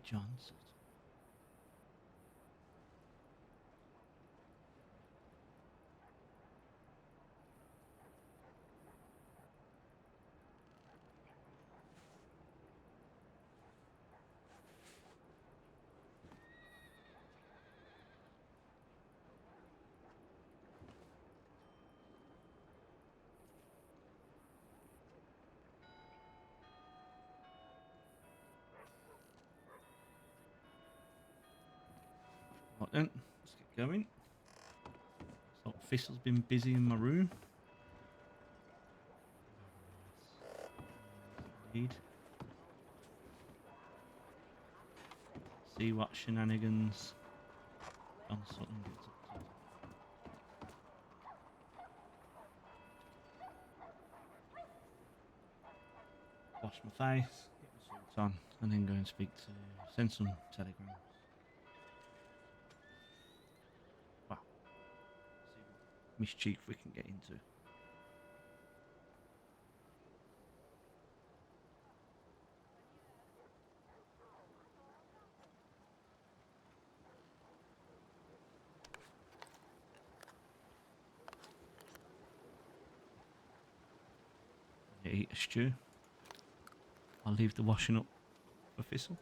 John Sutton. Right then, let's get going. So Thistle's been busy in my room. Indeed. See what shenanigans John Sutton gets up to. Wash my face, get my suit on, and then go and send some telegrams. Well, see what mischief we can get into. Eat a stew. I'll leave the washing up for Thistle.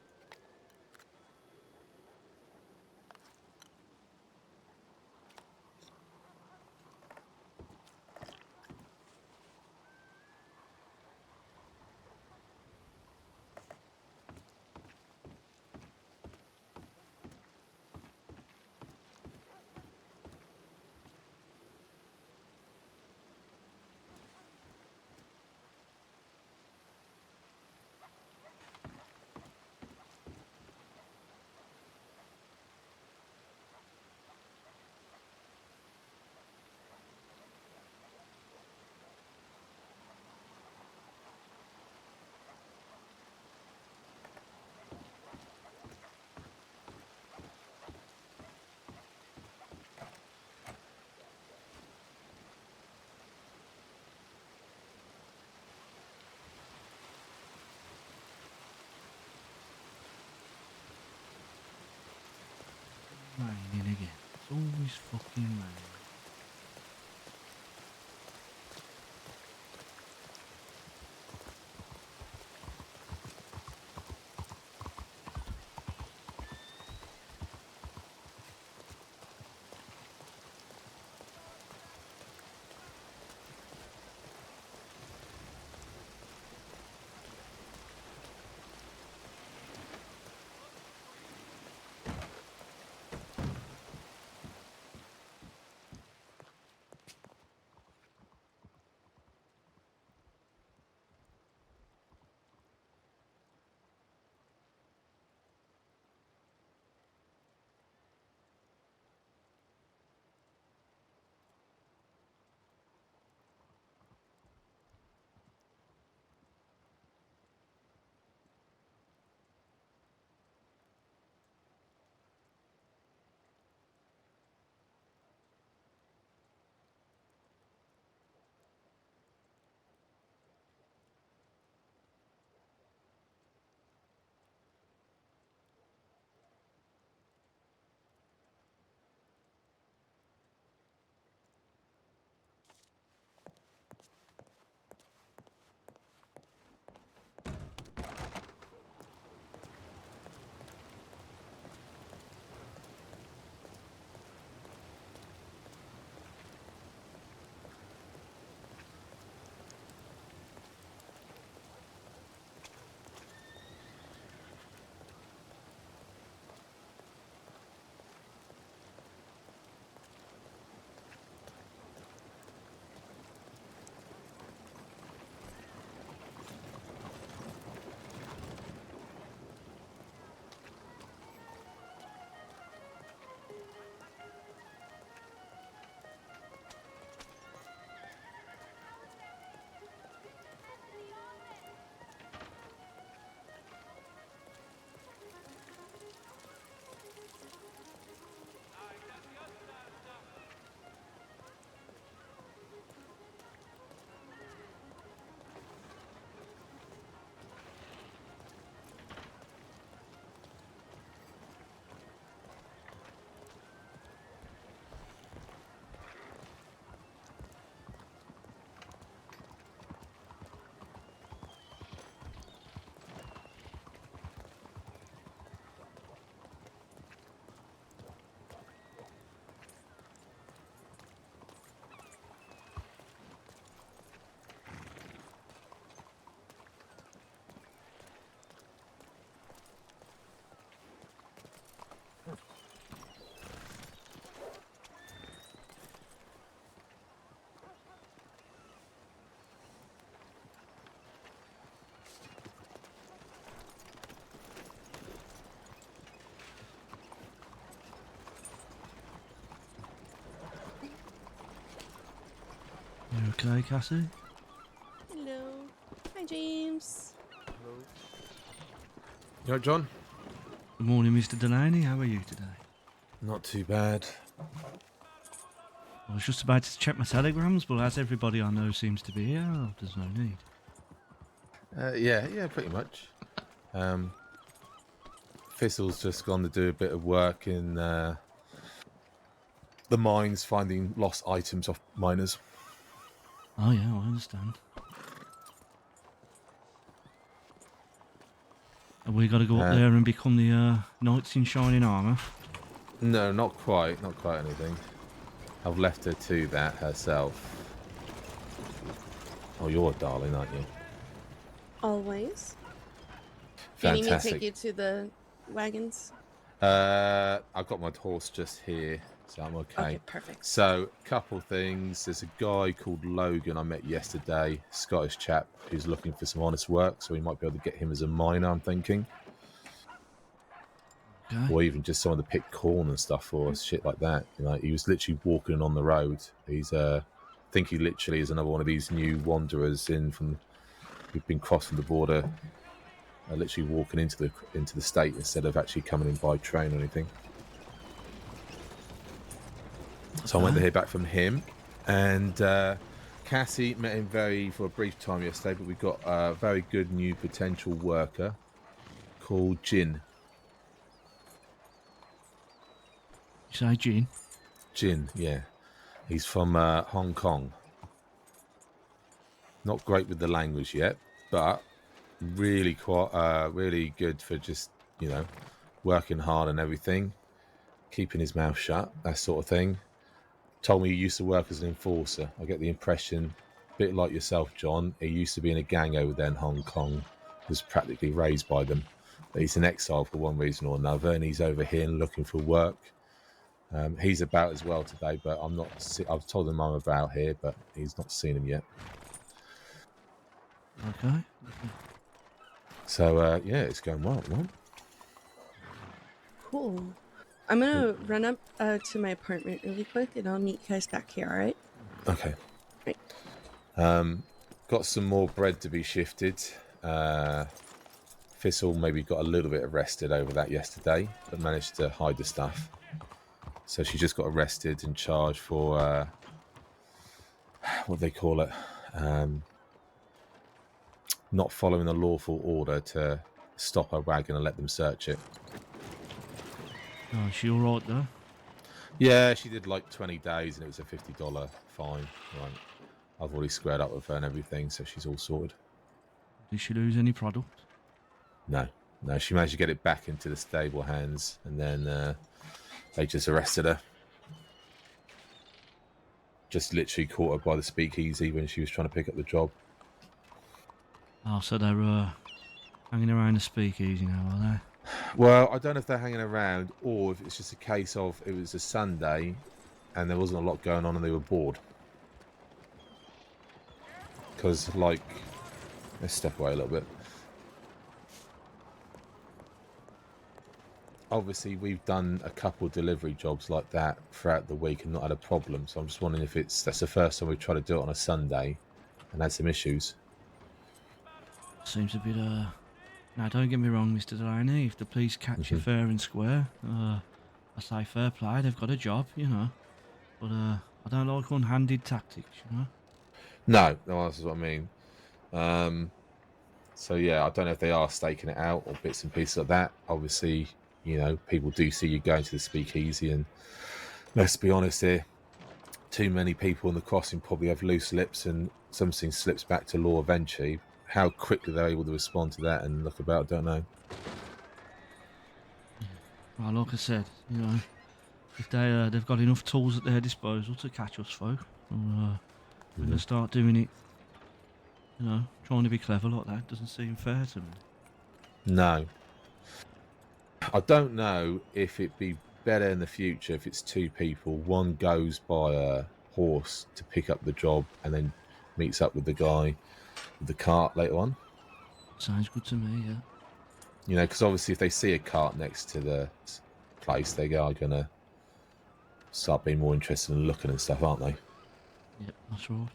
Raining again. It's always fucking raining. Okay, Cassie. Hello. Hi, James. You all right, John? Good morning, Mr. Delaney. How are you today? Not too bad. I was just about to check my telegrams, but as everybody I know seems to be here, there's no need. Yeah, pretty much. Thistle's just gone to do a bit of work in the mines, finding lost items off miners. Oh yeah, I understand. Have we got to go up there and become the knights in shining armour? No, not quite. Not quite anything. I've left her to that herself. Oh, you're a darling, aren't you? Always. Do you need me to Fantastic. take you to the wagons? I've got my horse just here, so I'm okay. Okay, perfect. So, couple things. There's a guy called Logan I met yesterday, Scottish chap, who's looking for some honest work, so we might be able to get him as a miner, I'm thinking. Okay. Or even just someone to pick corn and stuff for us, shit like that. You know, he was literally walking on the road. He's, I think he literally is another one of these new wanderers in from, who've been crossing the border, literally walking into the state instead of actually coming in by train or anything. So I went to hear back from him, and Cassie met him for a brief time yesterday, but we've got a very good new potential worker called Jin. You say Jean? Jin, yeah. He's from Hong Kong. Not great with the language yet, but really really good for just, you know, working hard and everything, keeping his mouth shut, that sort of thing. Told me he used to work as an enforcer. I get the impression, a bit like yourself, John, he used to be in a gang over there in Hong Kong, was practically raised by them. But he's in exile for one reason or another, and he's over here looking for work. He's about as well today, but I've told him I'm about here, but he's not seen him yet. Okay. So, yeah, it's going well, right? Cool. I'm gonna run up to my apartment really quick, and I'll meet you guys back here, alright? Okay. Right. Got some more bread to be shifted. Thistle maybe got a little bit arrested over that yesterday, but managed to hide the stuff. So she just got arrested and charged for what do they call it? Not following a lawful order to stop a wagon and let them search it. Oh, is she all right though? Yeah, she did like 20 days and it was a $50 fine. Right. I've already squared up with her and everything, so she's all sorted. Did she lose any product? No, she managed to get it back into the stable hands, and then they just arrested her. Just literally caught her by the speakeasy when she was trying to pick up the job. Oh, so they're hanging around the speakeasy now, are they? Well, I don't know if they're hanging around or if it's just a case of it was a Sunday and there wasn't a lot going on and they were bored. Because, like, let's step away a little bit. Obviously, we've done a couple delivery jobs like that throughout the week and not had a problem. So I'm just wondering if that's the first time we've tried to do it on a Sunday and had some issues. Seems a bit Now, don't get me wrong, Mr. Delaney. If the police catch you fair and square, I say fair play. They've got a job, you know. But I don't like one-handed tactics, you know. No, that's what I mean. So yeah, I don't know if they are staking it out or bits and pieces like that. Obviously, you know, people do see you going to the speakeasy, and let's be honest here, too many people in the crossing probably have loose lips and something slips back to law eventually. How quickly they're able to respond to that and look about, don't know. Well, like I said, you know, if they've got enough tools at their disposal to catch us folk, we're going to start doing it, you know, trying to be clever like that doesn't seem fair to me. No. I don't know if it'd be better in the future if it's two people. One goes by a horse to pick up the job and then meets up with the guy with the cart later on. Sounds good to me, yeah. You know, because obviously if they see a cart next to the place, they are going to start being more interested in looking and stuff, aren't they? Yep, that's right.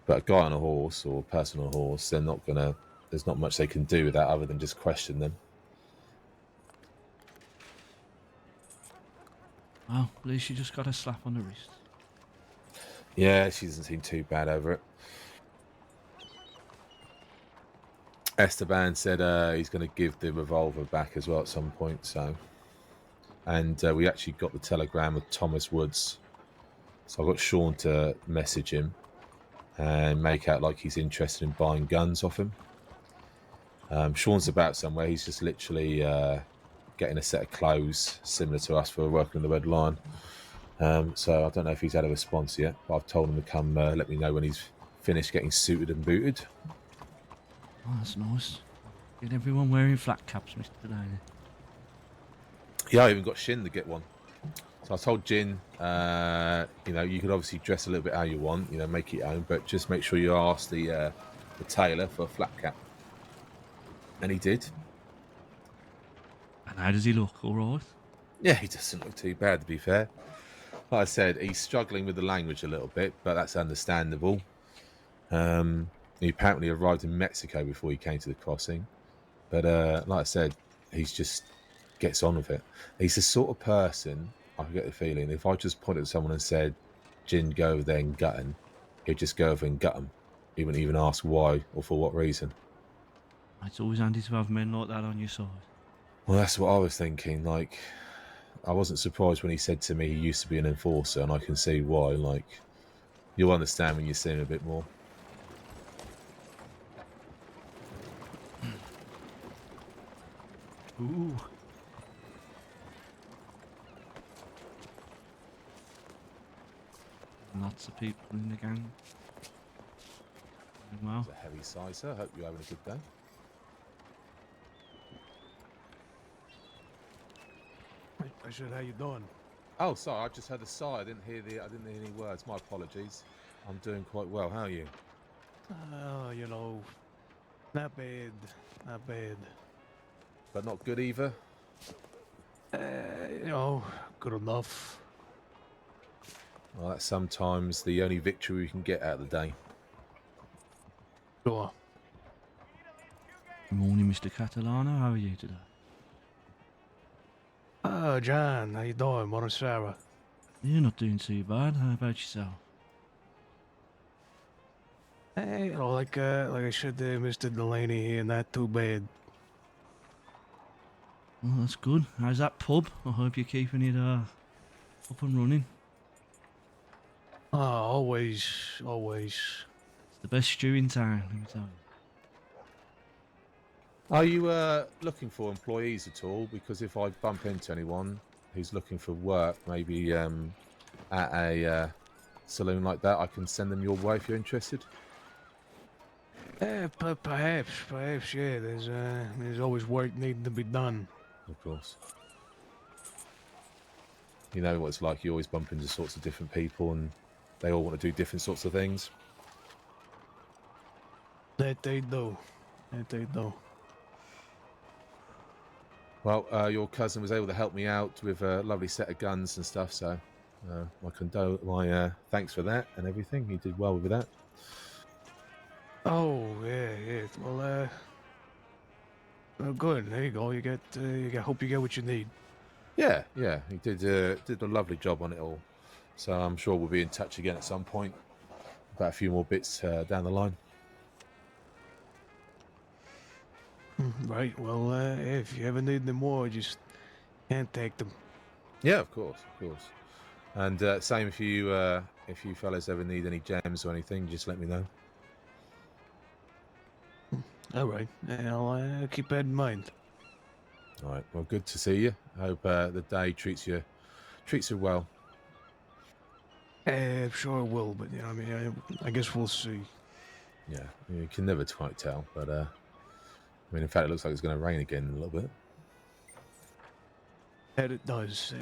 But a guy on a horse or a person on a horse, they're not gonna. There's not much they can do with that other than just question them. Well, at least you just got a slap on the wrist. Yeah, she doesn't seem too bad over it. Esteban said he's going to give the revolver back as well at some point. So, and we actually got the telegram with Thomas Woods. So I got Sean to message him and make out like he's interested in buying guns off him. Sean's about somewhere. He's just literally getting a set of clothes similar to us for working in the Red Lion. So I don't know if he's had a response yet, but I've told him to come let me know when he's finished getting suited and booted. Oh, that's nice. Get everyone wearing flat caps, Mr. Delaney. Yeah, I even got Shin to get one. So I told Jin, you could obviously dress a little bit how you want, make it your own, but just make sure you ask the tailor for a flat cap. And he did. And how does he look? All right? Yeah, he doesn't look too bad, to be fair. Like I said, he's struggling with the language a little bit, but that's understandable. He apparently arrived in Mexico before he came to the crossing. But like I said, he's just gets on with it. He's the sort of person, I get the feeling, if I just pointed at someone and said, Jin, go over there and gut him, he'd just go over and gut him. He wouldn't even ask why or for what reason. It's always handy to have men like that on your side. Well, that's what I was thinking. Like, I wasn't surprised when he said to me he used to be an enforcer, and I can see why. Like, you'll understand when you see him a bit more. Ooh. Lots of people in the gang. Doing well. It's a heavy sizer. Hope you're having a good day. I said, how you doing? Oh, sorry, I just heard a sigh. I didn't hear any words. My apologies. I'm doing quite well. How are you? Not bad, not bad. But not good either. Good enough. Well, that's sometimes the only victory we can get out of the day. Sure. Good morning, Mr. Catalano. How are you today? John, how you doing? Morning, Sarah. You're not doing too bad. How about yourself? Hey, like I said to Mr. Delaney here, not too bad. Well, that's good. How's that pub? I hope you're keeping it up and running. Always. It's the best stew in town, let me tell you. Are you looking for employees at all? Because if I bump into anyone who's looking for work, maybe at a saloon like that, I can send them your way if you're interested. Perhaps, yeah. There's always work needing to be done. Of course. You know what it's like. You always bump into sorts of different people, and they all want to do different sorts of things. That they do. Well, your cousin was able to help me out with a lovely set of guns and stuff, so my thanks for that and everything. He did well with that. Oh, yeah. Well, good. There you go. Hope you get what you need. Yeah, he did a lovely job on it all. So I'm sure we'll be in touch again at some point about a few more bits down the line. Right. Well, if you ever need any more, just contact them. Yeah, of course. And same if you fellas ever need any gems or anything, just let me know. All right. I'll keep that in mind. All right. Well, good to see you. I hope the day treats you well. I'm sure it will, but I guess we'll see. Yeah, you can never quite tell, but in fact, it looks like it's going to rain again in a little bit. That it does.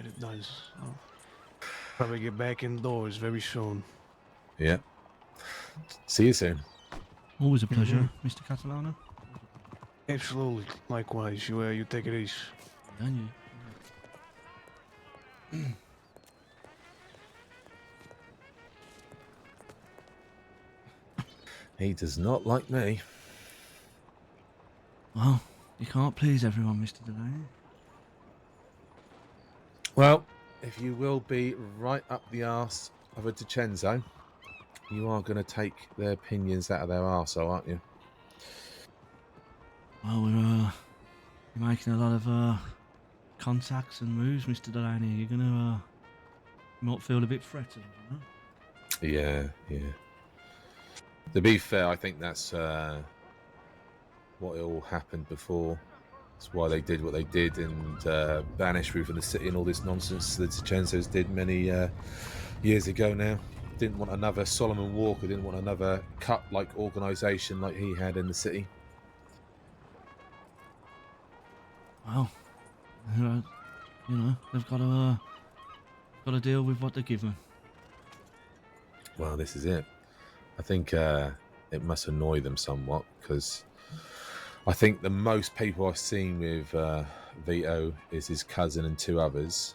I'll probably get back indoors very soon. Yeah. See you soon. Always a pleasure, Mr. Catalano. Absolutely. Likewise. You take it easy. And you. He does not like me. Well, you can't please everyone, Mr. Delaney. Well, if you will be right up the arse of a DiCenzo, you are going to take their opinions out of their arsehole, aren't you? Well, we're making a lot of contacts and moves, Mr. Delaney. You're gonna you might feel a bit threatened, you know? Yeah, yeah. To be fair, I think that's what it all happened before. That's why they did what they did and banished me from the city and all this nonsense the DiCenzos did many years ago now. Didn't want another Solomon Walker, didn't want another cut-like organisation like he had in the city. Well, you know, they've got to deal with what they're given. Well, this is it. I think it must annoy them somewhat because I think the most people I've seen with Vito is his cousin and 2 others.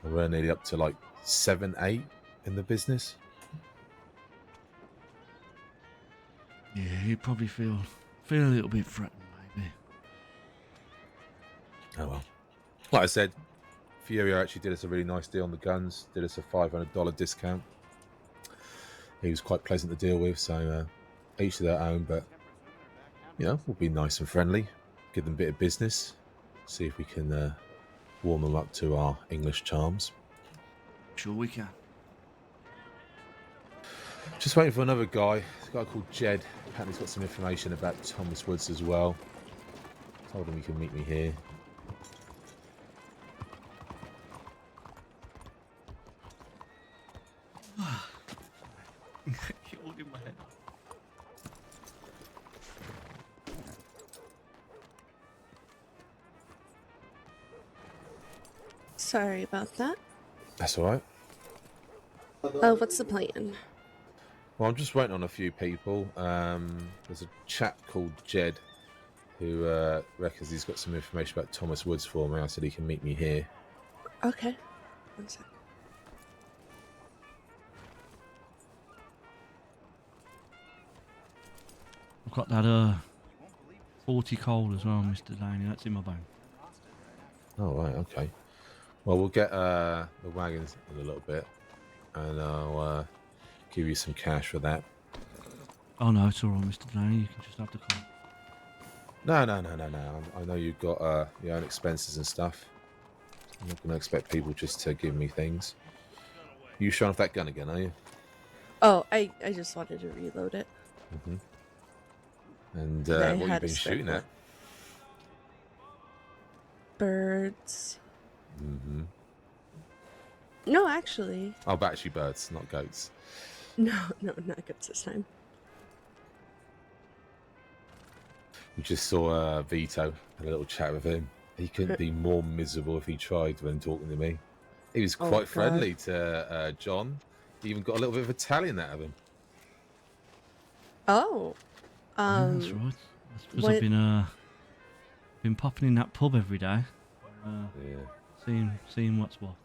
And we're nearly up to like 7, 8 in the business. Yeah, you probably feel a little bit threatened, maybe. Oh well. Like I said, Furio actually did us a really nice deal on the guns, did us a $500 discount. He was quite pleasant to deal with, so each to their own, but you know, we'll be nice and friendly, give them a bit of business, see if we can warm them up to our English charms. Sure we can. Just waiting for another guy. This guy called Jed. Apparently he's got some information about Thomas Woods as well. Told him he can meet me here. You're holding my head. Sorry about that. That's all right. What's the plan? Well, I'm just waiting on a few people. There's a chap called Jed who reckons he's got some information about Thomas Woods for me. I said he can meet me here. Okay. One sec. I've got that 40 coal as well, Mr. Delaney. That's in my bank. Oh, right, okay. Well, we'll get the wagons in a little bit, and I'll give you some cash for that. Oh no, it's all right, Mr. Delaney. You can just have the coal. No. I know you've got your own expenses and stuff. I'm not going to expect people just to give me things. You showing off that gun again, are you? Oh, I just wanted to reload it. Mm-hmm. And I what had you've been a spare shooting at? one. Birds. Mm-hmm. No, actually. Oh, but actually birds, not goats. No, not goats this time. We just saw Vito, had a little chat with him. He couldn't be more miserable if he tried when talking to me. He was Oh, quite God. friendly to John. He even got a little bit of Italian out of him. Oh. Yeah, that's right. That's because what- I've been popping in that pub every day, Yeah. seeing what's what.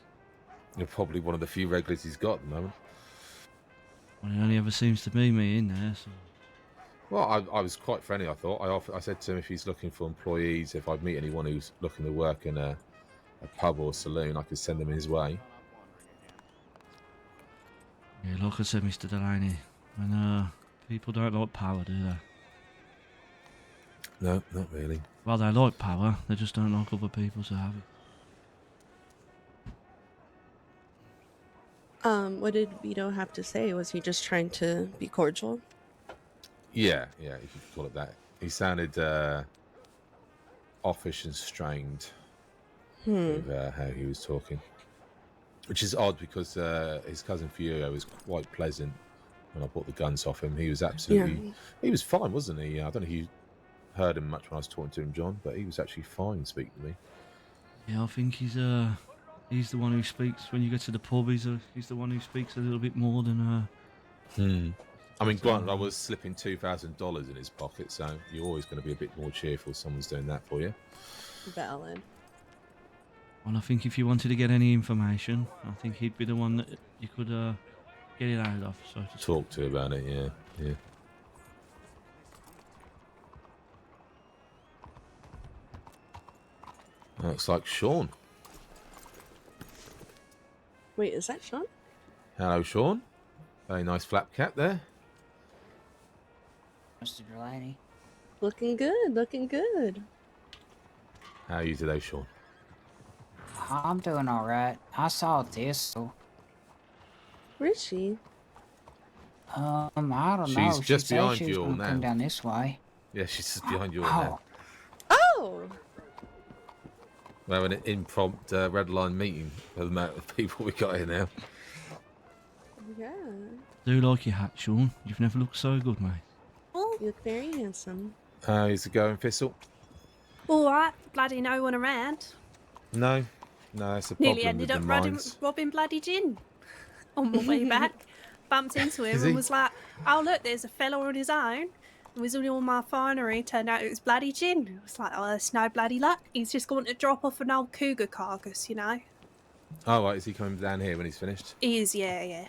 You're probably one of the few regulars he's got at the moment. Well, it only ever seems to be me in there, so... Well, I was quite friendly, I thought. I said to him if he's looking for employees, if I'd meet anyone who's looking to work in a pub or saloon, I could send them his way. Yeah, like I said, Mr. Delaney, when people don't like power, do they? No, not really. Well, they like power, they just don't like other people to have it. What did Vito have to say? Was he just trying to be cordial? Yeah, if you could call it that. He sounded offish and strained with how he was talking. Which is odd because his cousin Furio was quite pleasant when I bought the guns off him. He was absolutely... Yeah. He was fine, wasn't he? I don't know if you heard him much when I was talking to him, John, but he was actually fine speaking to me. Yeah, I think he's the one who speaks when you go to the pub. He's the one who speaks a little bit more than I mean, granted, I was slipping $2,000 in his pocket, so you're always going to be a bit more cheerful if someone's doing that for you. Valid. And I think if you wanted to get any information, I think he'd be the one that you could get it out of. So to Talk to about it, yeah. Looks like Sean. Wait, is that Sean? Hello, Sean. Very nice flap cap there. Mr. Delaney. Looking good, looking good. How are you today, Sean? I'm doing all right. I saw Thistle. Where is she? I don't know. She's She just said behind she was you all gonna come now. down this way. Yeah, she's just behind you all Oh, now. Oh! We're having an impromptu red line meeting for the amount of people we got here now. Yeah. Do like your hat, Sean. You've never looked so good, mate. Oh, You look very handsome. How's it going, Thistle? all right. Bloody no one around. No, that's a Nearly problem ended with up the robbing, mines. robbing bloody gin. On my way back, bumped into him Is and he? was like, "Oh look, there's a fella on his own." It was all my finery. Turned out it was bloody gin. I was like, "Oh, that's no bloody luck. He's just going to drop off an old cougar carcass, you know." Oh, right, is he coming down here when he's finished? He is, yeah.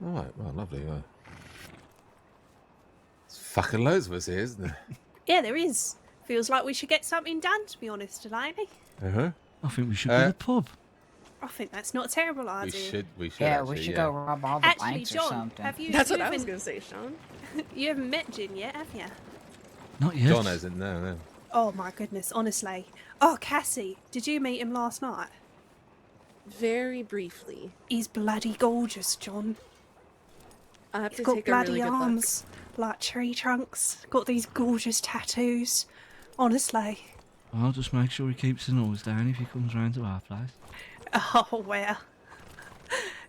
All right, well, lovely. Well. There's fucking loads of us here, isn't there? Yeah, there is. Feels like we should get something done, to be honest, Delaney. Uh-huh. I think we should go to the pub. I think that's not a terrible We idea. should yeah, actually, we should yeah. go rob all the Actually, banks or John, something. have you? That's you what I was haven't- going to say, Sean. You haven't met Jin yet, have you? Not yet. John hasn't, no. Oh my goodness, honestly. Oh, Cassie, did you meet him last night? Very briefly. He's bloody gorgeous, John. I have He's to got take a really bloody good look. arms like tree trunks. Got these gorgeous tattoos. Honestly. I'll just make sure he keeps his nose down if he comes round to our place. Oh well.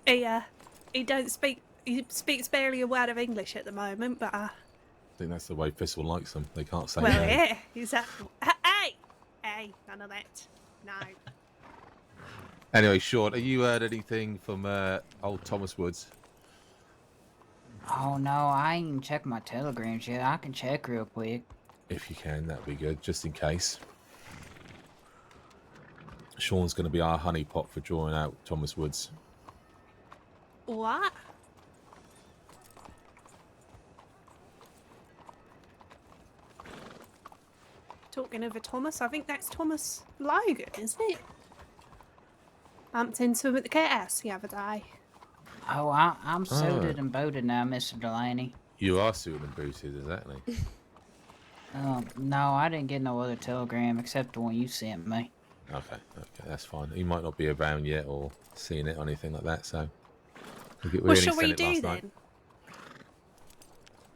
He don't speak. He speaks barely a word of English at the moment, but I think that's the way Thistle likes them. They can't say well, no. yeah. He's that. Hey, none of that. No. Anyway, Sean, have you heard anything from old Thomas Woods? Oh no, I ain't even checked my telegrams yet. I can check real quick. If you can, that'd be good, just in case. Sean's going to be our honeypot for drawing out Thomas Woods. What? Talking of a Thomas, I think that's Thomas Logan, isn't it? Bumped into him at the cat the other day. Oh, I'm suited and booted now, Mr. Delaney. You are suited and booted, exactly. No, I didn't get no other telegram except the one you sent me. Okay, that's fine. He might not be around yet or seen it or anything like that, so... We What only shall we sent it do last night. then?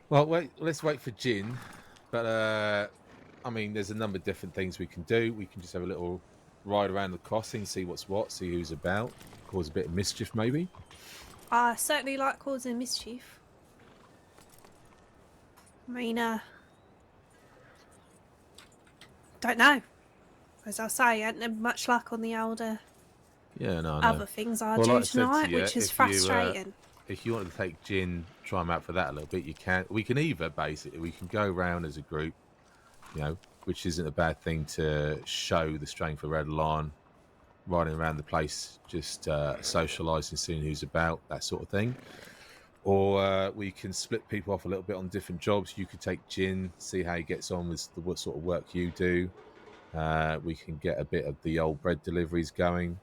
Well, let's wait for Jin. But, I mean, there's a number of different things we can do. We can just have a little ride around the crossing, see what's what, see who's about, cause a bit of mischief, maybe. I certainly like causing mischief. I mean, don't know. As I say, I hadn't had much luck on the older Yeah, no, I know. other things I Well, do like I said to tonight, you, which is if you, frustrating. If you wanted to take Jin, try him out for that a little bit, you can. We can either, basically, we can go around as a group, you know, which isn't a bad thing to show the strength of Red Lion, riding around the place, just socialising, seeing who's about, that sort of thing. Or we can split people off a little bit on different jobs. You could take Jin, see how he gets on with what sort of work you do. We can get a bit of the old bread deliveries going.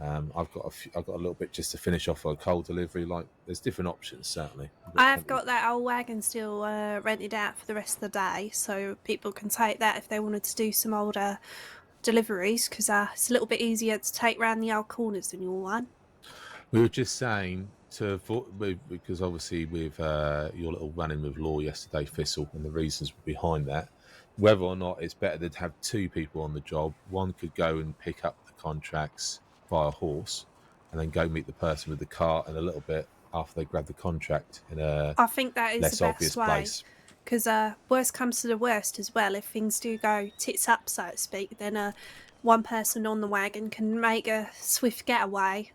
I've got a little bit just to finish off a coal delivery. Like, there's different options, certainly. I've got that old wagon still rented out for the rest of the day, so people can take that if they wanted to do some older deliveries, because it's a little bit easier to take round the old corners than your one. We were just saying because obviously with your little run-in with Law yesterday, Thistle, and the reasons behind that, whether or not it's better to have two people on the job. One could go and pick up the contracts via horse, and then go meet the person with the cart in a little bit after they grab the contract in a I think that is less the obvious best way, place. because worst comes to the worst as well. If things do go tits up, so to speak, then one person on the wagon can make a swift getaway.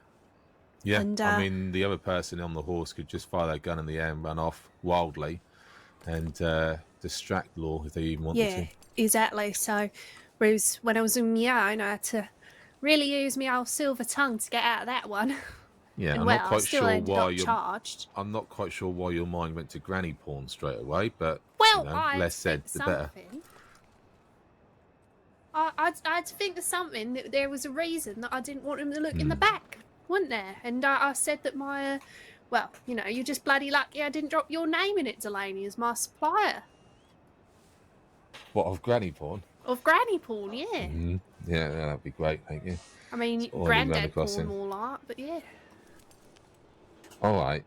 Yeah, And, I mean, the other person on the horse could just fire their gun in the air and run off wildly and distract Law if they even wanted Yeah, to. exactly. So, whereas when I was in my own, I had to really use my old silver tongue to get out of that one. Yeah, And I'm well, not I quite still sure ended why up you're. charged. I'm not quite sure why your mind went to granny porn straight away, but Well, you know, I less said, expect the better. something. I had to think of something. That there was a reason that I didn't want him to look in the back, wasn't there? And I said that my, well, you know, you're just bloody lucky I didn't drop your name in it, Delaney, as my supplier What, of granny porn? of granny porn. Yeah. Yeah, that'd be great, thank you. I mean, It's all I need round granddad across porn him. more like, but yeah. All right.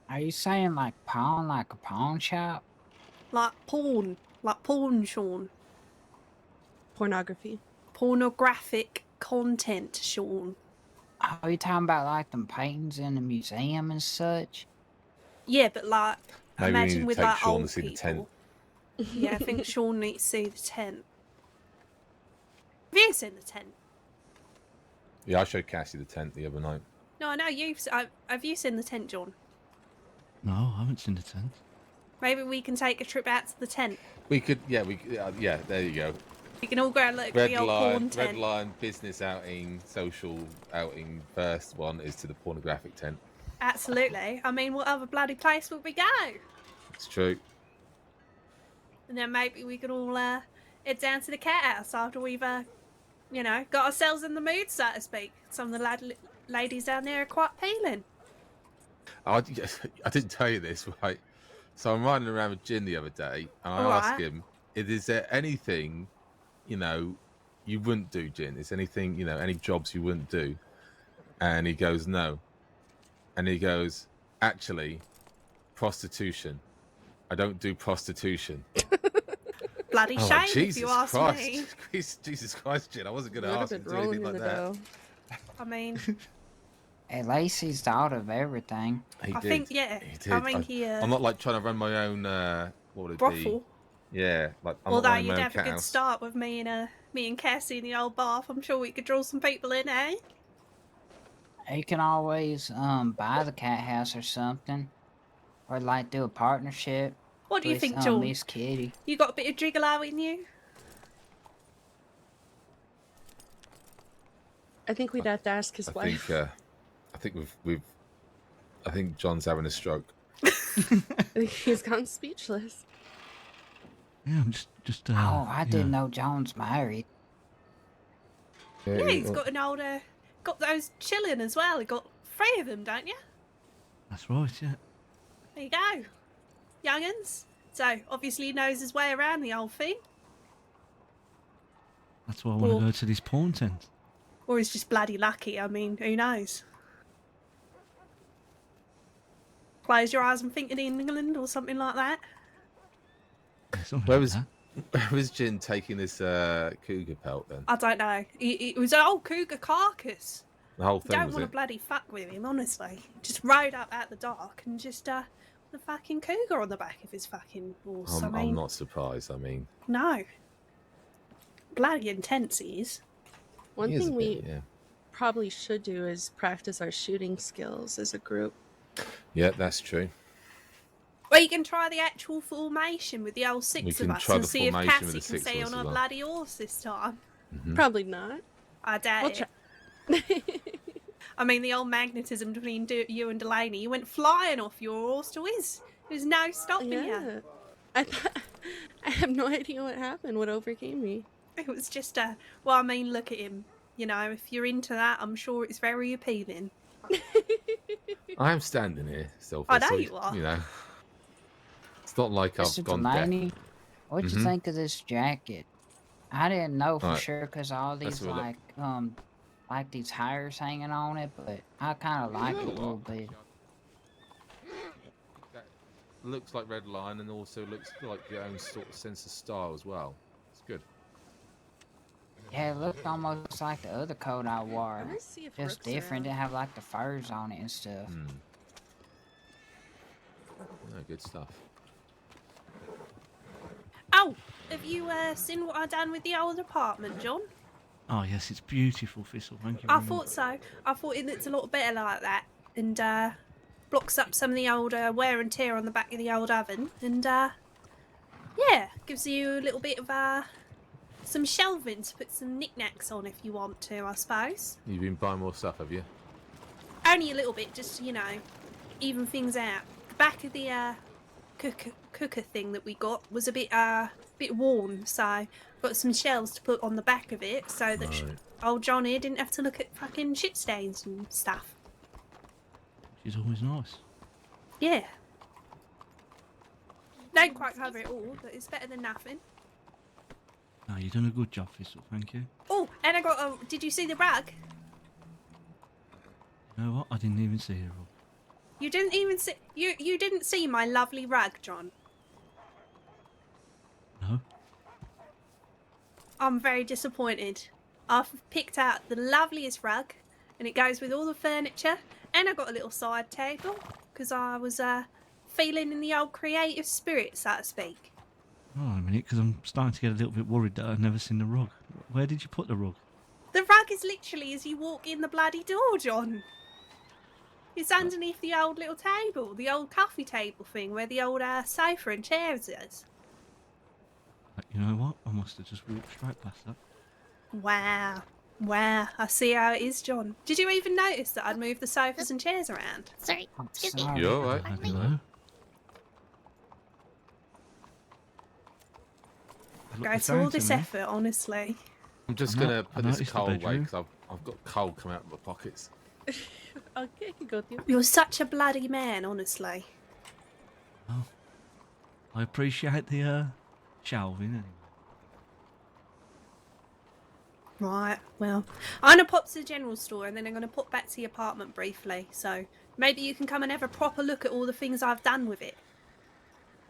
Are you saying like a pawn shop? Like porn, Sean. Pornography. Pornographic content, Sean. Are you talking about like them paintings in the museum and such? Yeah, but like, Maybe we need imagine to with take like Sean old to see the tent. people. Yeah, I think Sean needs to see the tent. Have you seen the tent? Yeah, I showed Cassie the tent the other night. No, I know you've. Have you seen the tent, John? No, I haven't seen the tent. Maybe we can take a trip out to the tent. We could, yeah, there you go. We can all go and look at the old porn tent. Red line, business outing, social outing. First one is to the pornographic tent. Absolutely. I mean, what other bloody place would we go? It's true. And then maybe we could all head down to the cat house after we've, you know, got ourselves in the mood, so to speak. Some of the ladies down there are quite appealing. I didn't tell you this, right? So I'm riding around with Jin the other day, and I asked him, is there anything, you know, you wouldn't do, Jin? Is anything, you know, any jobs you wouldn't do? And he goes, no. And he goes, actually, prostitution. I don't do prostitution. Bloody shame, if you ask me. Jesus Christ, Jin, I wasn't going to Would ask have him been to do anything rolling like in the that. dough. I mean, At least he's thought of everything. He I did. think, yeah. He did. I mean, I'm not like trying to run my own, what would it brothel. be? Yeah, like I'm Although not running you'd my own have a cat good house. start with me and Cassie in the old bath. I'm sure we could draw some people in, eh? You can always buy the cat house or something, or like do a partnership. What do you with, think, John? Miss Kitty. You got a bit of Drigolo in you? I think we'd have to ask his wife. I think John's having a stroke. I think he's gone speechless. Yeah, I'm just. Oh, I didn't know John's married. Yeah, he's got an older. Got those chilling as well. He got 3 of them, don't you? That's right. Yeah. There you go. Young'uns. So, obviously he knows his way around the old thing. That's why I want to go to this porn tent. Or he's just bloody lucky. I mean, who knows? Close your eyes and think in England or something like that. Yeah, something Where like was that. where was Jin taking this cougar pelt then? I don't know. It was an old cougar carcass. The whole You thing don't was want to it? bloody fuck with him, honestly. Just rode up at the dark and just the fucking cougar on the back of his fucking horse. I'm not surprised. I mean, No. Bloody intense he is. One he is a thing we bit, yeah. probably should do is practice our shooting skills as a group. Yeah, that's true. Well, you can try the actual formation with the old We 6 can of us try and the see if formation with Cassie the can 6 stay of us on as a well. bloody horse this time. Probably not. I doubt We'll it. try. I mean, the old magnetism between you and Delaney, you went flying off your horse to his. There's no stopping you. Yeah. I have no idea what happened, what overcame me. It was just well, I mean, look at him. You know, if you're into that, I'm sure it's very appealing. I am standing here, still. I know you are. You know, it's not like I've Mr. gone deaf. Delaney, what'd you think of this jacket? I didn't know for Alright. sure because all Let's these have a look. like these hires hanging on it, but I kind of like it a little bit. That looks like Red Line, and also looks like your own sort of sense of style as well. It's good. Yeah, it looked almost like the other coat I wore. Let's see if Just Rook's different. It around. have like the furs on it and stuff. No, good stuff. Oh, have you seen what I done with the old apartment, John? Oh yes, it's beautiful, Thistle. Thank you. I very thought much. so. I thought it looked a lot better like that, and blocks up some of the old wear and tear on the back of the old oven, and yeah, gives you a little bit of some shelving to put some knickknacks on if you want to, I suppose. You've been buying more stuff, have you? Only a little bit, just, you know, even things out. The back of the cooker thing that we got was a bit worn, so got some shells to put on the back of it so that Right. old John here didn't have to look at fucking shit stains and stuff. Which is always nice. Yeah. Don't quite cover it all, but it's better than nothing. No, you've done a good job, Thistle, thank you. Oh, and I got a... Did you see the rug? You know what? I didn't even see her. You didn't even see... You didn't see my lovely rug, John. No? I'm very disappointed. I've picked out the loveliest rug, and it goes with all the furniture, and I got a little side table, because I was feeling in the old creative spirit, so to speak. Hold on a minute, because I'm starting to get a little bit worried that I've never seen the rug. Where did you put the rug? The rug is literally as you walk in the bloody door, John. It's underneath the old little table, the old coffee table thing, where the old sofa and chairs is. You know what? I must have just walked straight past that. Wow. Wow, I see how it is, John. Did you even notice that I'd moved the sofas and chairs around? Sorry, I'm excuse me. sorry. You're all right. Pardon me. Hello? Look, Go you're to saying all this me, effort, honestly. I'm just I know- going to I put this noticed the coal away bedroom. because I've got coal coming out of my pockets. Okay, I can go with you. You're such a bloody man, honestly. Oh, I appreciate the shelving anyway. Right, well, I'm going to pop to the general store and then I'm going to pop back to the apartment briefly. So maybe you can come and have a proper look at all the things I've done with it.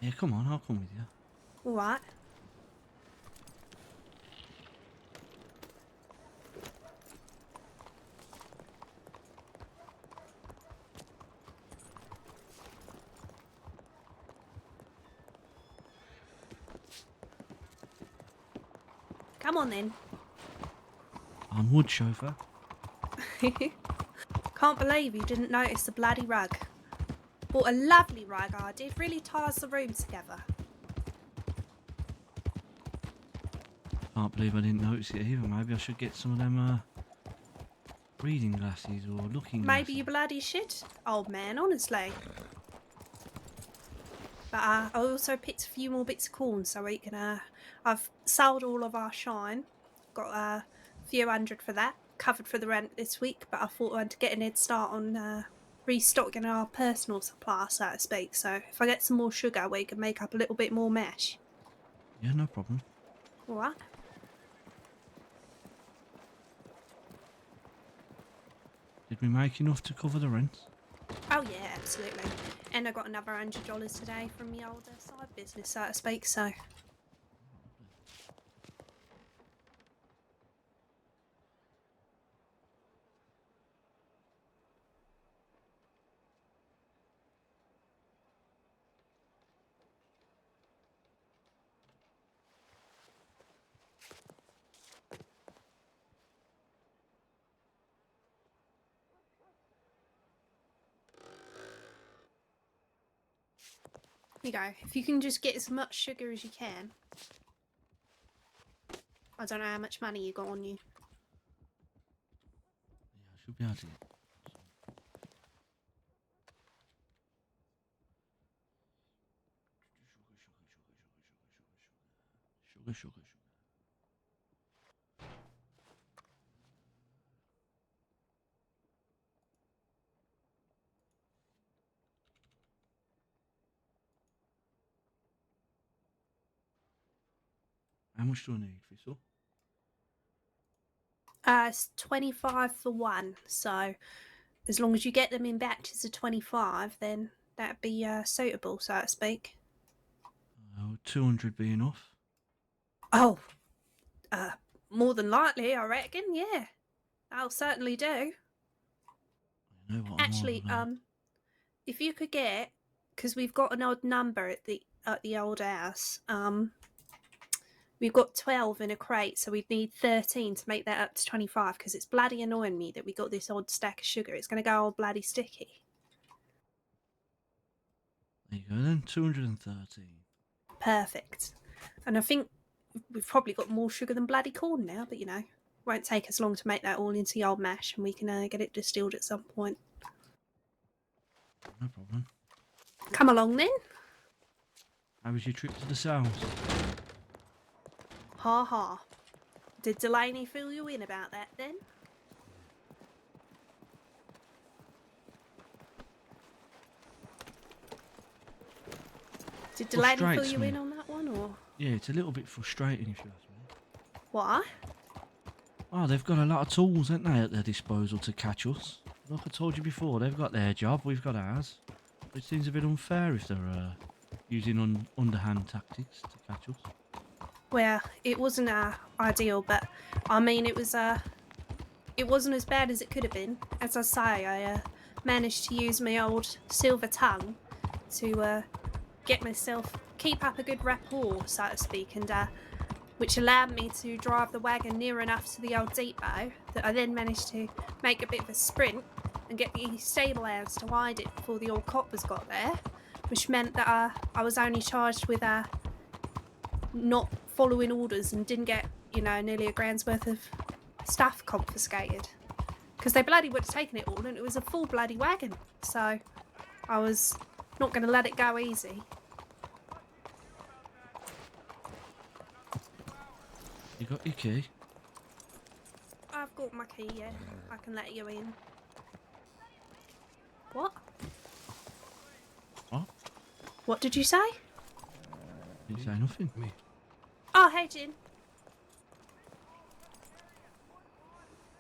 Yeah, come on, I'll come with you. All right. Come on then. I'm wood chauffeur. Can't believe you didn't notice the bloody rug. Bought a lovely rug, I did. Really ties the room together. Can't believe I didn't notice it either. Maybe I should get some of them reading glasses or looking glasses. Maybe you bloody should, old man, honestly. But I also picked a few more bits of corn so we can... I've sold all of our shine. Got a few hundred for that. Covered for the rent this week, but I thought I'd get an head start on restocking our personal supply, so to speak. So if I get some more sugar, we can make up a little bit more mash. Yeah, no problem. All right. Did we make enough to cover the rent? Oh yeah, absolutely. And I got another $100 today from the old side business, so to speak. So here you go. If you can just get as much sugar as you can. I don't know how much money you got on you. Yeah, I should be able to get sugar. How much do I need, Thistle? It's 25 for one, so as long as you get them in batches of 25, then that'd be suitable, so to speak. 200 be enough? Oh, more than likely, I reckon, yeah. I'll certainly do. You know what? Actually, if you could get, because we've got an odd number at the old house, we've got 12 in a crate, so we'd need 13 to make that up to 25, because it's bloody annoying me that we got this odd stack of sugar. It's going to go all bloody sticky. There you go then, 213. Perfect. And I think we've probably got more sugar than bloody corn now, but you know, won't take us long to make that all into the old mash, and we can get it distilled at some point. No problem. Come along then. How was your trip to the south? Ha ha. Did Delaney fill you in about that then? Did Delaney fill Frustrates you me. in on that one, or Yeah, it's a little bit frustrating if you ask me. why? Oh, they've got a lot of tools, haven't they, at their disposal to catch us. Like I told you before, they've got their job, we've got ours. It seems a bit unfair if they're using underhand tactics to catch us. Well, it wasn't ideal, but I mean, it wasn't as bad as it could have been. As I say, I managed to use my old silver tongue to get myself keep up a good rapport, so to speak, and which allowed me to drive the wagon near enough to the old depot that I then managed to make a bit of a sprint and get the stable hands to hide it before the old coppers got there, which meant that I was only charged with not following orders and didn't get, nearly a grand's worth of stuff confiscated. Because they bloody would have taken it all and it was a full bloody wagon. So I was not going to let it go easy. You got your key? I've got my key, yeah. I can let you in. What? What? What did you say? Didn't say nothing. Me. Oh, hey, Jin.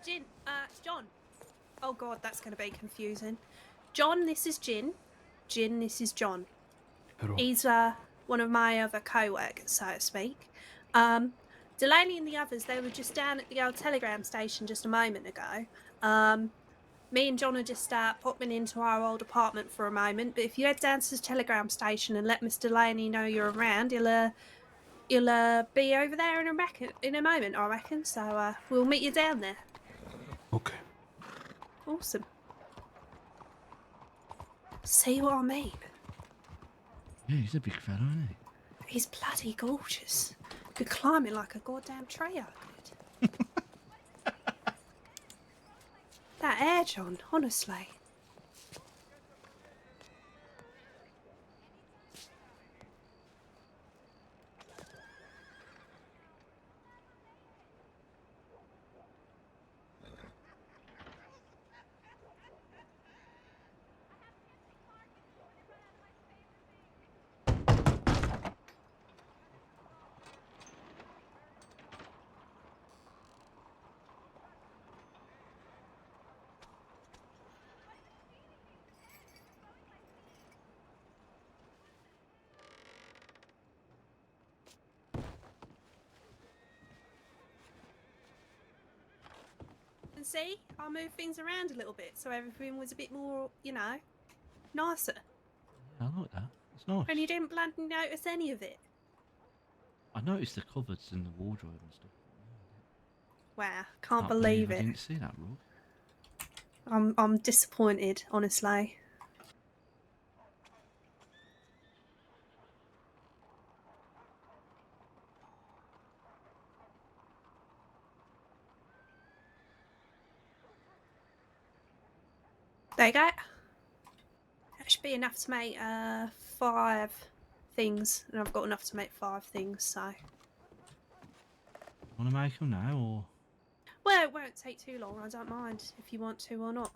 Jin, John. Oh god, that's going to be confusing. John, this is Jin. Jin, this is John. Hello. He's one of my other co-workers, so to speak. Delaney and the others, they were just down at the old telegram station just a moment ago. Me and John are just popping into our old apartment for a moment, but if you head down to the telegram station and let Mr. Delaney know you're around, he'll be over there in a moment, I reckon. So we'll meet you down there. Okay. Awesome. See what I mean? Yeah, he's a big fella, isn't he? He's bloody gorgeous. Could climb it like a goddamn tree, I could. That hair, John, honestly. And see, I moved things around a little bit so everything was a bit more, nicer. Yeah, I like that. It's nice. And you didn't bloody notice any of it. I noticed the cupboards and the wardrobe and stuff. Wow, can't believe I it. didn't see that rug. I'm disappointed, honestly. There you go. That should be enough to make 5 things, and I've got enough to make 5 things, so. Want to make them now, or Well, it won't take too long, I don't mind if you want to or not.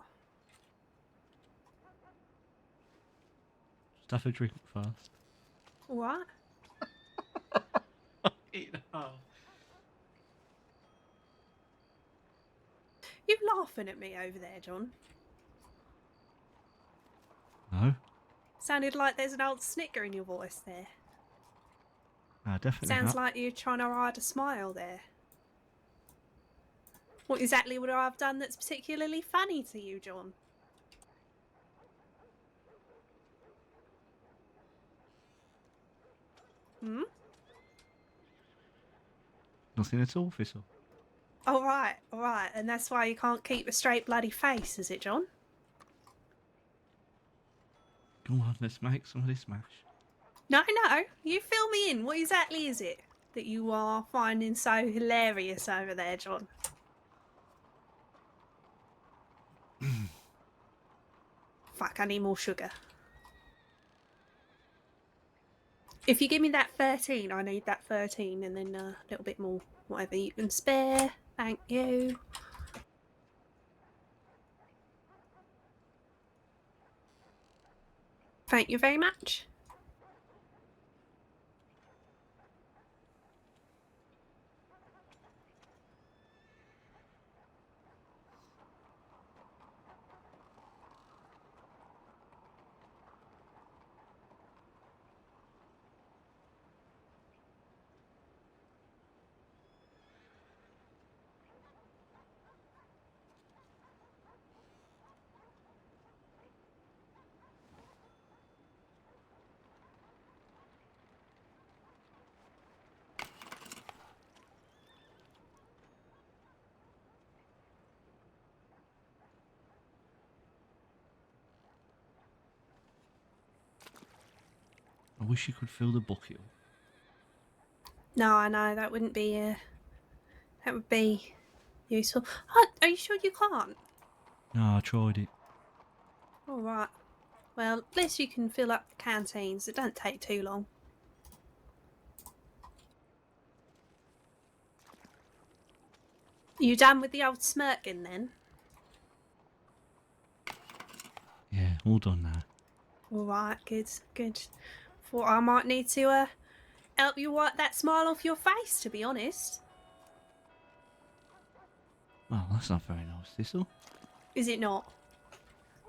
just have a drink first? What? Eat half. You laughing at me over there, John? No, Sounded like there's an old snicker in your voice there. definitely Sounds not. like you're trying to hide a smile there. What exactly would I have done that's particularly funny to you, John? Hmm? Nothing at all, Thistle. Alright, and that's why you can't keep a straight bloody face, is it, John? Go on, let's make some of this mash. No, you fill me in. What exactly is it that you are finding so hilarious over there, John? Fuck, I need more sugar. If you give me that 13, I need that 13 and then a little bit more, whatever you can spare. Thank you. Thank you very much. I wish you could fill the bucket up. No, I know that wouldn't be. That would be useful. Oh, are you sure you can't? No, I tried it. All right. Well, at least you can fill up the canteens. It don't take too long. You done with the old smirking then? Yeah, all done now. All right, good, good. Thought I might need to help you wipe that smile off your face, to be honest. Well, that's not very nice, Thistle. Is it not?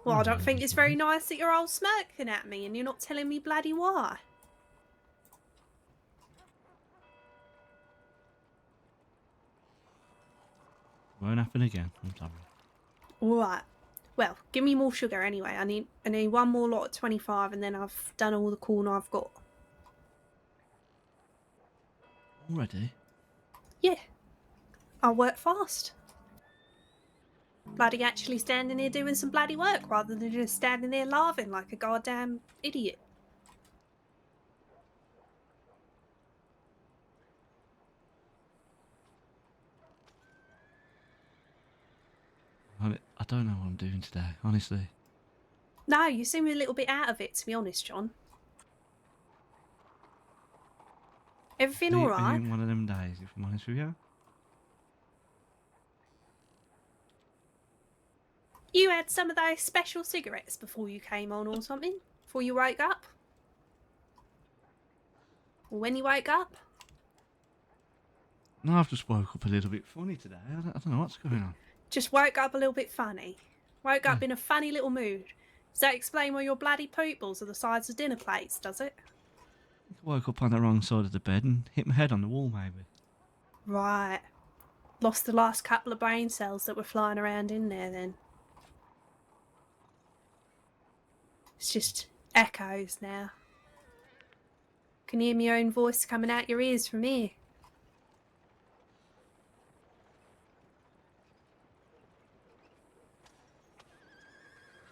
Well, I don't think it's very nice that you're all smirking at me and you're not telling me bloody why. Won't happen again, I'm sorry. All right. Well, give me more sugar anyway. I need one more lot of 25 and then I've done all the corn I've got. Already? Yeah. I'll work fast. Bloody actually standing here doing some bloody work rather than just standing there laughing like a goddamn idiot. I don't know what I'm doing today, honestly. No, you seem a little bit out of it, to be honest, John. Everything It's alright? been one of them days, if I'm honest with you. You had some of those special cigarettes before you came on or something? Before you woke up? Or when you woke up? No, I've just woke up a little bit funny today. I don't know what's going on. Just woke up a little bit funny. Woke up Yeah. in a funny little mood. Does that explain why your bloody pupils are the size of dinner plates, does it? I woke up on the wrong side of the bed and hit my head on the wall, maybe. Right. Lost the last couple of brain cells that were flying around in there then. It's just echoes now. Can hear my own voice coming out your ears from here.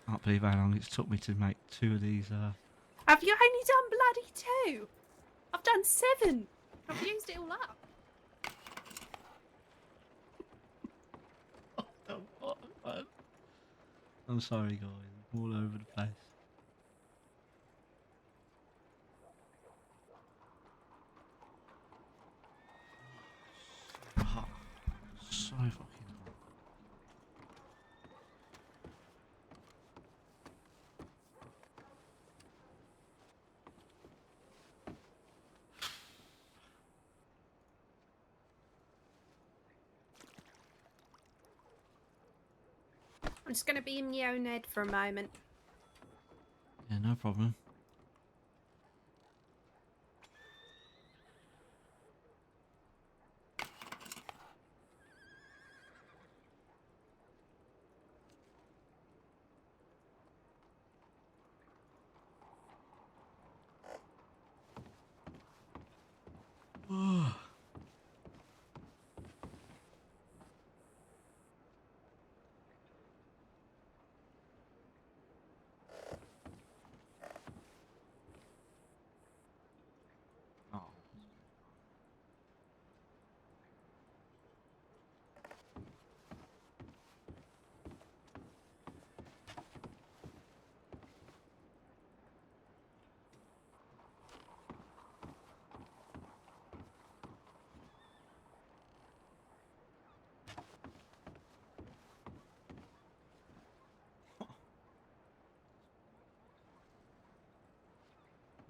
Can't believe how long it's took me to make 2 of these. Have you only done bloody 2? I've done 7. I've used it all up. I'm sorry, guys. I'm all over the place. So hot. So fucking hot. I'm just going to be in my own head for a moment. Yeah, no problem.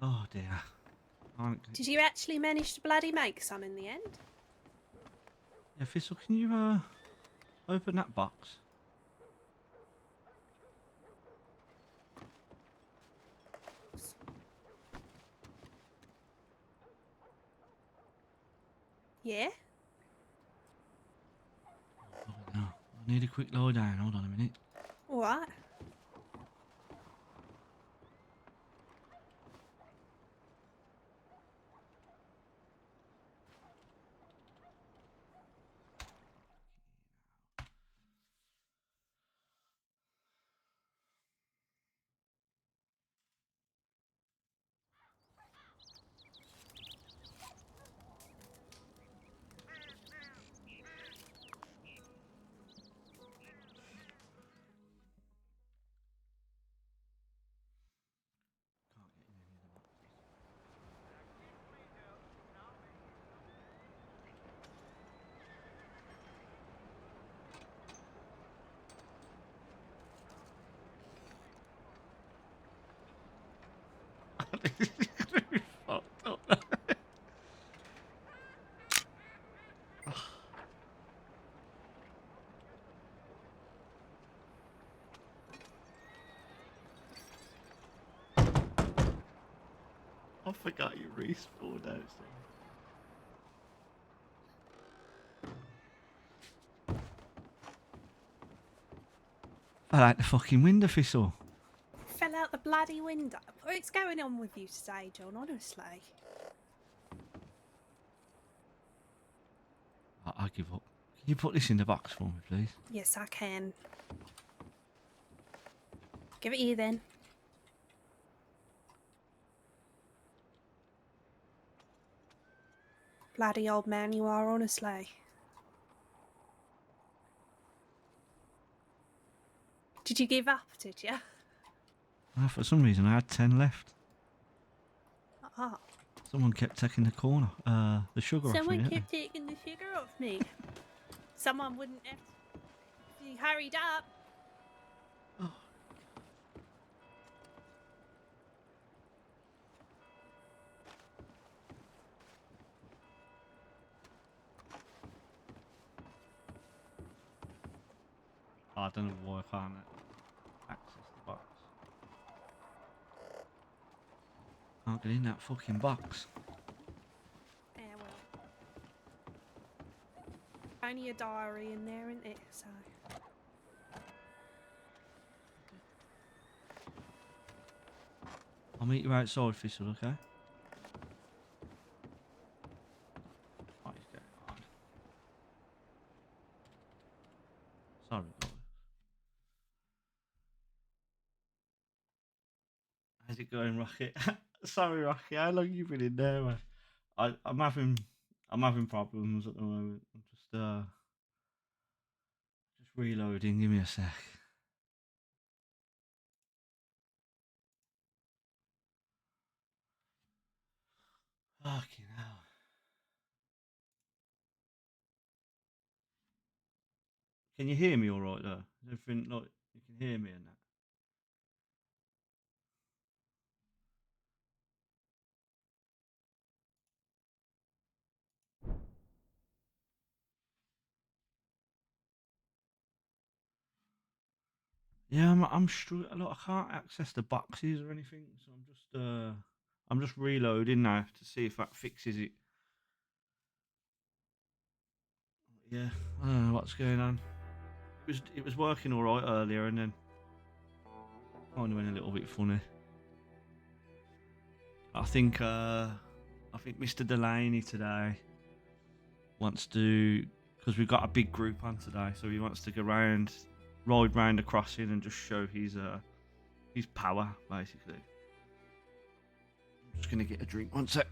Oh dear. Did you actually manage to bloody make some in the end? Yeah, Thistle, can you open that box? Yeah? Oh, no. I need a quick lower down. Hold on a minute. Alright. This is gonna be fucked up. I forgot you respawned outside. Fell out the fucking window, Thistle. Fell out the bloody window. What's going on with you today, John, honestly? I give up. Can you put this in the box for me, please? Yes, I can. Give it here then. Bloody old man you are, honestly. Did you give up, did you? For some reason, I had 10 left. Ah. Someone kept taking the corner, the sugar off me. Someone didn't kept taking the sugar off me. Someone wouldn't have... If you hurried up. they? Oh. I don't know why I can't access the box. Can't get in that fucking box. Yeah, well. Only a diary in there, isn't it? So... I'll meet you outside, Thistle, okay? What is going on? Sorry, guys. How's it going, Rocket? Sorry, Rocket. How long you been in there, man? I'm having problems at the moment. I'm just reloading. Give me a sec. Fucking hell. Can you hear me all right though? Is everything like you can hear me and that? Yeah, I'm struggling. Look, I can't access the boxes or anything, so I'm just reloading now to see if that fixes it. Yeah, I don't know what's going on. It was working all right earlier, and then kind of went a little bit funny. I think Mr. Delaney today wants to, because we've got a big group on today, so he wants to go ride round the crossing and just show his power, basically. I'm just gonna get a drink. One sec.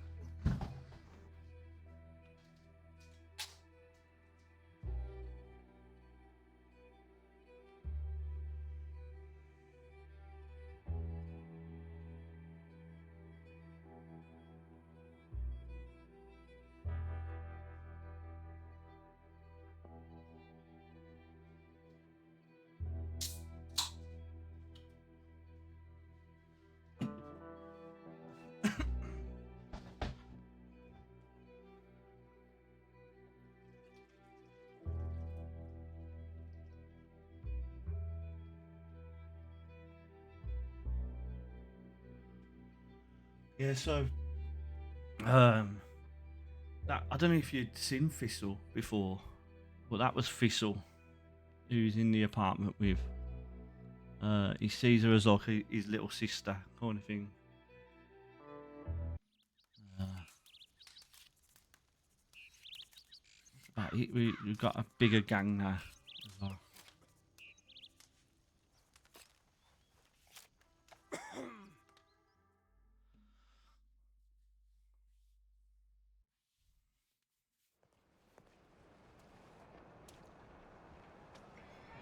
Yeah, so that I don't know if you'd seen Thistle before, but that was Thistle, who's in the apartment with. He sees her as like his little sister, kind of thing. That's about it. We've got a bigger gang now as well.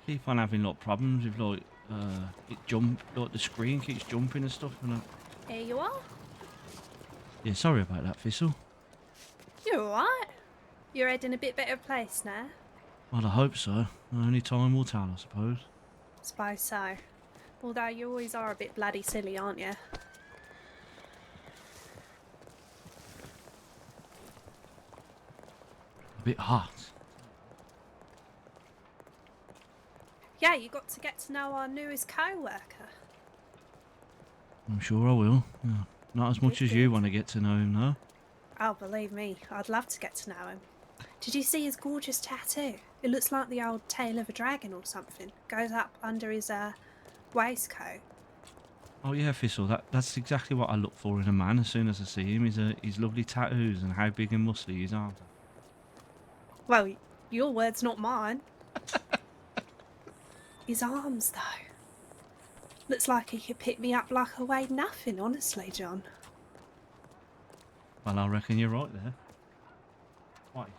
Keep on having like problems with like it jump, like the screen keeps jumping and stuff. And Here you are. yeah, sorry about that, Thistle. You're alright. You're heading a bit better place now. Well, I hope so. Only time will tell, I suppose. Suppose so. Although you always are a bit bloody silly, aren't you? A bit hot. Yeah, you got to get to know our newest co-worker. I'm sure I will. Yeah. Not as much Good, as you good. want to get to know him, though. Oh, believe me, I'd love to get to know him. Did you see his gorgeous tattoo? It looks like the old tail of a dragon or something. Goes up under his waistcoat. Oh yeah, Thistle. That's exactly what I look for in a man as soon as I see him. His lovely tattoos and how big and muscly his arms are. Well, your words, not mine. His arms, though. Looks like he could pick me up like I weighed nothing, honestly, John. Well, I reckon you're right there. What?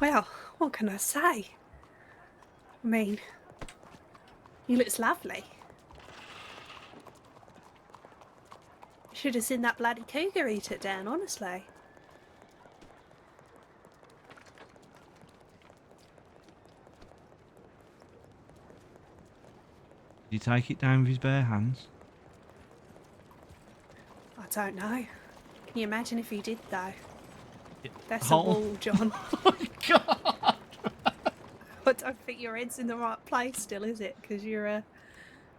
Well, what can I say? I mean, he looks lovely. Should have seen that bloody cougar he took down, honestly. Did he take it down with his bare hands? I don't know. Can you imagine if he did, though? That's Oh. a wall, John. Oh my god! I don't think your head's in the right place still, is it? Because you're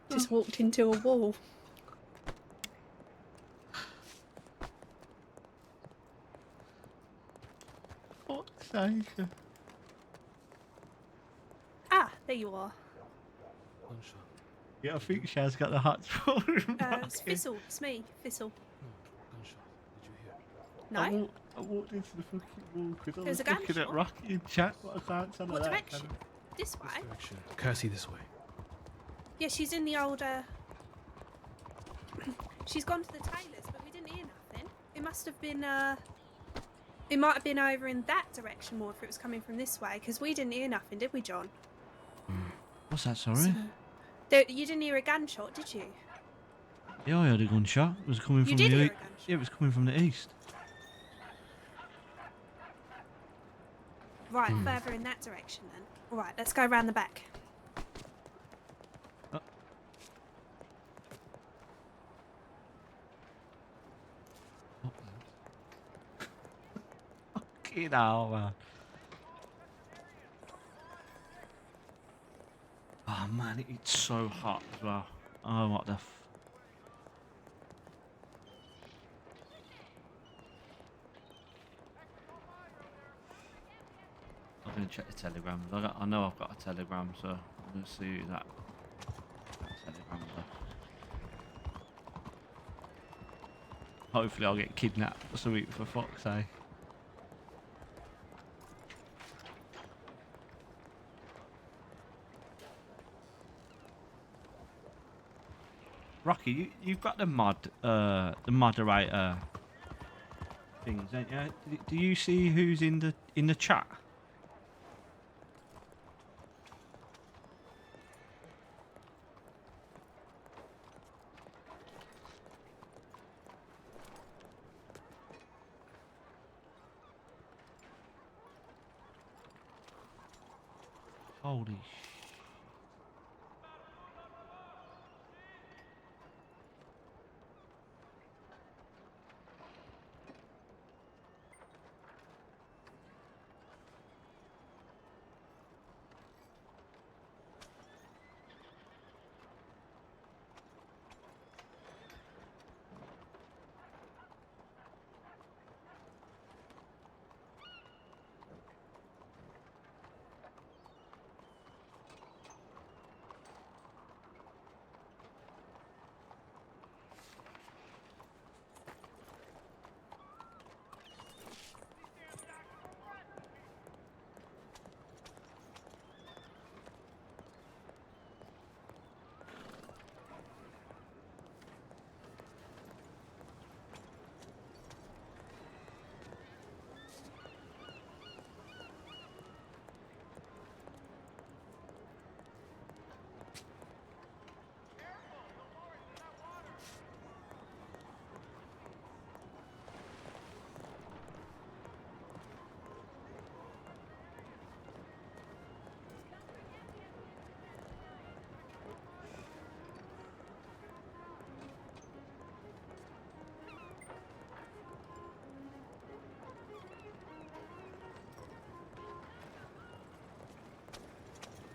just walked into a wall. Fuck's sake. Ah, there you are. Yeah, I think Shaz got the hots for him. It's Thistle. It's me, Thistle. No? I walked into the fucking wall because I There's was a looking gunshot? at Rocky and chat, but I can't tell her What that. direction? can I? This way? Cassie, this way. Yeah, she's in the old. She's gone to the tailor's, but we didn't hear nothing. It must have been. It might have been over in that direction more if it was coming from this way, because we didn't hear nothing, did we, John? What's that, sorry? You didn't hear a gunshot, did you? Yeah, I heard a gunshot. It was coming You from did the hear a east. gunshot? Yeah, it was coming from the east. Right, further in that direction then. Alright, let's go round the back. Fucking hell, man. Oh man, it's so hot as well. Oh, what the I'm going to check the telegrams. I know I've got a telegram, so I'm going to see who that telegrams are. Hopefully I'll get kidnapped or something, for fuck's sake. Rocky, you've got the moderator things, don't you? Do you see who's in the chat? Holy sh!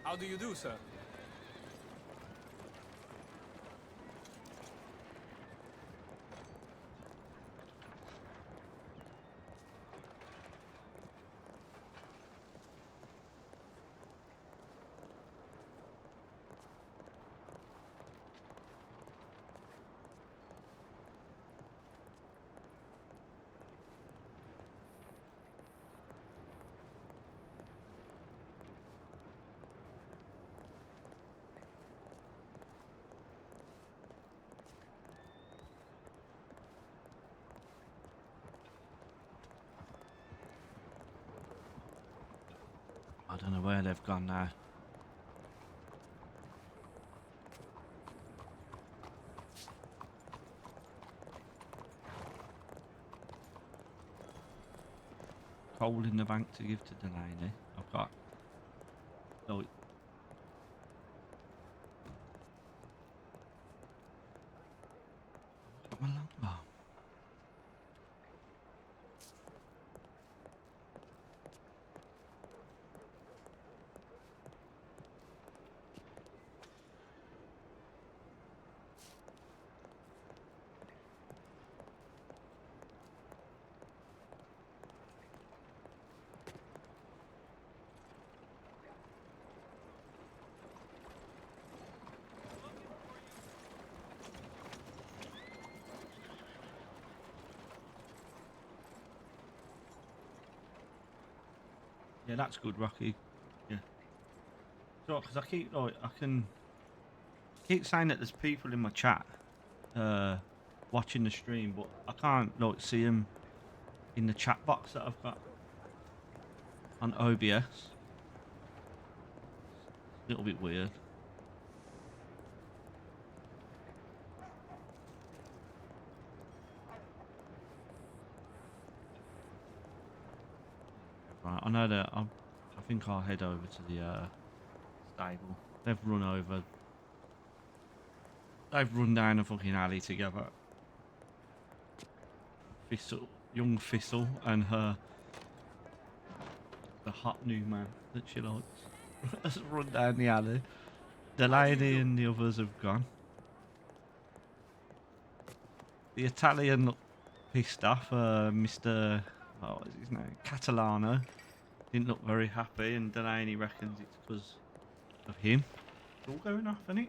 How do you do, sir? I don't know where they've gone now. Coal in the bank to give to Delaney. I've got. Oh, got my lumber. Yeah, that's good, Rocky. Yeah. So, because I keep like keep saying that there's people in my chat, watching the stream, but I can't like see them in the chat box that I've got on OBS. A little bit weird. Right, I know that I think I'll head over to the stable. They've run down a fucking alley together. Young Thistle and the hot new man that she likes has run down the alley. Delaney and the others have gone. The Italian looked pissed off. Mr. What was his name? Catalano didn't look very happy, and Delaney reckons it's because of him. It's all going off, isn't it?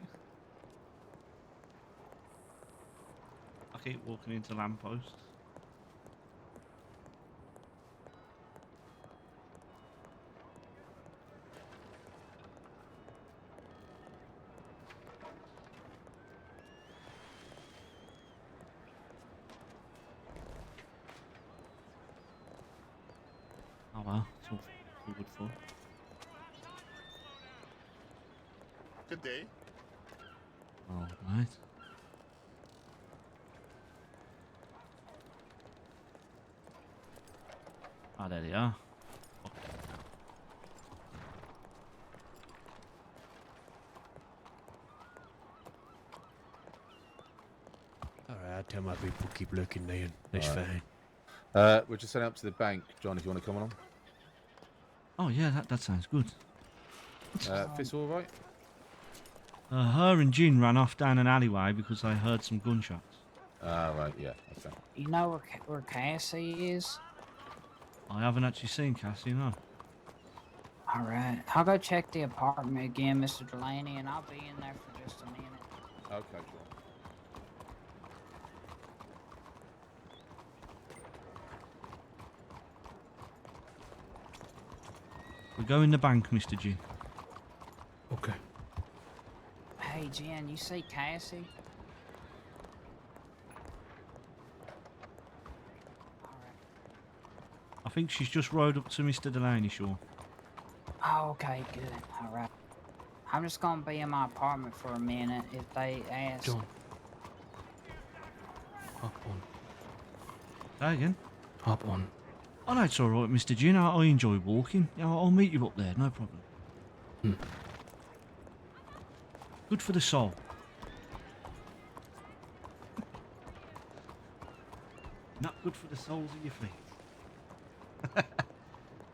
I keep walking into lampposts. Oh well, it's all good fun. Good day. Oh, right. Ah, there they are. Alright, I'll tell my people keep looking then. That's Alright. fine. We're just heading up to the bank, John. If you want to come along. Oh yeah, that sounds good. Fitz, all right? Her and Jean ran off down an alleyway because I heard some gunshots. Right, yeah, okay. You know where Cassie is? I haven't actually seen Cassie, no. All right, I'll go check the apartment again, Mr. Delaney, and I'll be in there for just a minute. Okay, sure. We go in the bank, Mr. G. Okay. Hey, Jen, you see Cassie? All right. I think she's just rode up to Mr. Delaney, Shaw. Oh, okay, good. All right. I'm just gonna be in my apartment for a minute if they ask. John. Hop on. Say again? Hop on. Oh no, it's alright, Mr. G. I enjoy walking. I'll meet you up there, no problem. Hmm. Good for the soul. Not good for the soles of your feet.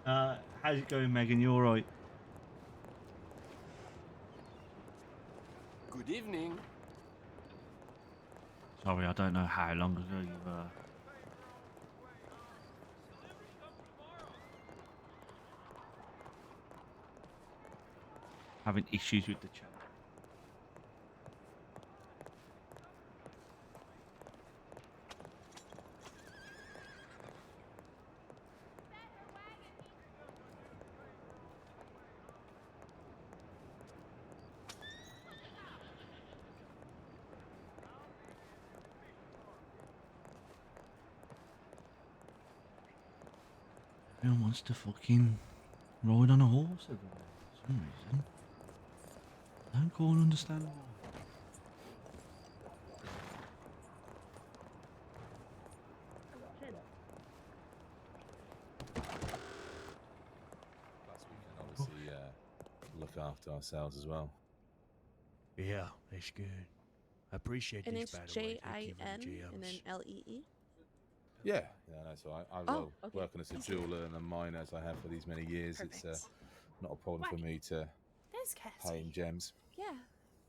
How's it going, Megan? You alright? don't know how long ago you were. Having issues with the chat. Everyone wants to fucking ride on a horse everywhere for some reason. I don't quite understand why. Plus, we can obviously look after ourselves as well. Yeah, that's good. I appreciate And this, it's by the way. J Thank I you for the N and then gems. L-E-E. Yeah, no, so I Oh, will okay. working as a Easier. jeweler and a miner as I have for these many years. It's Perfect. not a problem for Right. me to There's pay in Cassie. gems. Yeah.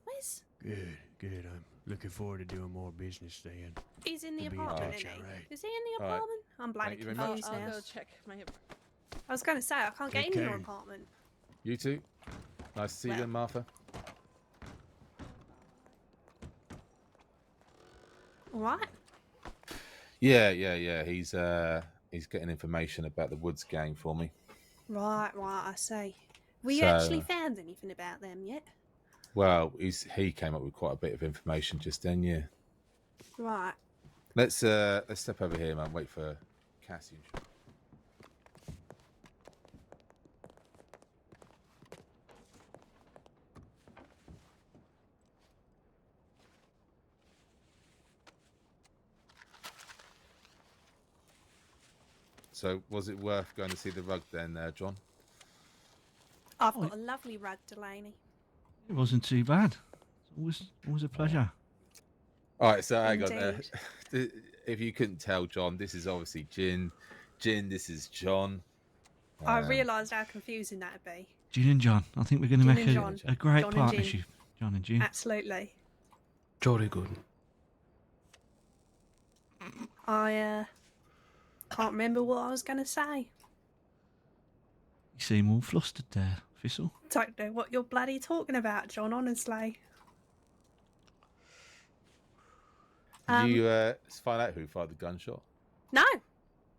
Where's... Good, good. I'm looking forward to doing more business then. He's in the Could be in apartment, touch, isn't he? alright. Is he in the Alright. apartment? I'm bloody Thank you very much. confused I'll now. go check my apartment. I was going to say, I can't get Take into your care. apartment. You too. Nice to see you Well. again, Martha. What? Yeah. He's getting information about the Woods gang for me. Right, I see. Have you So- actually found anything about them yet? Well, he came up with quite a bit of information just then. Yeah. Right. Let's step over here, man. Wait for Cassie. So, was it worth going to see the rug then, John? I've Oh, got a lovely rug, Delaney. It wasn't too bad. It's always a pleasure. All right, so hang on. Indeed. If you couldn't tell, John, this is obviously Jin. Jin, this is John. I realised how confusing that'd be. Gin and John. I think we're going to Gin make and a, John. a great John and Gin. partnership. John and Gin. Absolutely. Jolly good. I can't remember what I was going to say. You seem all flustered there, Thistle. Don't know what you're bloody talking about, John, honestly. Did you find out who fired the gunshot? No,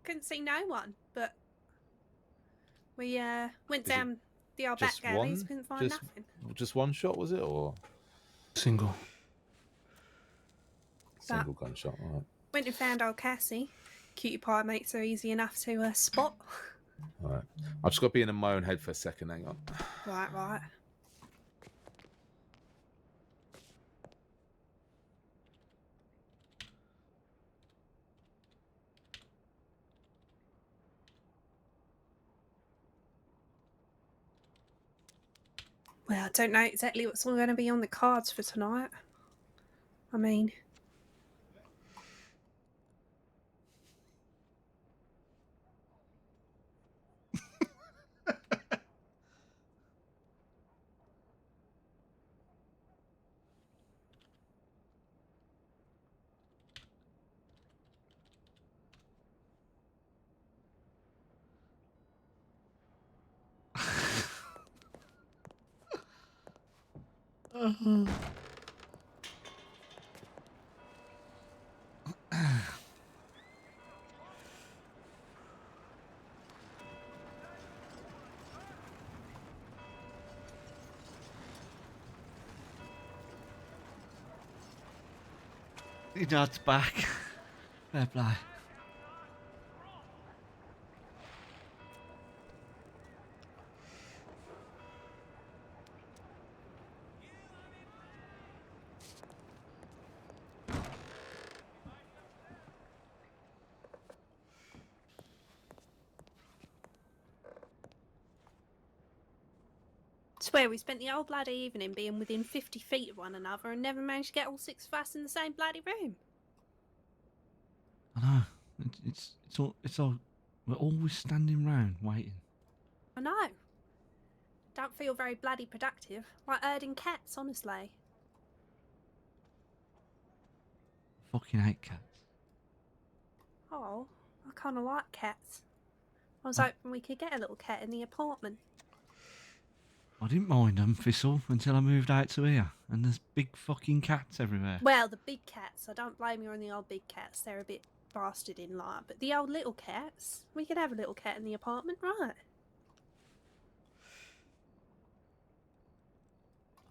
couldn't see no one, but we went Is it down the old back just alleys, one? couldn't find nothing. Just one shot, was it, or Single. single gunshot? All right. Went and found old Cassie. Cutie pie mates are easy enough to spot. All right. I've just got to be in my own head for a second. Hang on. Right. Well, I don't know exactly what's all going to be on the cards for tonight. I mean, Your dad's back. Fair play. swear we spent the whole bloody evening being within 50 feet of one another and never managed to get all six of us in the same bloody room. I know. It's all. We're always standing round waiting. I know. Don't feel very bloody productive. Like herding cats, honestly. Fucking hate cats. Oh, I kind of like cats. I was Oh. hoping we could get a little cat in the apartment. I didn't mind them, Thistle, until I moved out to here, and there's big fucking cats everywhere. Well, the big cats, I don't blame you on the old big cats. They're a bit bastard in life. But the old little cats, we could have a little cat in the apartment, right?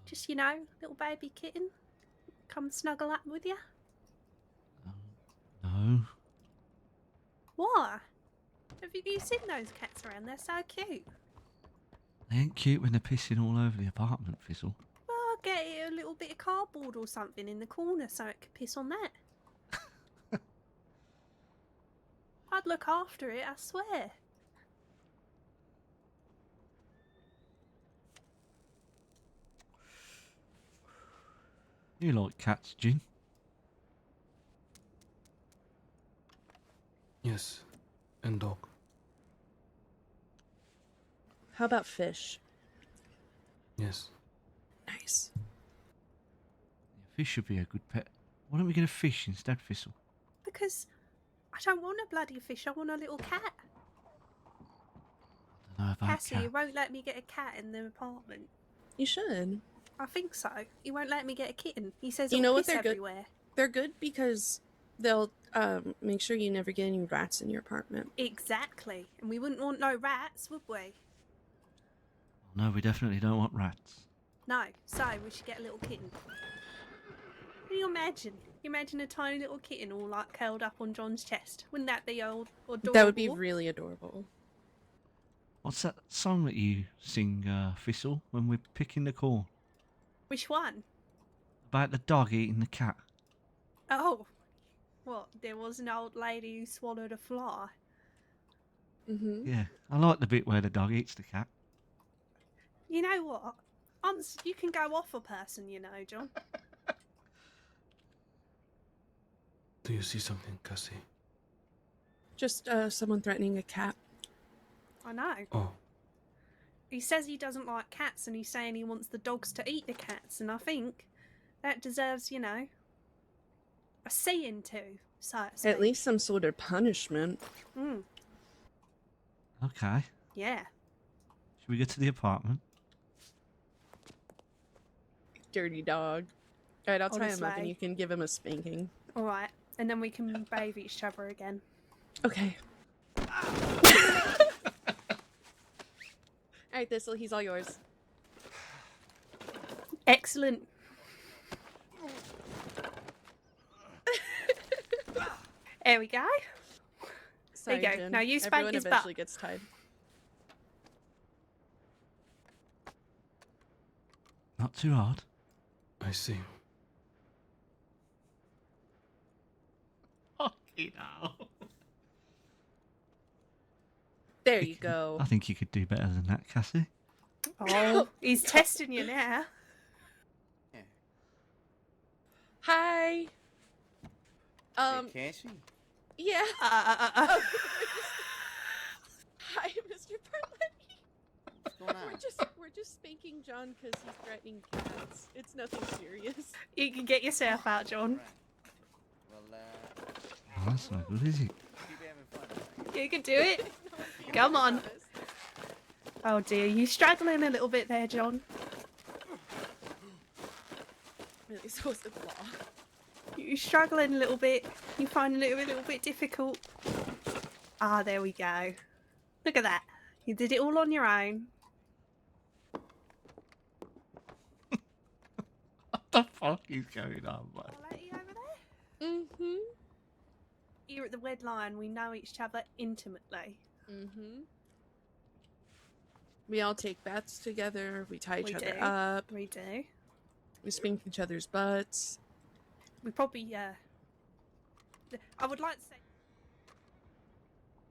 Just, little baby kitten. Come snuggle up with you. No. Why? Have you seen those cats around? They're so cute. They ain't cute when they're pissing all over the apartment, Thistle. Well, I'll get it a little bit of cardboard or something in the corner so it could piss on that. I'd look after it, I swear. You like cats, Jin? Yes, and dog. How about fish? Yes. Nice. Fish should be a good pet. Why don't we get a fish instead, Thistle? Because I don't want a bloody fish, I want a little cat. I don't know about Cassie, you cats. won't let me get a cat in the apartment. You should. I think so. He won't let me get a kitten. He says You it'll know what piss they're good- everywhere. They're good because they'll make sure you never get any rats in your apartment. Exactly. And we wouldn't want no rats, would we? No, we definitely don't want rats. No. So we should get a little kitten. Can you imagine? You imagine a tiny little kitten all like curled up on John's chest. Wouldn't that be old adorable? That would be really adorable. What's that song that you sing, Thistle, when we're picking the corn? Which one? About the dog eating the cat. Oh. What? There was an old lady who swallowed a fly. Mm-hmm. Yeah, I like the bit where the dog eats the cat. You know what? You can go off a person, John. Do you see something, Cassie? Just someone threatening a cat. I know. Oh, He says he doesn't like cats and he's saying he wants the dogs to eat the cats, and I think that deserves, a seeing to, so to speak. At least some sort of punishment. Mm, Okay. yeah. Should we get to the apartment? Dirty dog. Alright, I'll tie him up and Honestly. you can give him a spanking. Alright. And then we can bathe each other again. Okay. Alright, Thistle, he's all yours. Excellent. There we go. Sorry, There you go. Jen. Now you spank Everyone his butt. eventually gets tied. Not too hard. I see. Fucking hell. There you go. I think you could do better than that, Cassie. Oh, he's testing you now. Hi. Cassie? Yeah. Uh. Hi, Mr. Barletti. What's going on? We're just spanking John because he's threatening cats. It's nothing serious. You can get yourself out, John. Well, Oh, that's not good, is it? keep having fun. You can do it. Come on. Oh dear, you struggling a little bit there, John. Really supposed to claw. You struggling a little bit. You finding it a little bit difficult. Ah, there we go. Look at that. You did it all on your own. What the fuck is going on, mate? Barletti over there? Mm-hmm. Here at the Wed Lion, we know each other intimately. Mm-hmm. We all take baths together. We tie each We other do. up. We do. We spank each other's butts. We probably, I would like to say...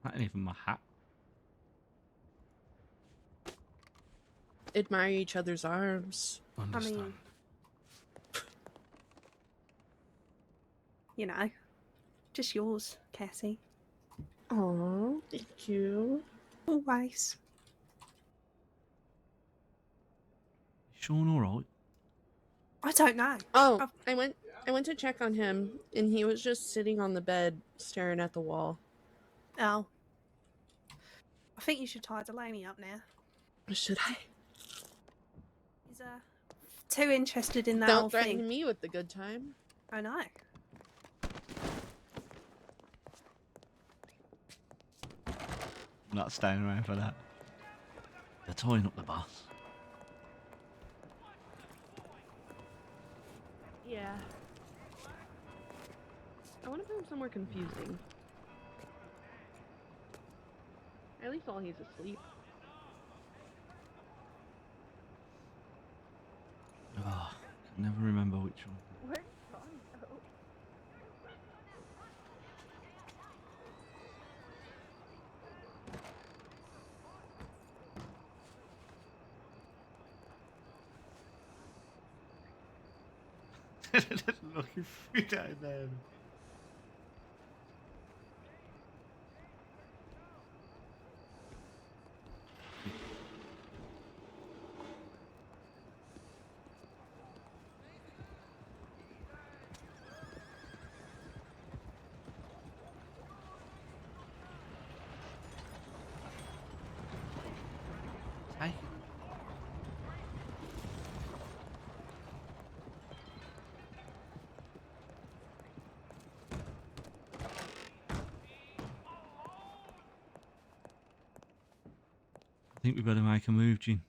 That ain't even my hat. Admire each other's arms. Understand. Just yours, Cassie. Oh, thank you. Always. Sean alright? I don't know. Oh, I've- I went I went to check on him, and he was just sitting on the bed, staring at the wall. Oh. I think you should tie Delaney up now. Should I? He's too interested in that Don't whole threaten thing. me with the good time. I know. I'm not staying around for that. They're tying up the boss. Yeah. I want to put him somewhere confusing. At least while he's asleep. Oh, I can never remember which one. Where'd Sean go? Looking through down there. Hey. I think we better make a move, Gene.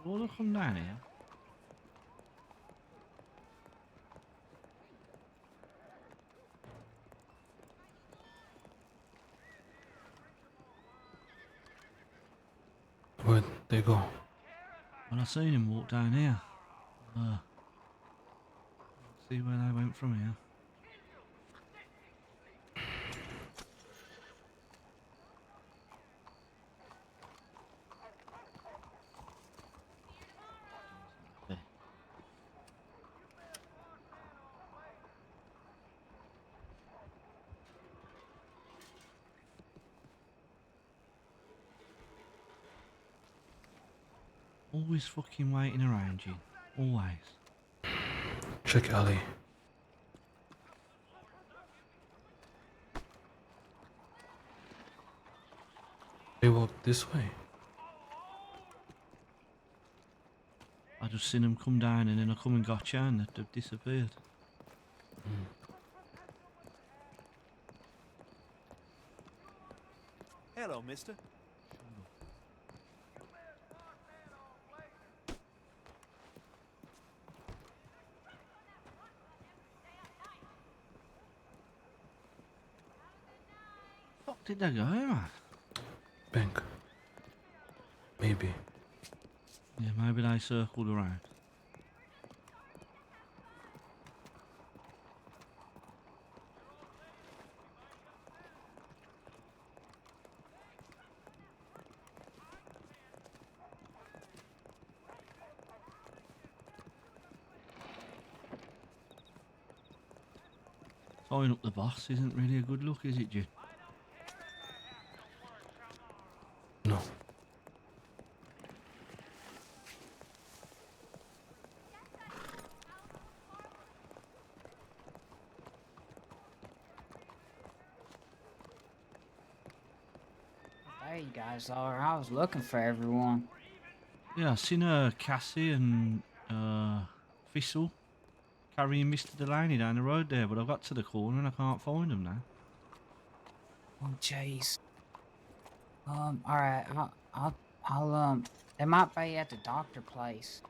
So we'll come down here. Where'd they go? Well, I seen him walk down here. See where they went from here. Okay. Always fucking waiting around, Gene. Always. Check alley. They walk this way. I just seen them come down and then I come and got you and they've disappeared. Hello, mister. Fuck did they go, man? Bank. Maybe. Yeah, maybe they circled around. Tying up the boss isn't really a good look, is it, Jim? No. There you guys are. I was looking for everyone. Yeah, I seen Cassie and Thistle carrying Mr. Delaney down the road there, but I got to the corner and I can't find them now. Oh, jeez. Alright, they might be at the doctor place.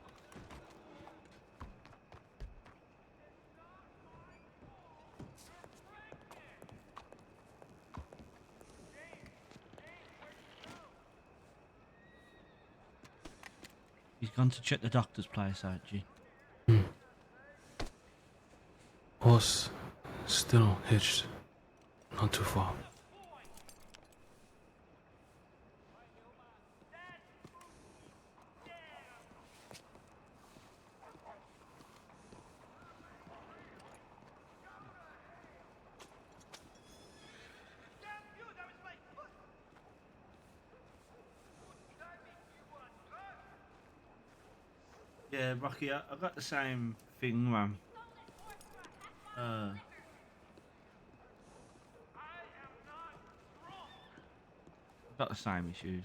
He's gone to check the doctor's place out, G. Horse still hitched. Not too far. Yeah, Rocky, I got the same thing, man. I've got the same issues.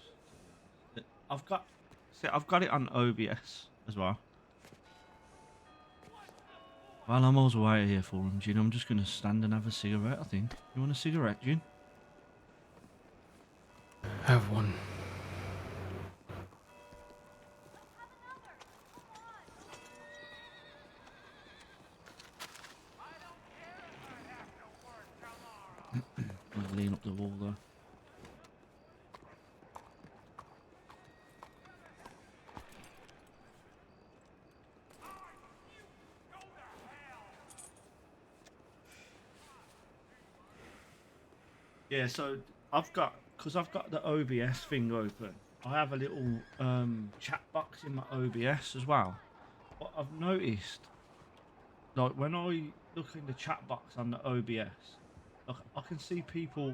I've got it on OBS as well. While I'm always waiting here for him, Gin, I'm just gonna stand and have a cigarette. I think. You want a cigarette, Gin? Have one. I'm gonna lean up the wall though. Yeah, so because I've got the OBS thing open, I have a little chat box in my OBS as well. What I've noticed, like when I look in the chat box on the OBS, like, I can see people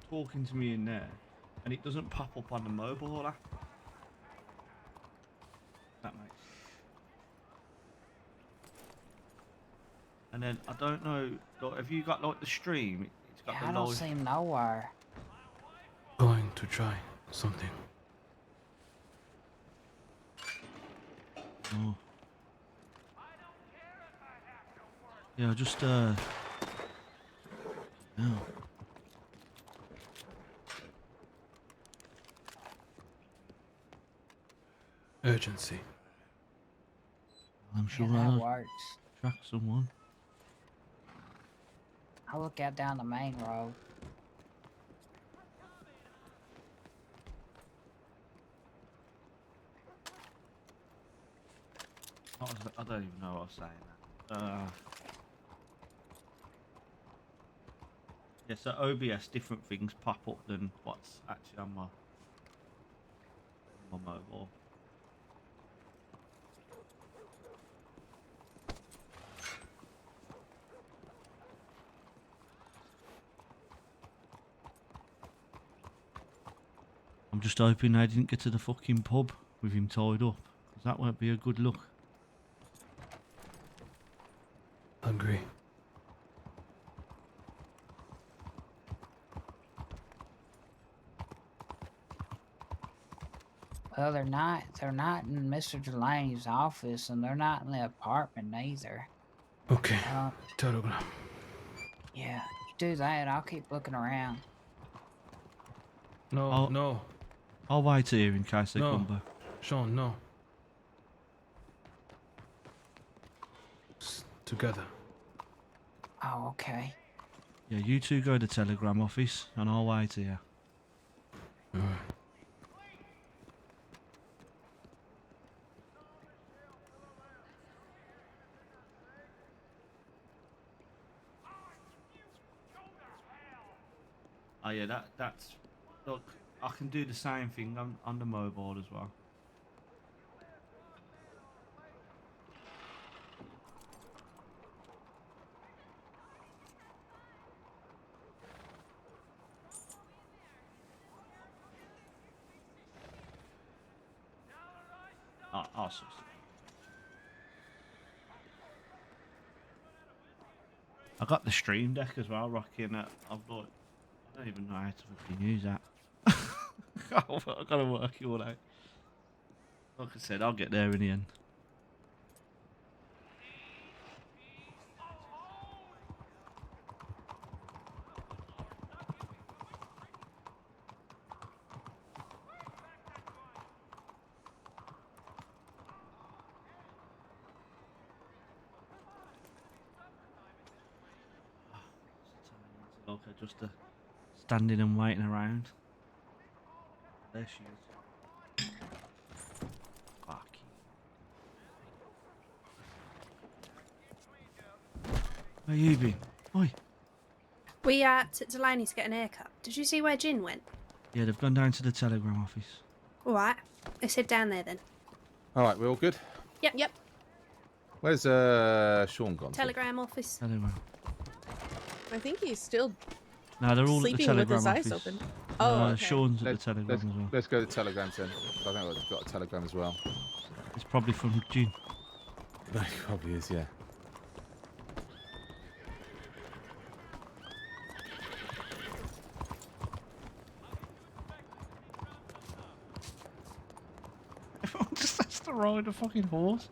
talking to me in there, and it doesn't pop up on the mobile app. That makes sense. And then I don't know, like, have you got like the stream? It's got Yeah, the I don't live. see him nowhere. Going to try something. Oh. Yeah, just no. Urgency. I'm sure Yeah, that I'll works. track someone. I look out down the main road. I don't even know what I was saying. Yeah, so OBS, different things pop up than what's actually on my mobile. I'm just hoping I didn't get to the fucking pub with him tied up, because that won't be a good look. Agree. Well, they're not in Mr. Delaney's office, and they're not in the apartment either. Okay. Uh, Telegram. yeah, you do that. I'll keep looking around. No, I'll- no, I'll wait here in case they No. come back. Sean, no. Together. Oh, okay. Yeah, you two go to the telegram office, and I'll wait here. Alright. Oh yeah, that's look. I can do the same thing on the mobile as well. Awesome. I got the stream deck as well, Rocky, and I've got. I don't even know how to fucking use that. I've got to work it all out. Like I said, I'll get there in the end. Look, just standing and waiting around. There she is. Fucking Where you been? Oi. We at Delaney's to get an haircut. Did you see where Jin went? Yeah, they've gone down to the telegram office. All right. Let's head down there then. All right, we're all good. Yep. Where's Sean gone? to? Telegram office. Telegram. I think he's still No, they're all sleeping at the with his telegram eyes office. open. Oh, okay. Sean's at the telegram as well. Let's go to telegrams then. I think they've got a telegram as well. It's probably from June. Probably is, yeah. Everyone just has to ride a fucking horse.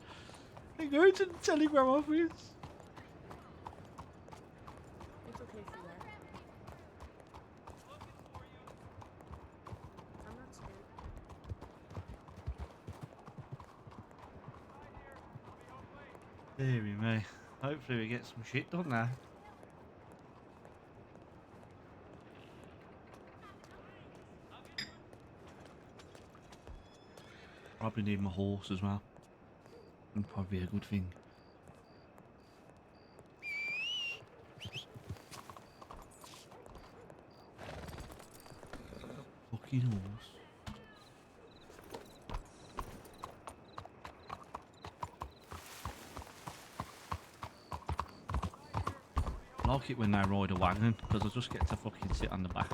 They go to the telegram office. It's okay, sweetheart. I'm not scared. Deary me. Hopefully we get some shit done now. Probably need my horse as well. Would probably be a good thing. Fucking horse. I like it when they ride a wagon because I just get to fucking sit on the back.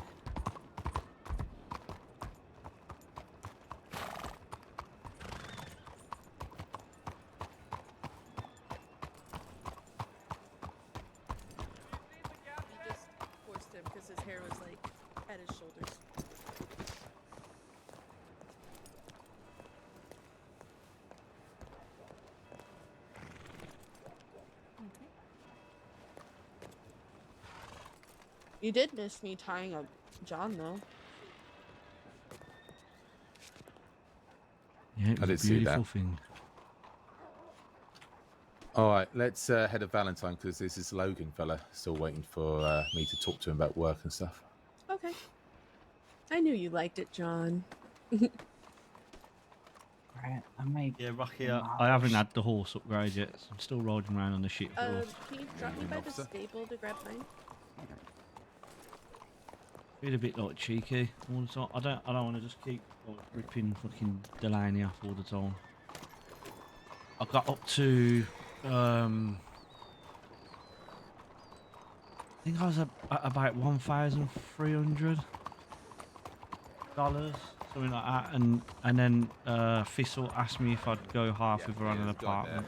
He just forced him because his hair was like at his shoulders. You did miss me tying up John though. Yeah, it was I a did see that. beautiful thing. All right, let's head to Valentine because there's this Logan fella still waiting for me to talk to him about work and stuff. Okay. I knew you liked it, John. Right, I may. Yeah, Rocky, I haven't had the horse upgrade yet. So I'm still riding around on the shit horse. Can you drop me by the officer? stable to grab mine? Feel a bit like cheeky all the time. I don't want to just keep like, ripping fucking Delaney off all the time. I got up to I think I was at about $1,300, something like that, and then Thistle asked me if I'd go half with her on an there's a guy there apartment.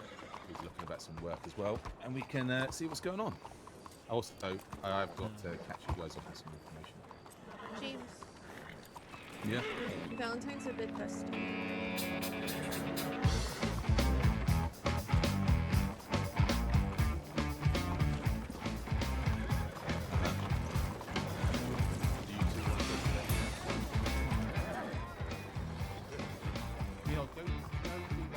who's looking about some work as well, and we can see what's going on. Also, I've got to catch you guys up on some information. James, Yeah. Valentine's a bit festive. Yeah, go do that a little bit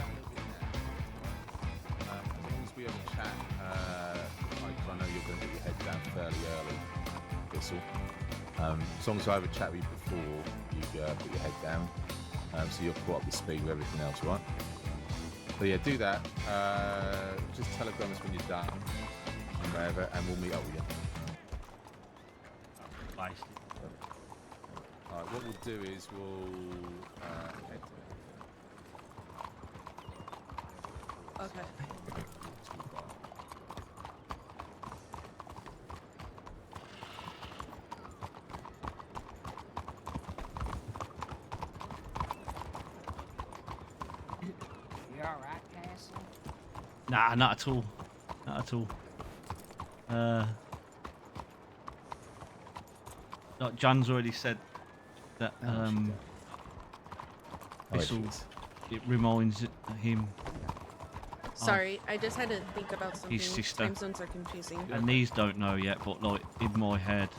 now. As long as we have a chat, I know you're going to get your head down fairly early, Thistle. As long as I have a chat with you before you put your head down, so you're caught up to speed with everything else, right? But yeah, do that. Just telegram us when you're done, and wherever, and we'll meet up with you. Basically. Alright, what we'll do is we'll head to Okay. too far. You alright, Cassie? Nah, not at all. Not at all. Like John's already said that Thistle, it reminds him, Sorry, I just had to think about something. his sister. Time zones are confusing. and these don't know yet, but like in my head,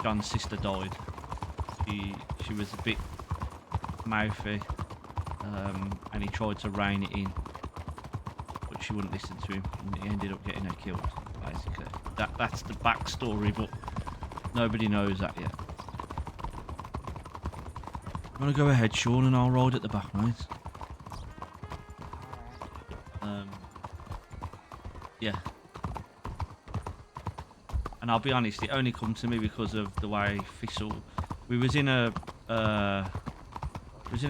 John's sister died. She was a bit mouthy, and he tried to rein it in, but she wouldn't listen to him, and he ended up getting her killed. Basically, that's the backstory, but nobody knows that yet. I'm gonna go ahead, Sean, and I'll ride at the back, mate. Alright. Yeah, and I'll be honest, it only come to me because of the way Thistle. We was in a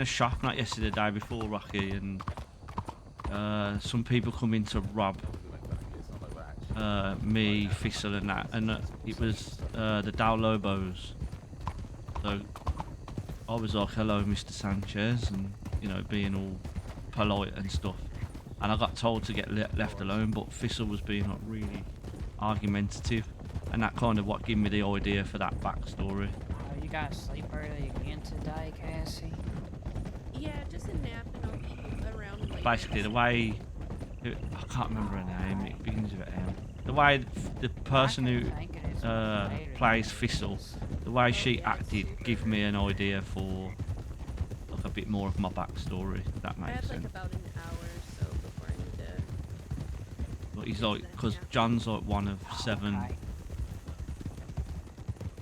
shop not yesterday, the day before, Rocky, and some people come in to rob me, Thistle, and that, and it was the Dow Lobos. So I was like, "Hello, Mr. Sanchez," and you know, being all polite and stuff. And I got told to get left alone, but Thistle was being like really argumentative, and that kind of what gave me the idea for that backstory. Oh, you gotta sleep early again today, Cassie? Yeah, just a nap and I'll be around later. Basically, the way I can't remember her name. It begins with an M. The way the person who plays Thistle, the way she acted, give me an idea for like a bit more of my backstory. If that I makes had like sense. about an hour or so before I need to. But he's like, because John's like one of 7 Okay.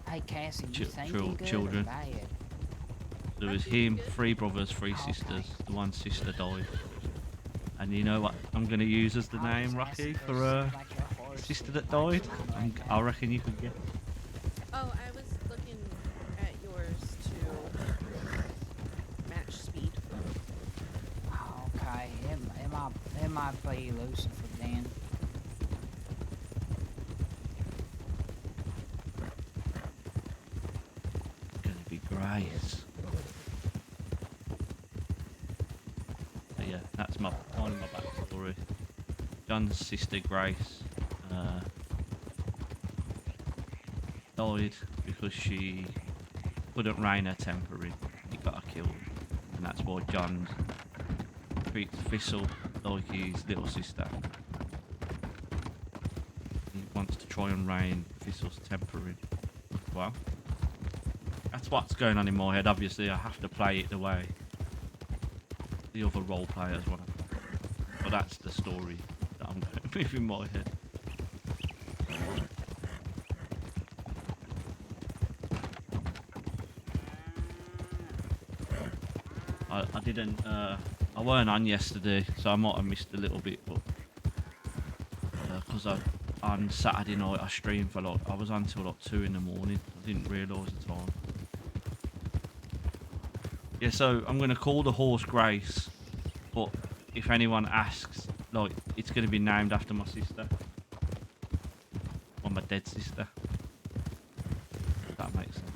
Hey, Cassie, you thinking good children. or bad? There was him, 3 brothers, 3 sisters. The one sister died. And you know what I'm going to use as the name, Rocky, for a sister that died? I reckon you could get. Oh, I was looking at yours to match speed. Okay, it might be Lucifer then. Gonna be great. But yeah, that's my kind of my backstory. John's sister Grace died because she couldn't rein her temper in. He got her killed, and that's why John treats Thistle like his little sister. He wants to try and rein Thistle's temper in. Well, that's what's going on in my head. Obviously, I have to play it the way the other role players want to. But that's the story that I'm going with in my head. I didn't. I weren't on yesterday, so I might have missed a little bit, but because on Saturday night I streamed for like I was on till like 2 in the morning. I didn't realise the time. Yeah, so I'm gonna call the horse Grace, but if anyone asks, like, it's gonna be named after my sister, or my dead sister. If that makes sense.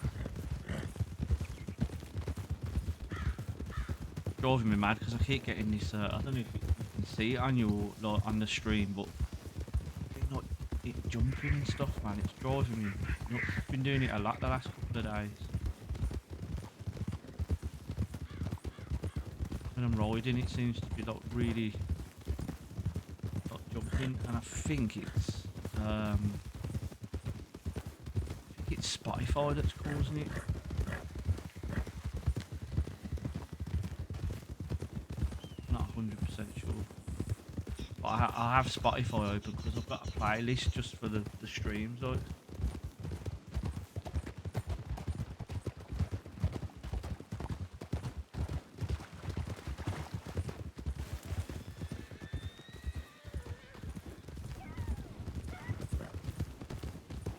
Driving me mad because I keep getting this. I don't know if you can see it on your like on the stream, but like it jumping and stuff, man. It's driving me nuts. I've been doing it a lot the last couple of days. When I'm riding, it seems to be like really like jumping, and I think it's Spotify that's causing it. Not 100% sure. But I have Spotify open because I've got a playlist just for the streams. Like.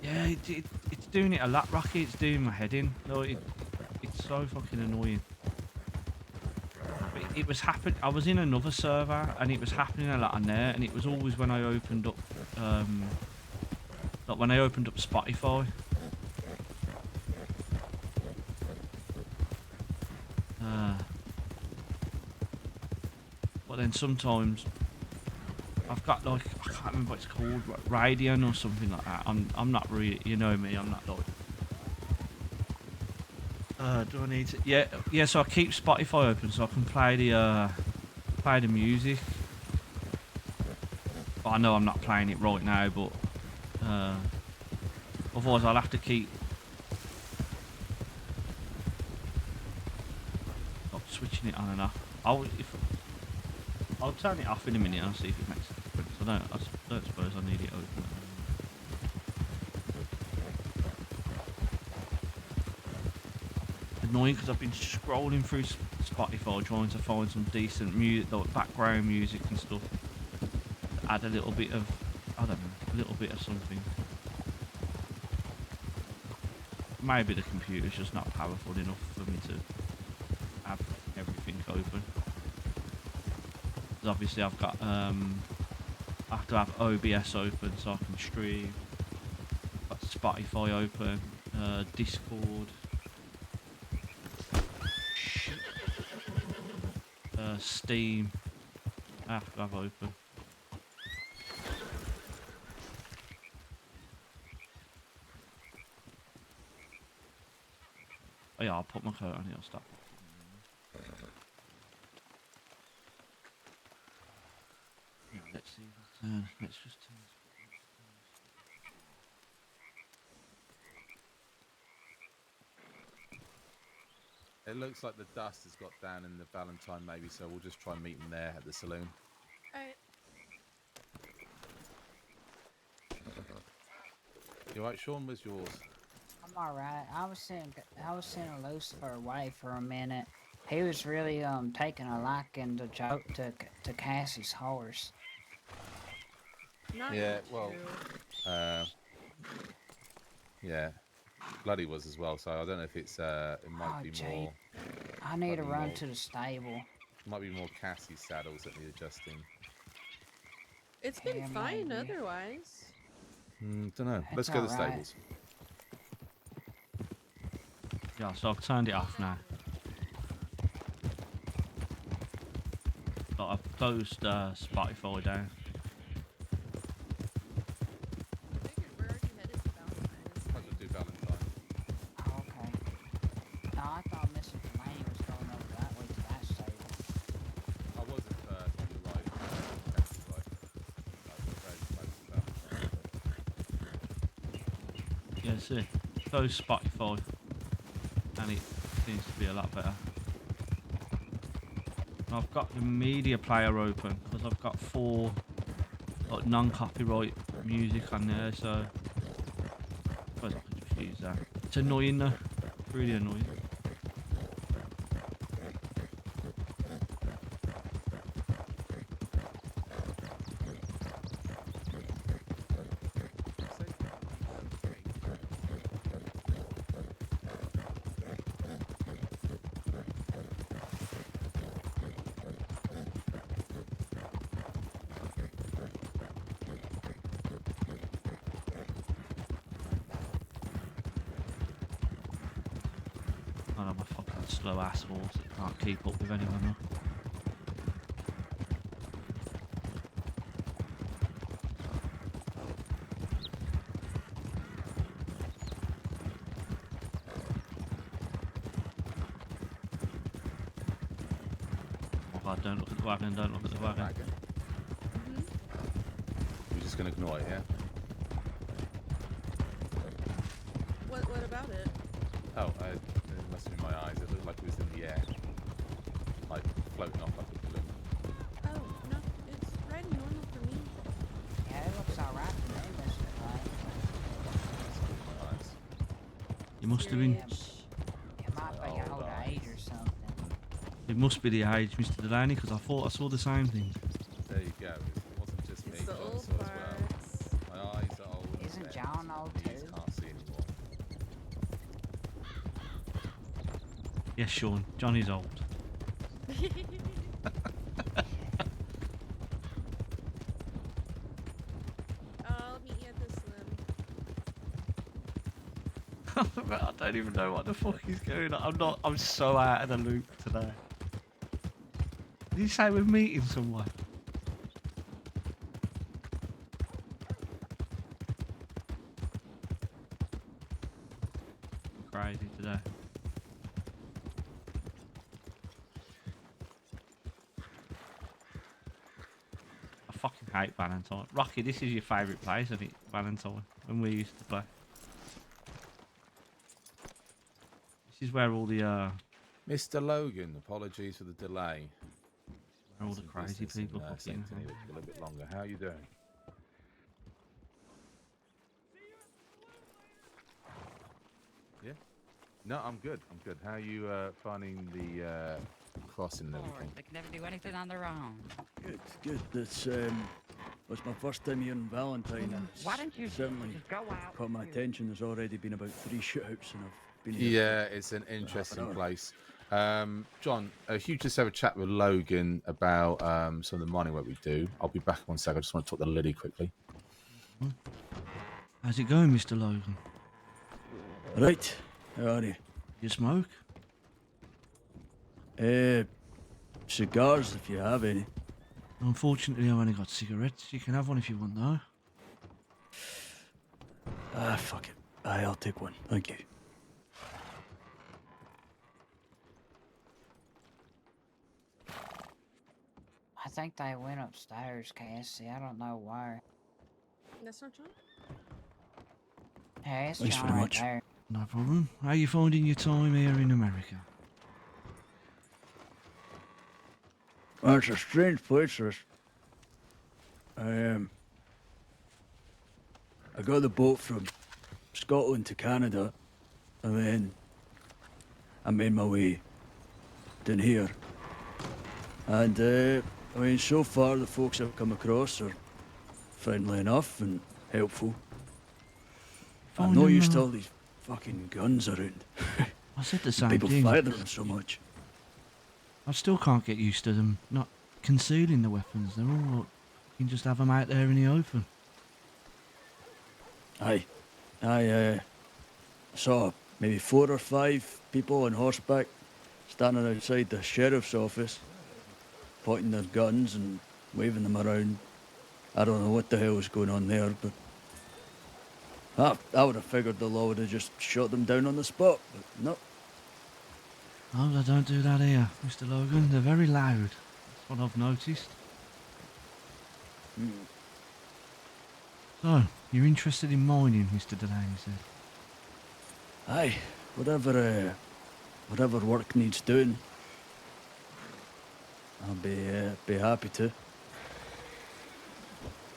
Yeah, it's doing it a lot, Rocky. It's doing my head in. No, it's so fucking annoying. But it was happening. I was in another server, and it was happening a lot on there. And it was always when I opened up, like when I opened up Spotify. But then sometimes I've got like I can't remember what it's called, Radian or something like that. I'm not really, you know me. I'm not like. Do I need to? Yeah. So I keep Spotify open so I can play the music. But I know I'm not playing it right now, but otherwise I'll have to keep like, switching it on and off. I'll turn it off in a minute and I'll see if it makes a difference. I don't suppose I need it open. Annoying because I've been scrolling through Spotify trying to find some decent music, like background music and stuff, to add a little bit of, I don't know, a little bit of something. maybe the computer's just not powerful enough for me to have everything open. 'Cause obviously I've got I have to have OBS open so I can stream. Got Spotify open, Discord, Steam. I have to have open. Oh yeah, I'll put my coat on here. I'll stop. Let's see. Let's just turn. It looks like the dust has got down in the Valentine, maybe, so we'll just try and meet him there at the saloon. Alright. You alright, Sean? Where's yours? I'm alright. I was seeing Lucifer away for a minute. He was really taking a liking to Cassie's horse. Not Yeah, you well, two. yeah, Bloody was as well. So I don't know if it's it might Oh, be gee. more. I need to be run more- to the stable. Might be more Cassie's saddles that need adjusting. It's been Yeah, fine maybe. otherwise. Don't know. Let's That's go to the alright. stables. Yeah, so I've turned it off now. But I've closed Spotify down. I figured we're already headed to Valentine's. Might as well do Valentine. Oh, okay. No, I thought Mr. Delaney was going over that way to that stable. I was at first, but you're right. Cassie's right. We're very close to Valentine. Yeah, see, close Spotify, and it seems to be a lot better. And I've got the media player open because I've got 4 like non-copyright music on there, so I suppose I can just use that. It's annoying though, really annoying. I'm a fucking slow ass horse that can't keep up with anyone though. Oh god, don't look at the wagon, don't look at the wagon. We're just gonna ignore it, yeah? What about it? Oh, it must have been my eyes. It looked like it was in the air, like floating off like a balloon. Oh, no, it's right normal for me. Yeah, it looks alright to me, Mr. Delaney. My eyes. You must have been. It might be Oh, old right. age or something. It must be the age, Mr. Delaney, because I thought I saw the same thing. There you go. It wasn't just me. It's the John old saw as well. parts. My eyes are old. Isn't and John old these too? Can't see anymore. Yes, Sean, Johnny's old. I'll meet you at the saloon. I don't even know what the fuck is going on. I'm so out of the loop today. Did you say we're meeting somewhere? I'm crazy today. I fucking hate Valentine. Rocky, this is your favourite place, isn't it? Valentine, when we used to play. This is where all the Mr. Logan, apologies for the delay. where all the Some crazy business in, people fucking Sanctony, which is a little bit longer. How are you doing? Yeah? No, I'm good. I'm good. How are you finding the crossing and everything? They can never do anything on their own. Good, good. That's It's my first time here in Valentine. Why don't you Certainly just go out? caught my attention. There's already been about 3 shootouts, and I've been here. Yeah, it's an interesting place. John, if you just have a chat with Logan about some of the mining work we do, I'll be back in 1 second. I just want to talk to Lily quickly. How's it going, Mr. Logan? Right, how are you? You smoke? Cigars if you have any. Unfortunately, I've only got cigarettes. You can have one if you want, though. Ah, fuck it. Aye, I'll take one. Thank you. I think they went upstairs, Cassie. I don't know why. That's not John? Hey, it's Thanks John very right much. there. No problem. How are you finding your time here in America? Well, it's a strange place, this. I got the boat from Scotland to Canada, and then I made my way down here. And, I mean, so far the folks I've come across are friendly enough and helpful. I'm not used to all these fucking guns around. I said the same People thing. fire them so much. I still can't get used to them not concealing the weapons. They're all like, you can just have them out there in the open. Aye. I saw maybe 4 or 5 people on horseback standing outside the sheriff's office, pointing their guns and waving them around. I don't know what the hell was going on there, but I would have figured the law would have just shot them down on the spot, but no. No, they don't do that here, Mr. Logan. They're very loud. That's what I've noticed. So, you're interested in mining, Mr. Delaney said? Aye, whatever work needs doing, I'll be happy to.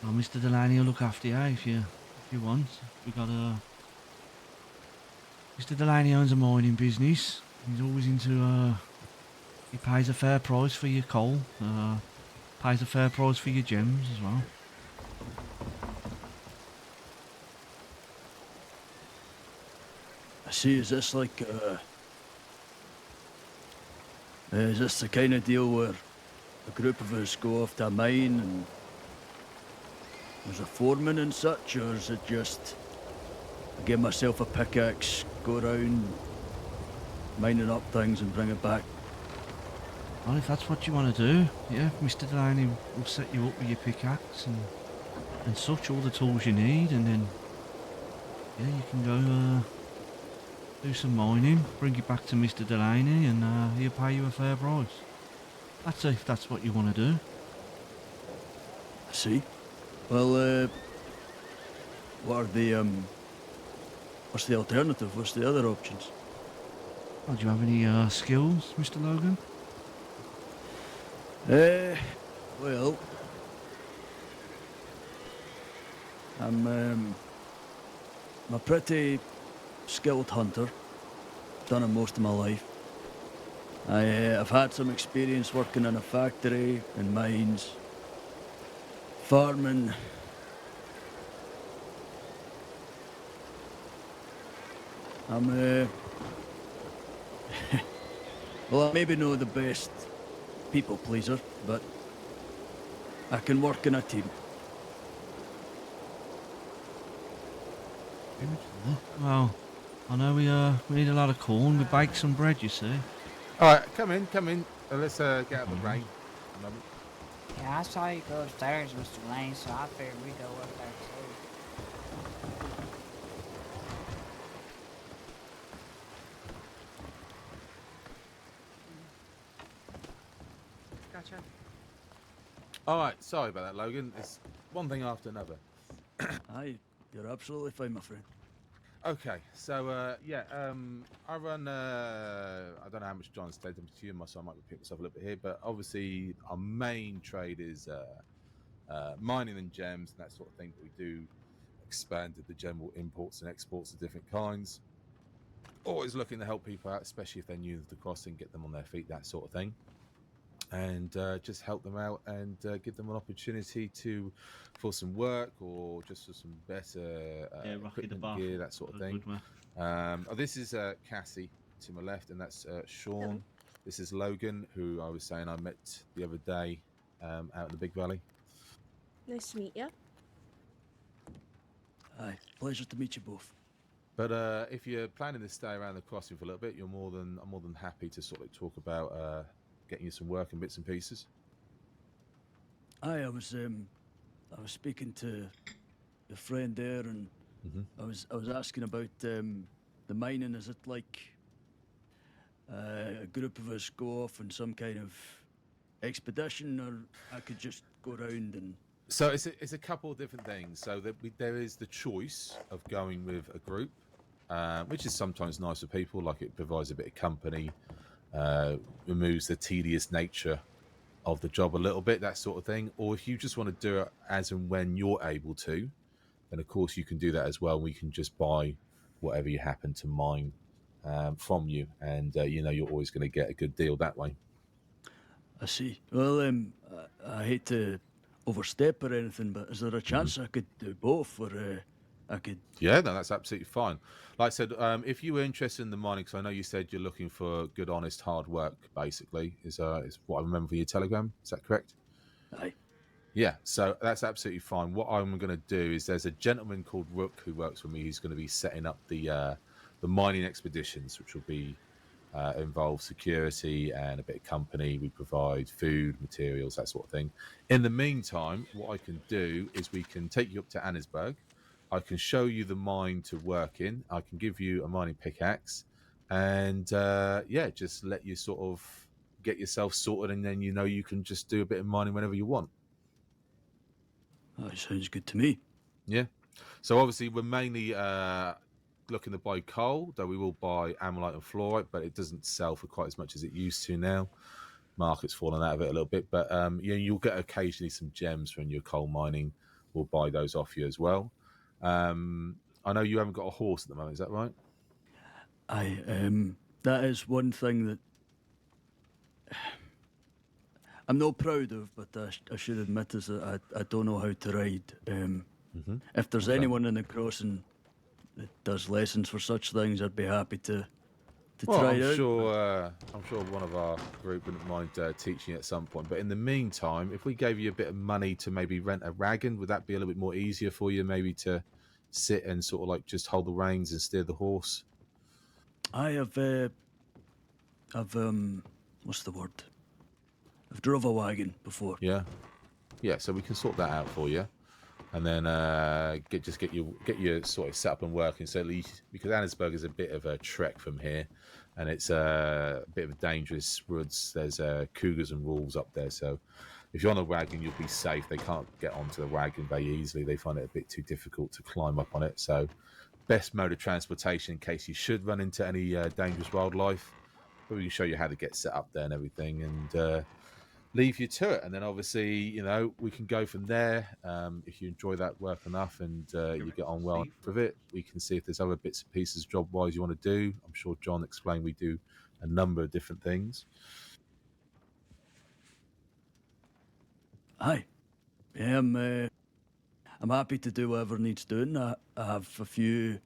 Well, Mr. Delaney will look after you if you want. We got Mr. Delaney owns a mining business. He's always into he pays a fair price for your coal. Pays a fair price for your gems as well. I see. Is this like is this the kind of deal where a group of us go off to a mine and there's a foreman and such, or is it just I give myself a pickaxe, go around mining up things and bring it back? Well, if that's what you want to do, yeah, Mr. Delaney will set you up with your pickaxe and such, all the tools you need, and then yeah, you can go do some mining, bring it back to Mr. Delaney, and he'll pay you a fair price. That's if that's what you want to do. I see. Well, what are the what's the alternative? What's the other options? Well, do you have any skills, Mr. Logan? Well, I'm a pretty skilled hunter. Done it most of my life. I've had some experience working in a factory, in mines, farming. I'm well, I maybe know the best people pleaser, but I can work in a team. Well, I know we need a lot of corn. We bake some bread, you see. All right, come in. Let's get out of the rain. A moment. Yeah, I saw you go upstairs, Mr. Lane, so I figured we'd go up there too. Gotcha. All right, sorry about that, Logan. It's one thing after another. Aye, you're absolutely fine, my friend. Okay, so I run. I don't know how much John said to you, so I might repeat myself a little bit here. But obviously, our main trade is mining and gems and that sort of thing. But we do expand the general imports and exports of different kinds. Always looking to help people out, especially if they're new to the crossing, get them on their feet, that sort of thing. and just help them out and give them an opportunity for some work or just for some better Yeah, Rocky the equipment, Bar. gear, that sort of thing. Good man. This is Cassie to my left, and that's Sean. Hello. This is Logan, who I was saying I met the other day out in the Big Valley. Nice to meet you. Aye, pleasure to meet you both. But if you're planning to stay around the crossing for a little bit, I'm more than happy to sort of talk about getting you some work and bits and pieces. Aye, I was speaking to a friend there, and I was asking about the mining. Is it like a group of us go off on some kind of expedition, or I could just go around and? So it's a couple of different things. So there is the choice of going with a group, which is sometimes nice for people. Like it provides a bit of company, removes the tedious nature of the job a little bit, that sort of thing. Or if you just want to do it as and when you're able to, then of course you can do that as well. We can just buy whatever you happen to mine from you, and you're always going to get a good deal that way. I see. Well, I hate to overstep or anything, but is there a chance I could do both, or I could? Yeah, no, that's absolutely fine. Like I said, if you were interested in the mining, because I know you said you're looking for good, honest, hard work, basically, is what I remember from your telegram. Is that correct? Aye. Yeah, so that's absolutely fine. What I'm going to do is there's a gentleman called Rook who works for me. He's going to be setting up the mining expeditions, which will be involve security and a bit of company. We provide food, materials, that sort of thing. In the meantime, what I can do is we can take you up to Annesburg. I can show you the mine to work in. I can give you a mining pickaxe, and just let you sort of get yourself sorted, and then you can just do a bit of mining whenever you want. That sounds good to me. Yeah. So obviously we're mainly looking to buy coal, though we will buy ammonite and fluorite, but it doesn't sell for quite as much as it used to now. Market's fallen out of it a little bit, but you'll get occasionally some gems from your coal mining. We'll buy those off you as well. I know you haven't got a horse at the moment, is that right? That is one thing that I'm not proud of, but I should admit is that I don't know how to ride. If there's anyone in the crossing that does lessons for such things, I'd be happy to try it out. I'm sure one of our group wouldn't mind teaching you at some point. But in the meantime, if we gave you a bit of money to maybe rent a wagon, would that be a little bit more easier for you, maybe to sit and sort of like just hold the reins and steer the horse? I've what's the word? I've drove a wagon before. Yeah. So we can sort that out for you, and then get you sort of set up and working. So at least, because Annesburg is a bit of a trek from here, and it's a bit of a dangerous woods. There's cougars and wolves up there, so if you're on a wagon, you'll be safe. They can't get onto the wagon very easily. They find it a bit too difficult to climb up on it. So best mode of transportation in case you should run into any dangerous wildlife. But we can show you how to get set up there and everything, and leave you to it. And then obviously, we can go from there. If you enjoy that work enough and you get on well with it, we can see if there's other bits and pieces job-wise you want to do. I'm sure John explained we do a number of different things. Aye. Yeah, I'm happy to do whatever needs doing. I have a few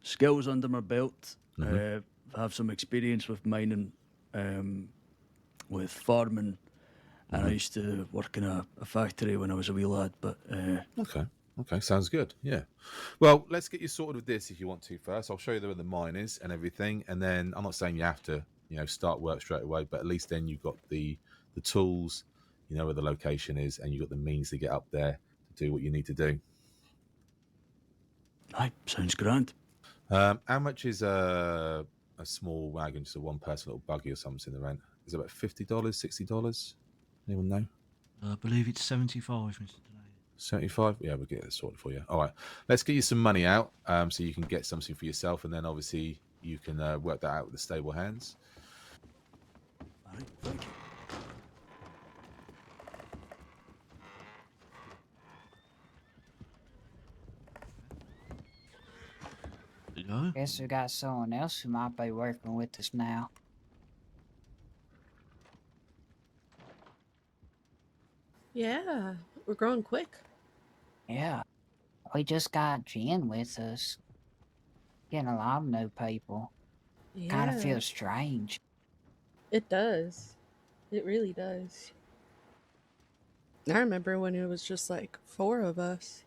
skills under my belt. I have some experience with mining, with farming, and I used to work in a factory when I was a wee lad. But Okay, sounds good. Yeah. Well, let's get you sorted with this if you want to first. I'll show you where the mine is and everything, and then I'm not saying you have to, start work straight away, but at least then you've got the tools, you know where the location is, and you've got the means to get up there to do what you need to do. aye, sounds grand. How much is a small wagon, just a one-person little buggy or something, the rent? Is it about $50, $60? Anyone know? I believe it's 75, Mr. Delaney. 75? Yeah, we'll get it sorted for you. All right, let's get you some money out so you can get something for yourself, and then obviously you can work that out with the stable hands. All right, thank you. There you go. Guess we got someone else who might be working with us now. Yeah, we're growing quick. Yeah. We just got Jen with us. Getting a lot of new people. Kind of Yeah, feels strange. it does. It really does. I remember when it was just like 4 of us.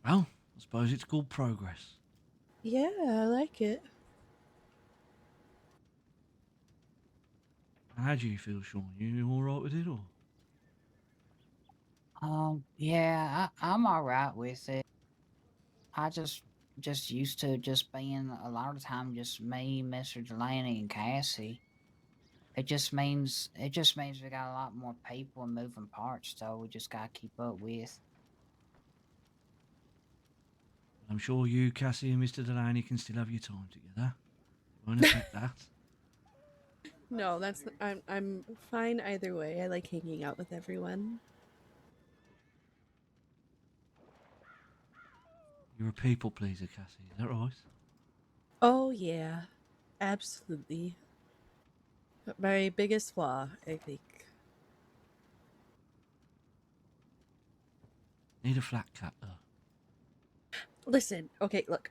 Well, I suppose it's called progress. Yeah, I like it. How do you feel, Sean? You all right with it, or? Yeah, I'm alright with it. I just used to just being a lot of the time just me, Mr. Delaney, and Cassie. It just means we got a lot more people and moving parts, so we just gotta keep up with. I'm sure you, Cassie, and Mr. Delaney can still have your time together. It won't affect that. No, I'm fine either way. I like hanging out with everyone. You're a people pleaser, Cassie. Is that right? Oh yeah, absolutely. My biggest flaw, I think. Need a flat cap, though. Listen, okay, look.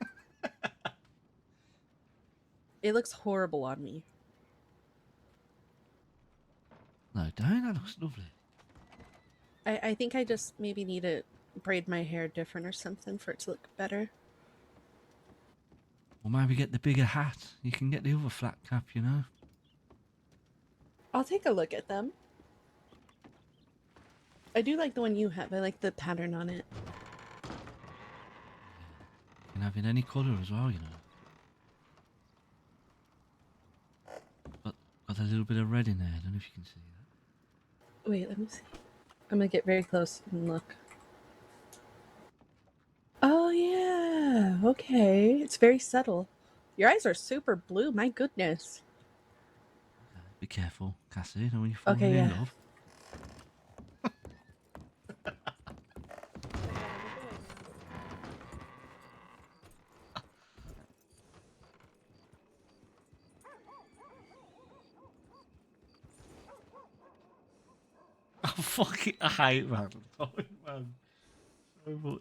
It looks horrible on me. No, don't. That looks lovely. I think I just maybe need to braid my hair different or something for it to look better. Or maybe get the bigger hat. You can get the other flat cap, you know. I'll take a look at them. I do like the one you have. I like the pattern on it. You can have it any colour as well, you know. Got a little bit of red in there. I don't know if you can see that. Wait, let me see. I'm gonna get very close and look. Oh yeah, okay. It's very subtle. Your eyes are super blue, my goodness. Be careful, Cassie. Don't want you falling Okay, in yeah. love. Oh, fuck it. I hate Valentine, man. So much.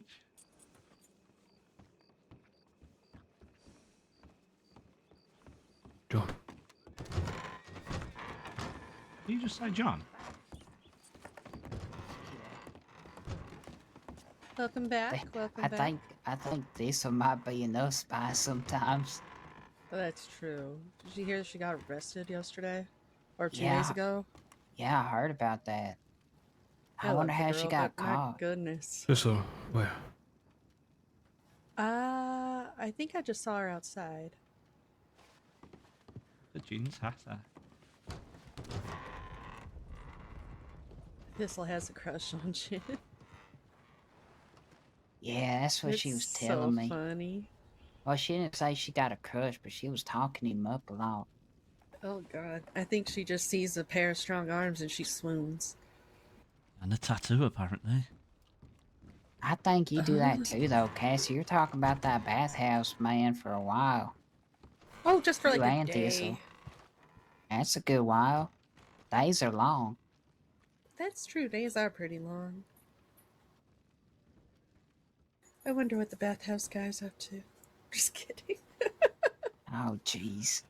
John. Did you just say John? Welcome back. Welcome I back. think this one might be enough spice sometimes. Oh, that's true. Did you hear she got arrested yesterday? Or 2 days Yeah, ago? yeah, I heard about that. I I wonder love the how she girl, got but my caught. goodness. So, where? I think I just saw her outside. The jeans hat. Thistle has a crush on Jin. Yeah, that's what she was It's telling so me. funny. Well, she didn't say she got a crush, but she was talking him up a lot. Oh god. I think she just sees a pair of strong arms and she swoons. And a tattoo, apparently. I think you do that Oh. too, though, Cassie. You're talking about that bathhouse man for a while. Oh, just for You like a and day. Thistle. That's a good while. Days are long. That's true. Days are pretty long. I wonder what the bathhouse guy's up to. Just kidding. Oh, jeez.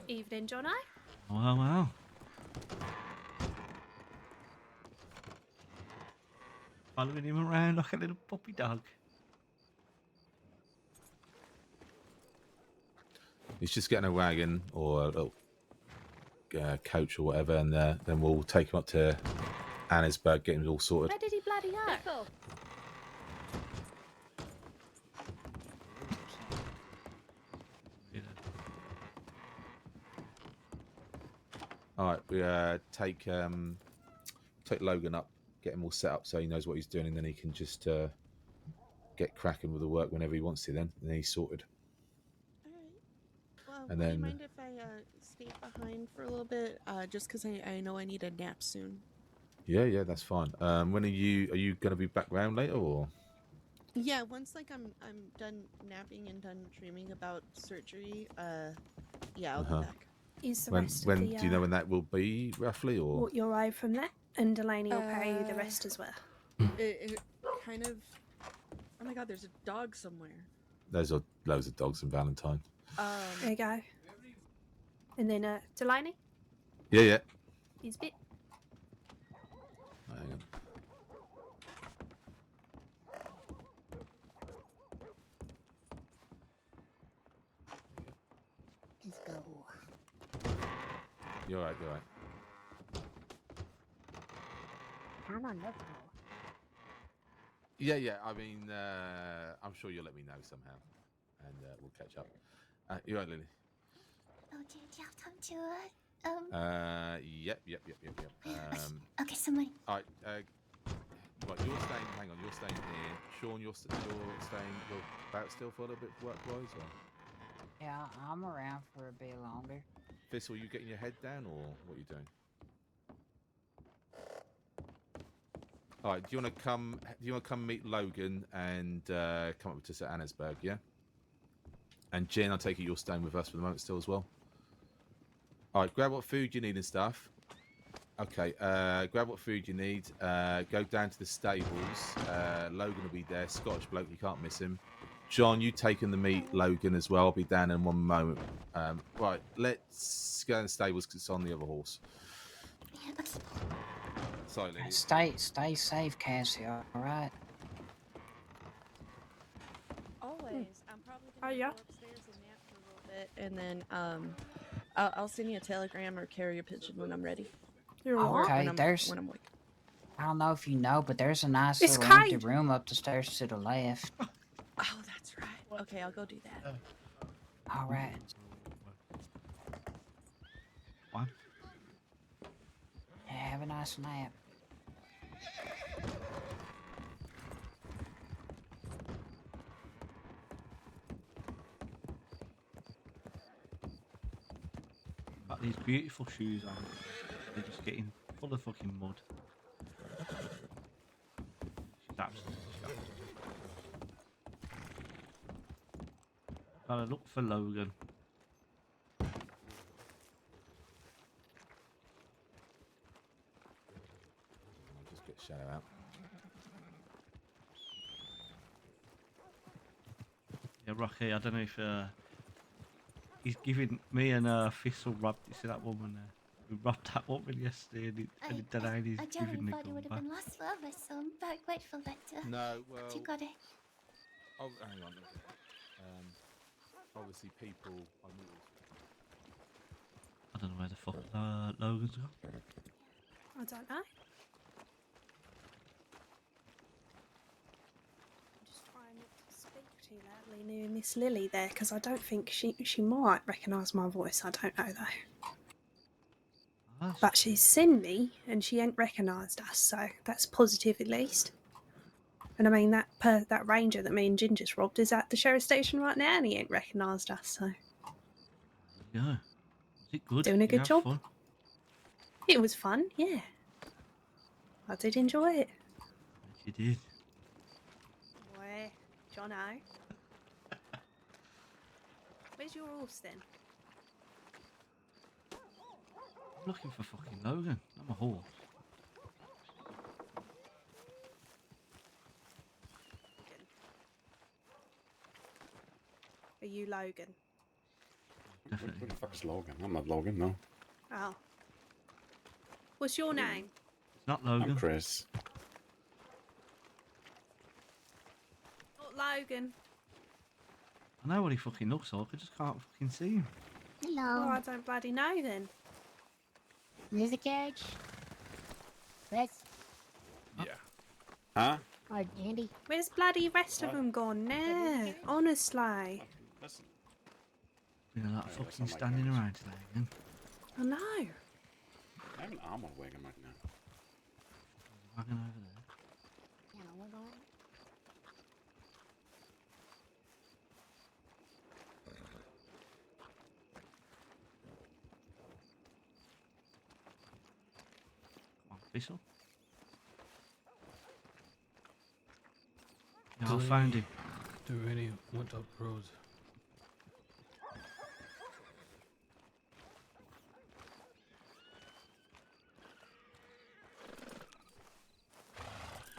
Evening, Johnny. Well. Following him around like a little puppy dog. He's just getting a wagon or a little coach or whatever, and then we'll take him up to Annisburg, get him all sorted. Where did he bloody go? All right, we take Logan up, get him all set up so he knows what he's doing, and then he can just get cracking with the work whenever he wants to. Then he's sorted. All right. Well, And would you then- mind if I stayed behind for a little bit? Just because I know I need a nap soon. Yeah, that's fine. When are you going to be back round later, or? Yeah, once like I'm done napping and done dreaming about surgery, yeah, I'll be back. Is the When rest of the do you know when that will be roughly, or? what you're owed from that? And Delaney will pay you the rest as well. It kind of. Oh my God! There's a dog somewhere. Those are loads of dogs in Valentine. There you go. And then Delaney, Yeah. his bit. Hang on. Let's go. You're right. Come on, let's go. Yeah. I mean, I'm sure you'll let me know somehow, and we'll catch up. You're right, Lily. Oh, do you have time to Yep. okay, somebody. All right. Right, you're staying. Hang on, you're staying here. Sean, you're staying. You're about still for a little bit work-wise, or? Yeah, I'm around for a bit longer. Thistle, you getting your head down, or what are you doing? All right. Do you want to come meet Logan and come up to St. Annesburg? Yeah. And Jen, I take it you're staying with us for the moment still as well. All right. Grab what food you need and stuff. Okay. Grab what food you need. Go down to the stables. Logan will be there. Scottish bloke, you can't miss him. John, you taking the meet Logan as well. I'll be down in one moment. Right. Let's go in the stables because it's on the other horse. Sorry, Lily. Stay safe, Cassie. All right. Always. I'm probably gonna go upstairs and nap for a little bit, and then I'll send you a telegram or carrier pigeon when I'm ready. You're Okay, when I'm awake. I don't know if you know, but there's a nice It's little empty kind. room up the stairs to the left. Oh, that's right. Okay, I'll go do that. All right. What? Yeah, have a nice nap. Got these beautiful shoes on. They're just getting full of fucking mud. She's absolutely shocked. Gotta look for Logan. I'll just get Shadow out. Yeah, Rocky, I don't know if he's giving me and Thistle robbed. You see that woman there? We robbed that woman yesterday, and Delaney's I giving generally the thought it gun would have back. been lost forever, so I'm very grateful that, No, well. that you got it. Oh, hang on. Obviously, people. I don't know where the fuck Logan's gone. I don't know. Just trying not to speak too loudly near Miss Lily there, because I don't think she might recognise my voice. I don't know though. But she's seen me and she ain't recognised us, so that's positive at least. And I mean that ranger that me and Ginger's robbed is at the sheriff's station right now, and he ain't recognised us. So Yeah. Was it good? doing a Did you good have job. Fun? It was fun, yeah. I did enjoy it. You did. Where, Jono? Where's your horse then? I'm looking for fucking Logan. I'm a horse. Are you Logan? Definitely. Who the fuck is Logan? I'm not Logan, no. Oh. What's your name? It's not Logan. I'm Chris. Not Logan. I know what he fucking looks like. I just can't fucking see him. Hello. Oh, I don't bloody know then. There's a carriage. Let's. Yeah. Huh? Oh, Andy. Where's bloody rest of them gone now? Honestly. Listen. Been a lot of fucking standing around today, man. I know. I have an armor wagon right now. Wagon over there. Yeah, we're going. Come on, Thistle. Yeah, Do I found him. any went up road?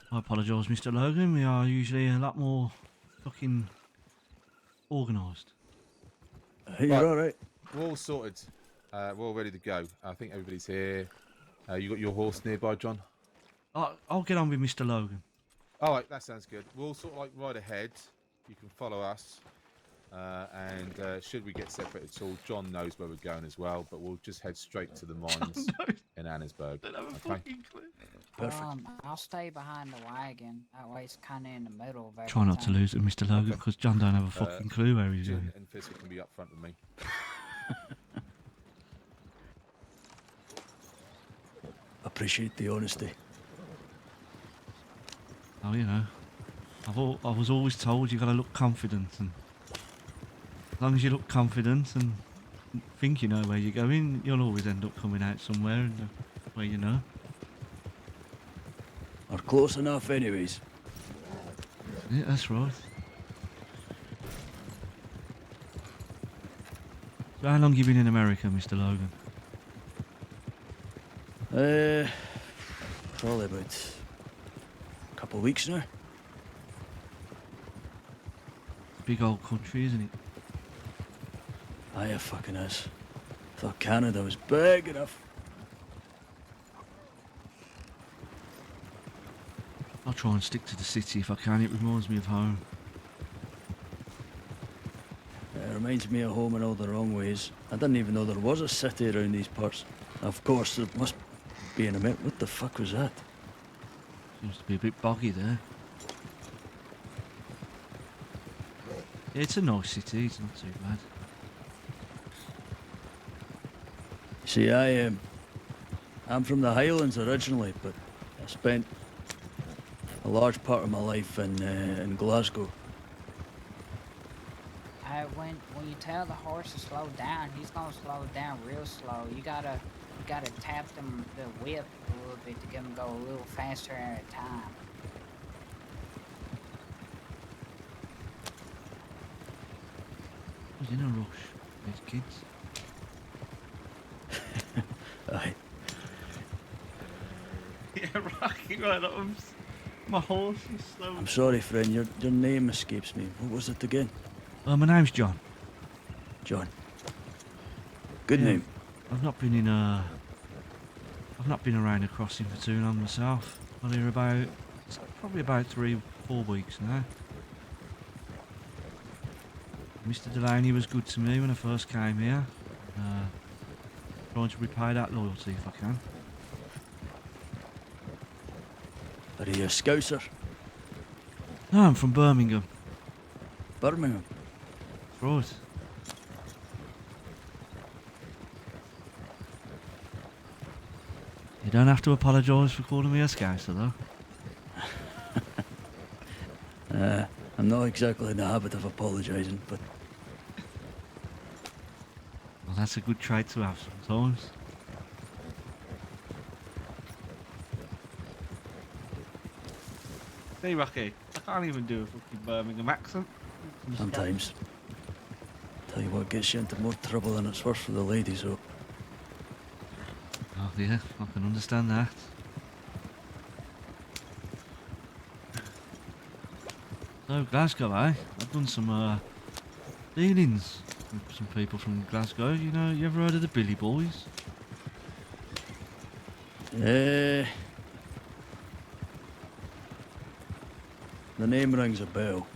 I apologise, Mr. Logan. We are usually a lot more fucking organised. You're Right. all right. We're all sorted. We're all ready to go. I think everybody's here. You got your horse nearby, John? I'll get on with Mr. Logan. All right, that sounds good. We'll sort of like ride ahead. You can follow us. And should we get separated at all, John knows where we're going as well, but we'll just head straight to the mines in Annesburg. Okay? I'll stay behind the wagon. That way it's kind of in the middle of everything. Try not to lose it, Mr. Logan, because John don't have a fucking clue where he's Jin going. and Fizzle can be up front with me. Appreciate the honesty. Oh, you know, I was always told you got to look confident, and as long as you look confident and think you know where you're going, you'll always end up coming out somewhere where you know. Or close enough anyways. Yeah, that's right. So how long you been in America, Mr. Logan? Probably about a couple of weeks now. Big old country, isn't it? Aye, it fucking is. Thought Canada was big enough. I'll try and stick to the city if I can. It reminds me of home. It reminds me of home in all the wrong ways. I didn't even know there was a city around these parts. Of course, there must be in a minute. What the fuck was that? Seems to be a bit boggy there. Yeah, it's a nice city. It's not too bad. See, I'm from the Highlands originally, but I spent a large part of my life in Glasgow. When you tell the horse to slow down, he's gonna slow down real slow. You gotta tap the whip a little bit to get him go a little faster at a time. He's in a rush. These kids. Aye. Yeah, rocking right up. My horse is slow. I'm sorry, friend. Your name escapes me. What was it again? My name's John. John. Good Yeah, name. I've not been around the crossing for too long myself. I'm here it's probably about 3-4 weeks now. Mr. Delaney was good to me when I first came here. Trying to repay that loyalty if I can. Are you a Scouser? No, I'm from Birmingham. Birmingham? Right. You don't have to apologise for calling me a Scouser, though. I'm not exactly in the habit of apologising, but... Well, that's a good trait to have sometimes. Hey, Rocky, I can't even do a fucking Birmingham accent. Sometimes. Tell you what gets you into more trouble than it's worth for the ladies, though. Oh, yeah, I can understand that. So, Glasgow, eh? I've done some dealings with some people from Glasgow. You know, you ever heard of the Billy Boys? The name rings a bell.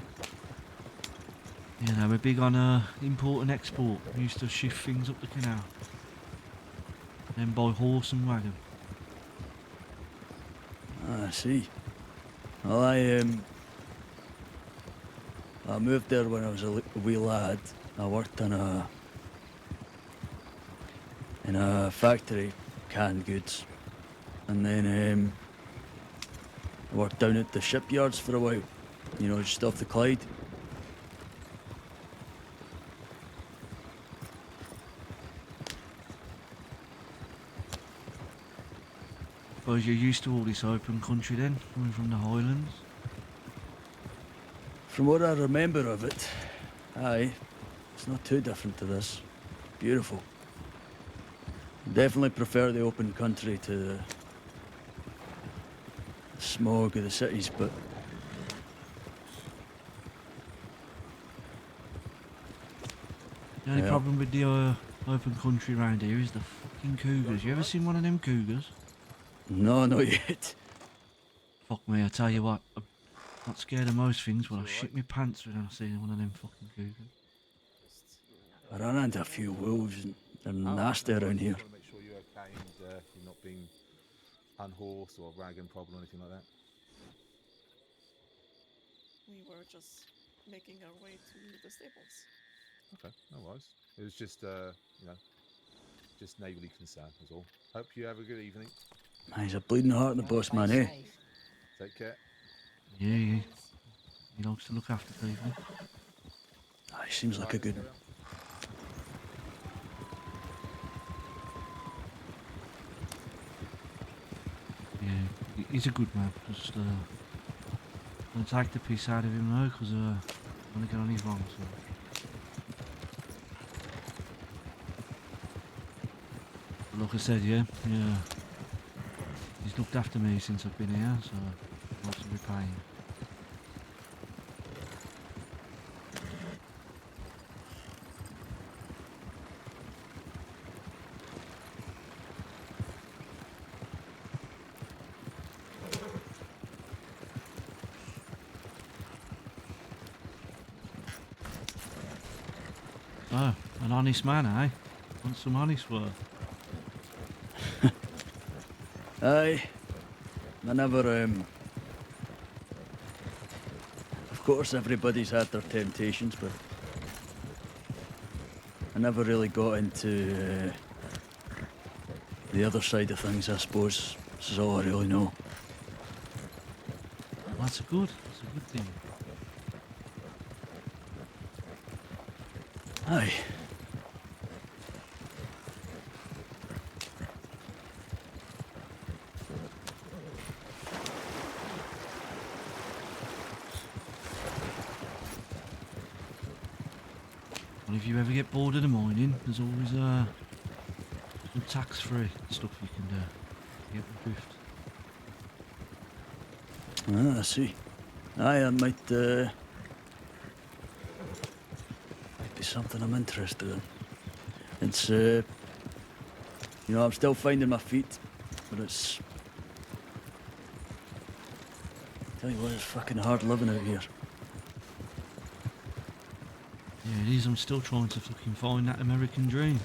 You know, we're big on import and export. We used to shift things up the canal. Then by horse and wagon. I see. Well, I moved there when I was a wee lad. I worked in a factory canned goods. And then I worked down at the shipyards for a while, you know, just off the Clyde. Suppose you're used to all this open country then, coming from the Highlands? From what I remember of it, aye, it's not too different to this. Beautiful. Definitely prefer the open country to the smog of the cities, but The only problem with the open country round here is the fucking cougars. You ever seen one of them cougars? no, not yet. Fuck me, I tell you what, I'm not scared of most things, but I shit my pants when I see one of them fucking cougars. I ran into a few wolves and they're nasty around here. I want to make sure you're okay and you're not being unhorsed or wagon problem or anything like that. We were just making our way to the stables. Okay, no worries. It was just, you know, just neighbourly concern, was all. Hope you have a good evening. He's a bleeding heart in the boss, man, eh? Take care. Yeah, he likes to look after people. He seems like a good... Yeah, he's a good man. Just don't take the piss out of him though, because I want to get on his wrong. So. But like I said, yeah, he's looked after me since I've been here, so lots of repaying. Oh, an honest man, eh? Want some honest work? Aye. I never, Of course everybody's had their temptations, but... I never really got into, the other side of things, I suppose. This is all I really know. Well, that's a good thing. Aye. Well, if you ever get bored of the mining, there's always some tax-free stuff you can do. Get the drift. Ah, I see. Aye, that might be something I'm interested in. It's, you know, I'm still finding my feet, but it's... Tell you what, it's fucking hard living out here. Yeah, it is. I'm still trying to fucking find that American dream.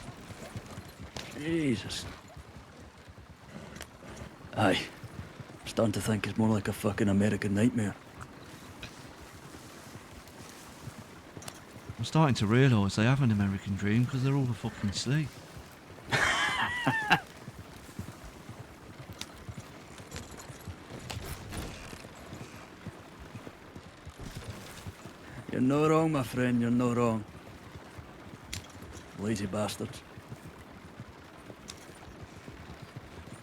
Jesus. Aye. I'm starting to think it's more like a fucking American nightmare. I'm starting to realise they have an American dream because they're all fucking asleep. You're no wrong, my friend, you're no wrong. Lazy bastards.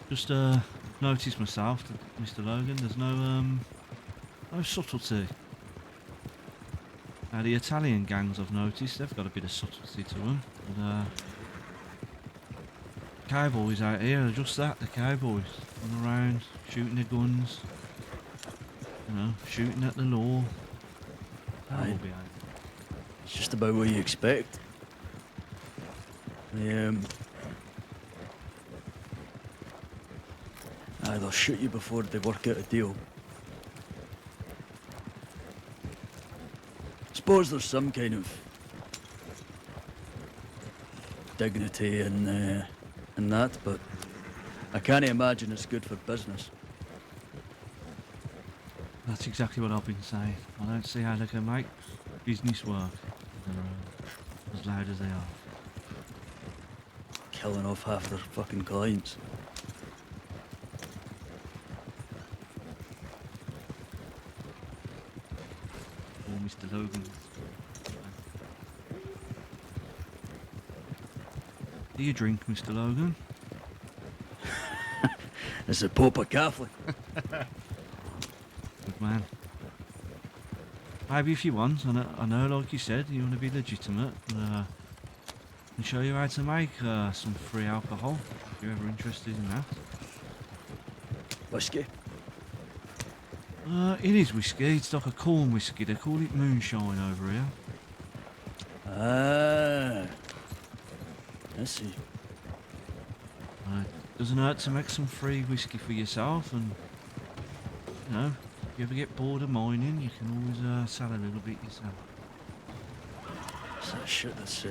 Just noticed myself, Mr. Logan, there's no subtlety. Now the Italian gangs I've noticed, they've got a bit of subtlety to them. But, cowboys out here are just that, the cowboys. Run around, shooting their guns, you know, shooting at the law. Aye. It's just about what you expect. They, aye, they'll shoot you before they work out a deal. Suppose there's some kind of dignity in that, but I can't imagine it's good for business. That's exactly what I've been saying. I don't see how they can make business work. They're as loud as they are. Killing off half their fucking clients. Mr. Logan. Do you drink, Mr. Logan? As a Pope a Catholic. Good man. Maybe if you want, I know, like you said, you want to be legitimate, but I can show you how to make some free alcohol, if you're ever interested in that. Whiskey? It is whiskey, it's like a corn whiskey, they call it moonshine over here. Ah, I see. Doesn't hurt to make some free whiskey for yourself, and, you know, if you ever get bored of mining, you can always sell a little bit yourself. It's that shit that's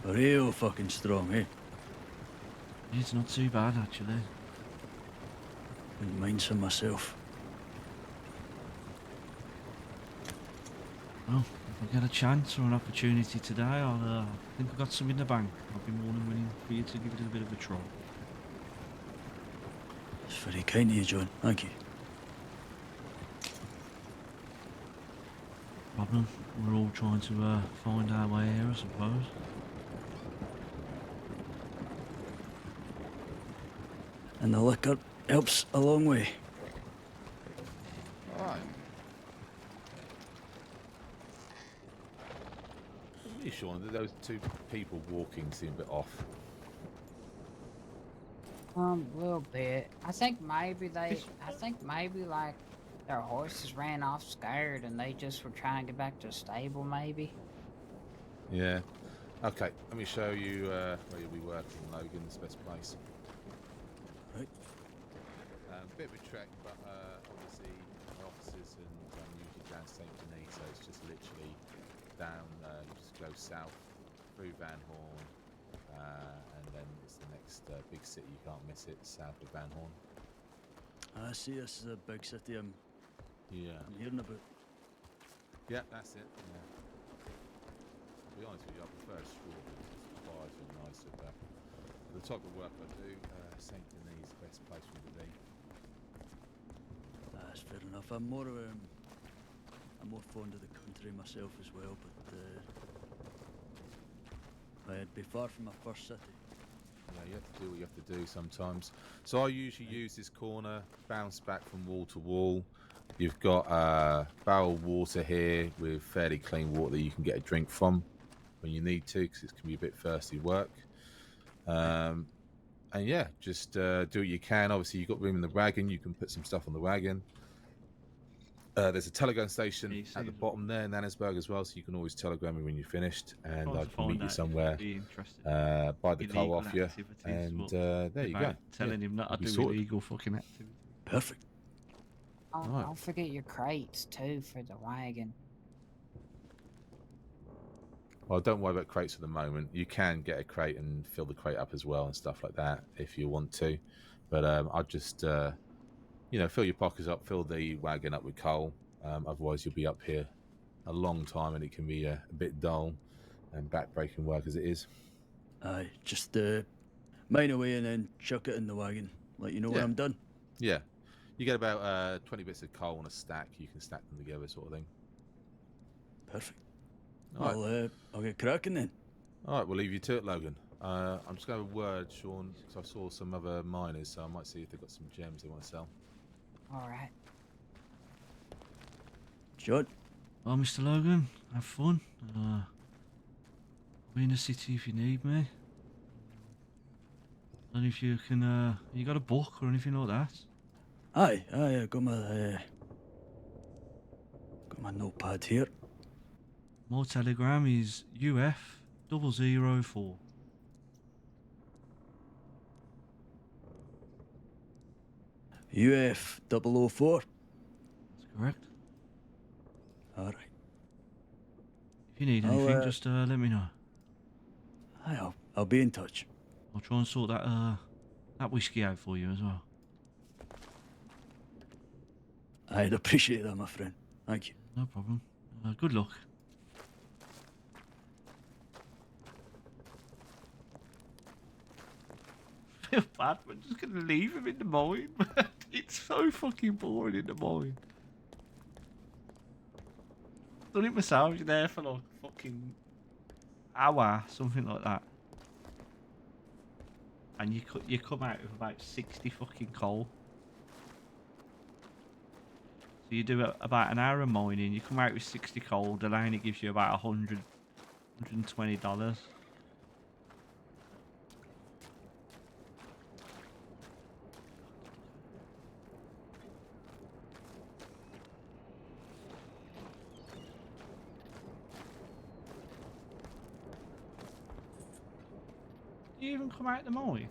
real fucking strong, eh? It's not too bad, actually. Wouldn't mind some myself. Well, if I get a chance or an opportunity today, I think I've got some in the bank. I'll be more than willing for you to give it a bit of a try. It's very kind of you, John. Thank you. Problem. We're all trying to find our way here, I suppose. And the liquor helps a long way. Alright. Are you sure that those two people walking seem a bit off? A little bit. I think maybe like their horses ran off scared and they just were trying to get back to the stable, maybe. Yeah. Okay, let me show you where you'll be working, Logan, the best place. Right. Bit of a trek, but obviously our offices and usually down St. Denis, so it's just literally down, you just go south through Van Horn, and then it's the next big city, you can't miss it, south of Van Horn. I see this is a big city I'm hearing about. Yeah, that's it. Yeah. To be honest with you, I prefer Strawberry. It's quieter and nicer, but for the type of work I do, St. Denis is the best place for me to be. That's fair enough. I'm more fond of the country myself as well, but it'd be far from my first city. Yeah, you have to do what you have to do sometimes. So I usually use this corner, bounce back from wall to wall. You've got barrel water here with fairly clean water that you can get a drink from when you need to, because it can be a bit thirsty work. And yeah, just do what you can. Obviously, you've got room in the wagon. You can put some stuff on the wagon. There's a telegram station at the bottom there in Annesburg as well, so you can always telegram me when you're finished, and I can meet you somewhere, buy the car off you, and there you go. Telling him not to do illegal fucking activity. Perfect. Don't forget your crates too for the wagon. Well, don't worry about crates for the moment. You can get a crate and fill the crate up as well and stuff like that if you want to, but I'd just fill your pockets up, fill the wagon up with coal. Otherwise, you'll be up here a long time, and it can be a bit dull and back-breaking work as it is. Aye, just mine away and then chuck it in the wagon. Let you know when I'm done. Yeah, you get about 20 bits of coal on a stack. You can stack them together, sort of thing. Perfect. I'll get cracking then. All right, we'll leave you to it, Logan. I'm just going to have a word, Sean, because I saw some other miners, so I might see if they've got some gems they want to sell. All right. John. Well, Mr. Logan, have fun. I'll be in the city if you need me. And if you can, you got a book or anything like that? Aye, I got my notepad here. My telegram is UF004. UF004? That's correct. Alright. If you need anything, just let me know. Aye, I'll be in touch. I'll try and sort that whiskey out for you as well. I'd appreciate that, my friend. Thank you. No problem. Good luck. I feel bad, we're just going to leave him in the mine, man. It's so fucking boring in the mine. done it myself. You're there for like fucking hour, something like that. And you come out with about 60 fucking coal. So you do about an hour of mining, you come out with 60 coal, Delaney gives you about $120. Do you even come out the mine?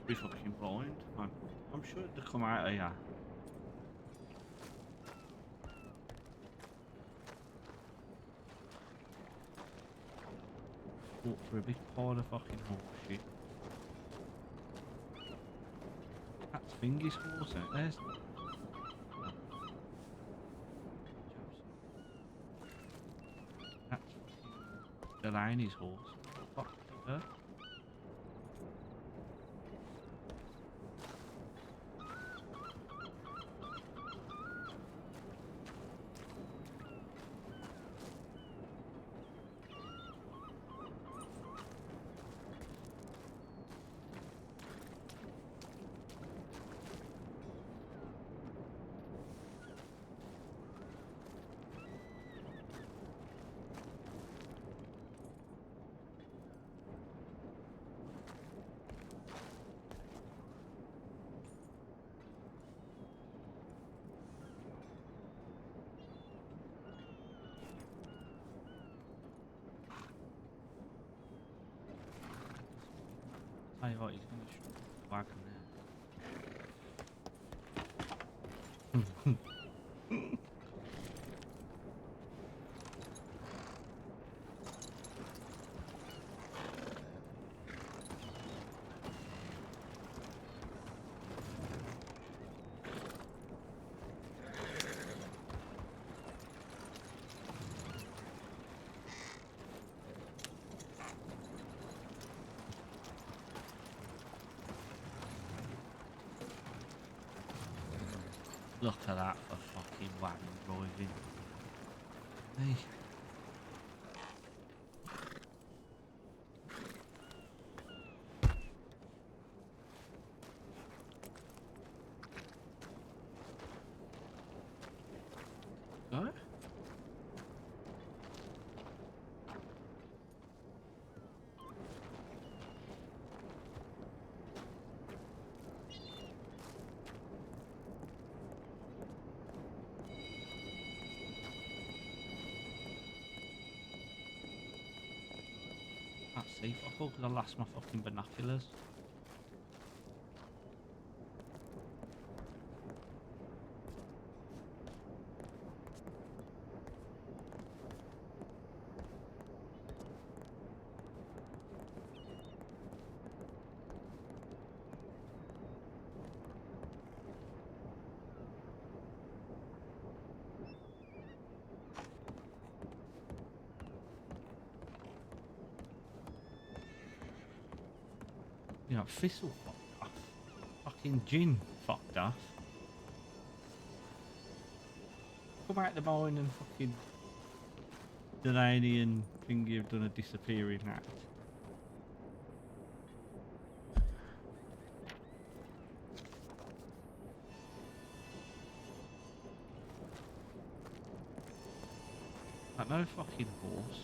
Be fucking blind, man. I'm sure they come out of here. Walk for a big pile of fucking horse shit. That's Fingy's horse out there. That's Delaney's horse. What the fuck? Tell you what, he's going to shoot the wagon there. Look at that for fucking wagon driving. Hey. Go? Can't see fuck all because I lost my fucking binoculars. You know, Thistle fucked off. Fucking Gin fucked off. Come out the mine and fucking Delaney and Thingy have done a disappearing act. Like no fucking horse.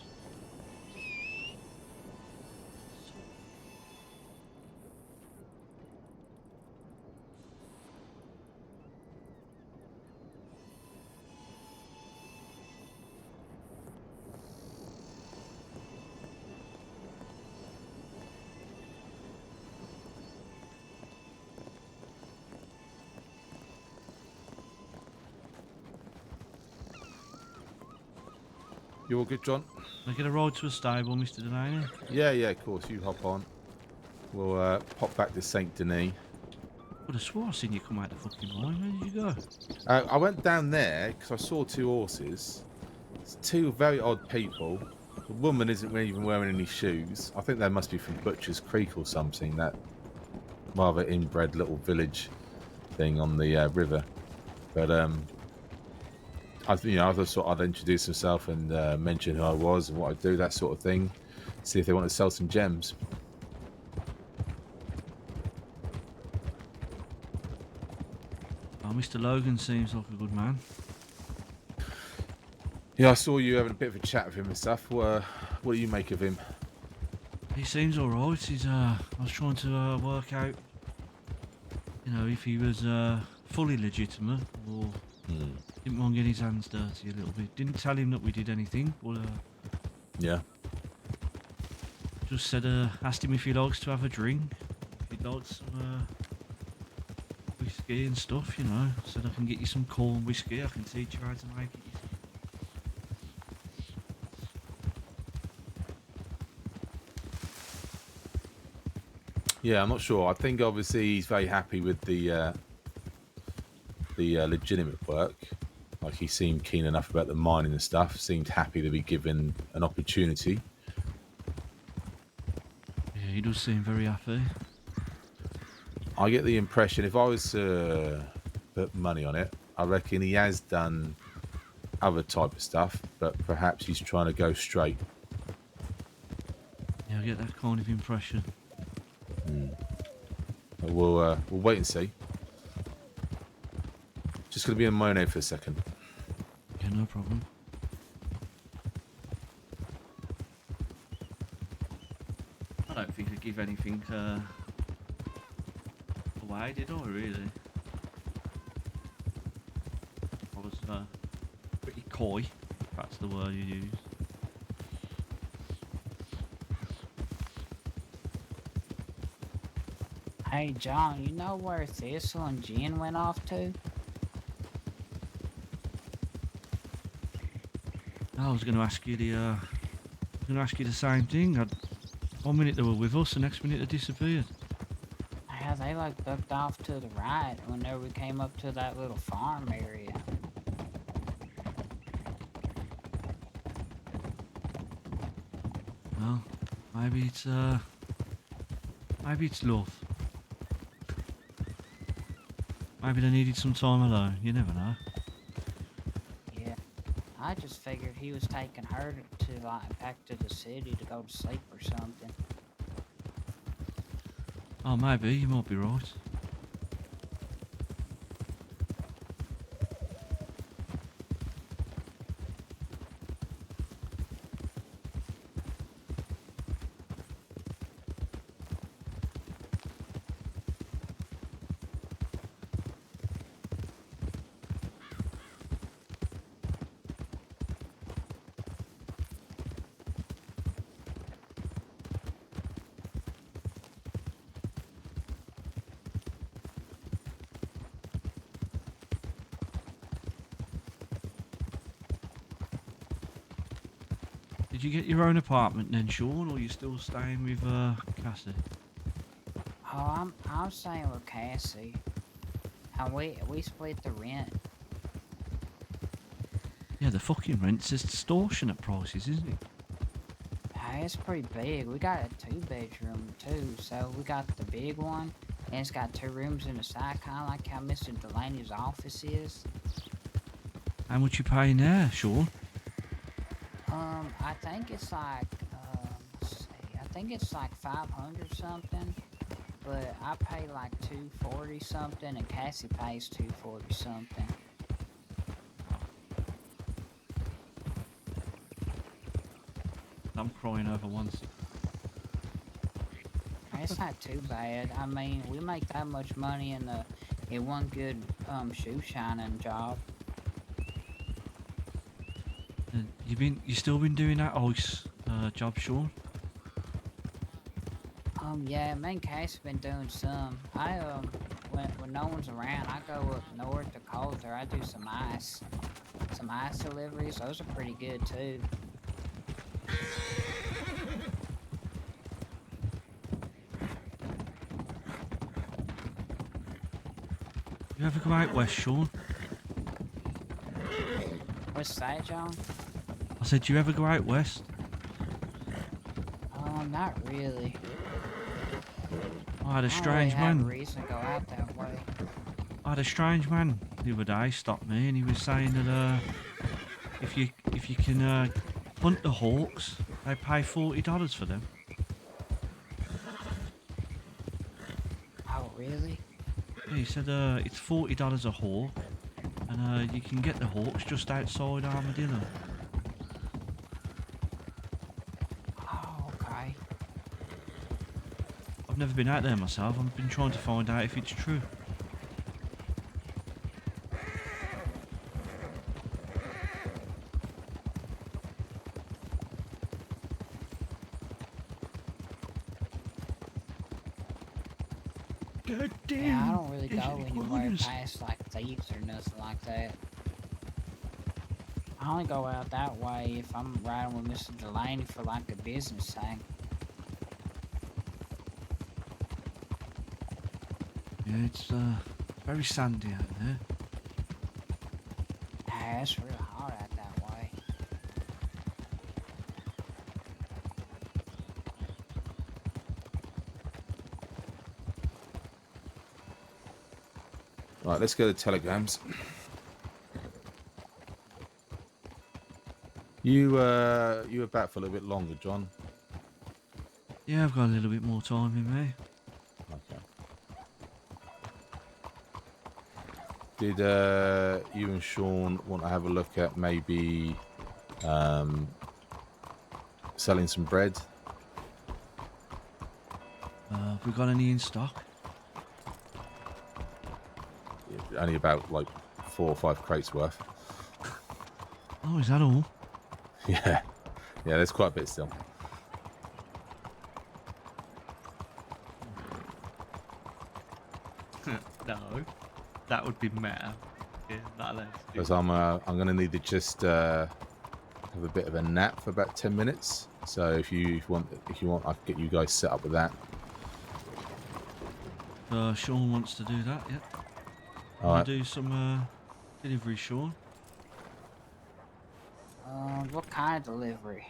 You all good, John? Can I get a ride to a stable, Mr. Delaney? Yeah, of course. You hop on. We'll pop back to Saint Denis. Would have swore I seen you come out the fucking line. Where did you go? I went down there because I saw 2 horses. It's 2 very odd people. The woman isn't even wearing any shoes. I think they must be from Butcher's Creek or something. That rather inbred little village thing on the river. But I just thought I'd introduce myself and mention who I was and what I do, that sort of thing. See if they want to sell some gems. Oh, Mr. Logan seems like a good man. Yeah, I saw you having a bit of a chat with him and stuff. What do you make of him? He seems alright. I was trying to work out, if he was fully legitimate or didn't mind getting his hands dirty a little bit. Didn't tell him that we did anything, but yeah. Just said, asked him if he likes to have a drink, if he likes some whiskey and stuff, Said I can get you some corn whiskey, I can teach you how to make it. Yeah, I'm not sure. I think obviously he's very happy with the legitimate work. Like he seemed keen enough about the mining and stuff. Seemed happy to be given an opportunity. Yeah, he does seem very happy. I get the impression if I was to put money on it, I reckon he has done other type of stuff, but perhaps he's trying to go straight. Yeah, I get that kind of impression. We'll wait and see. Just gonna be in my own head for a second. Yeah, no problem. I don't think I'd give anything away, did I, really? I was pretty coy, if that's the word you use. Hey, John, you know where Thistle and Jen went off to? I was going to ask you the same thing. One minute they were with us, the next minute they disappeared. Yeah, they like booked off to the right whenever we came up to that little farm area. Well, maybe it's love. Maybe they needed some time alone. You never know. Yeah, I just figured he was taking her to like back to the city to go to sleep or something. Oh, maybe. You might be right. Did you get your own apartment then, Sean, or are you still staying with Cassie? Oh, I'm staying with Cassie, and we split the rent. Yeah, the fucking rent's extortionate prices, isn't it? Hey, it's pretty big. We got a 2-bedroom too, so we got the big one, and it's got 2 rooms in the side, kind of like how Mr. Delaney's office is. How much you paying there, Sean? I think it's like, let's see, I think it's like 500 something, but I pay like 240 something, and Cassie pays 240 something. I'm crying over once. It's not too bad. I mean, we make that much money in one good shoe shining job. You still been doing that ice job, Sean? Yeah, me and Cassie been doing some. When no one's around, I go up north to Coulter. I do some ice deliveries. Those are pretty good too. You ever go out west, Sean? What's that, John? I said, do you ever go out west? Not really. I had a I don't really strange have a man. reason to go out that way. I had a strange man the other day stop me, and he was saying that if you can hunt the hawks, they pay $40 for them. Oh, really? Yeah, he said it's $40 a hawk, and you can get the hawks just outside Armadillo. Oh, okay. I've never been out there myself. I've been trying to find out if it's true. God damn. Yeah, I don't really it's go anywhere iguanas. past like thieves or nothing like that. I only go out that way if I'm riding with Mr. Delaney for like a business thing. Yeah, it's very sandy out there. Yeah, it's real hot out that way. Right, let's go to telegrams. You were back for a little bit longer, John. Yeah, I've got a little bit more time in me. Okay. Did you and Sean want to have a look at maybe selling some bread? Have we got any in stock? Yeah, only about like 4 or 5 crates worth. Oh, is that all? Yeah, there's quite a bit still. No, that would be meta. Yeah, not allowed to do Because I'm gonna need to just have a bit of a nap for about 10 minutes. So if you want, I can get you guys set up with that. Sean wants to do that, yeah. All right. Do some delivery, Sean. What kind of delivery?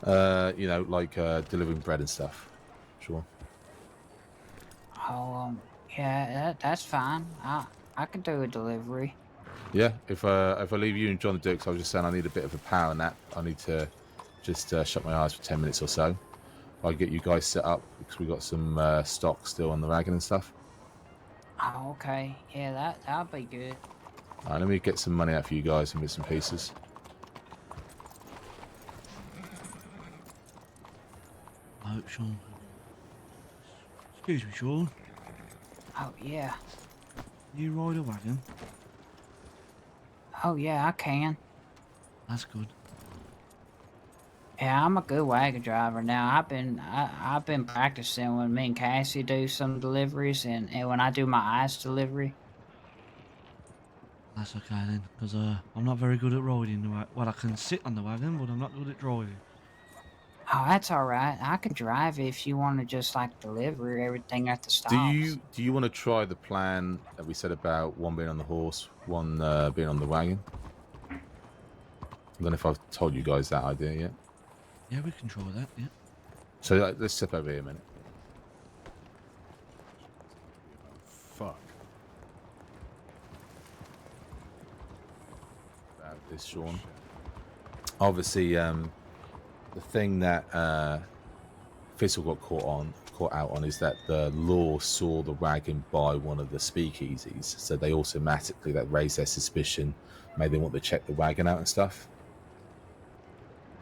You know, like delivering bread and stuff. Sure. Oh, yeah, that's fine. I can do a delivery. Yeah, if I leave you and John to do it, 'cause I was just saying I need a bit of a power nap. I need to just shut my eyes for 10 minutes or so. I'll get you guys set up because we got some stock still on the wagon and stuff. Oh, okay. Yeah, that'll be good. All right, let me get some money out for you guys and bits and pieces. Oh, Sean. Excuse me, Sean. Oh, yeah. You ride a wagon? Oh, yeah, I can. That's good. Yeah, I'm a good wagon driver now. I've been practicing when me and Cassie do some deliveries, and when I do my ice delivery. That's okay then, because I'm not very good at riding the wagon. Well, I can sit on the wagon, but I'm not good at driving. Oh, that's all right. I could drive it if you want to just like deliver everything at the stops. Do you want to try the plan that we said about one being on the horse, one being on the wagon? I don't know if I've told you guys that idea yet. Yeah, we can try that, yeah. So let's step over here a minute. Fuck. About this, Sean. Obviously, the thing that Thistle got caught out on is that the law saw the wagon by one of the speakeasies, so they automatically that raised their suspicion, made them want to check the wagon out and stuff.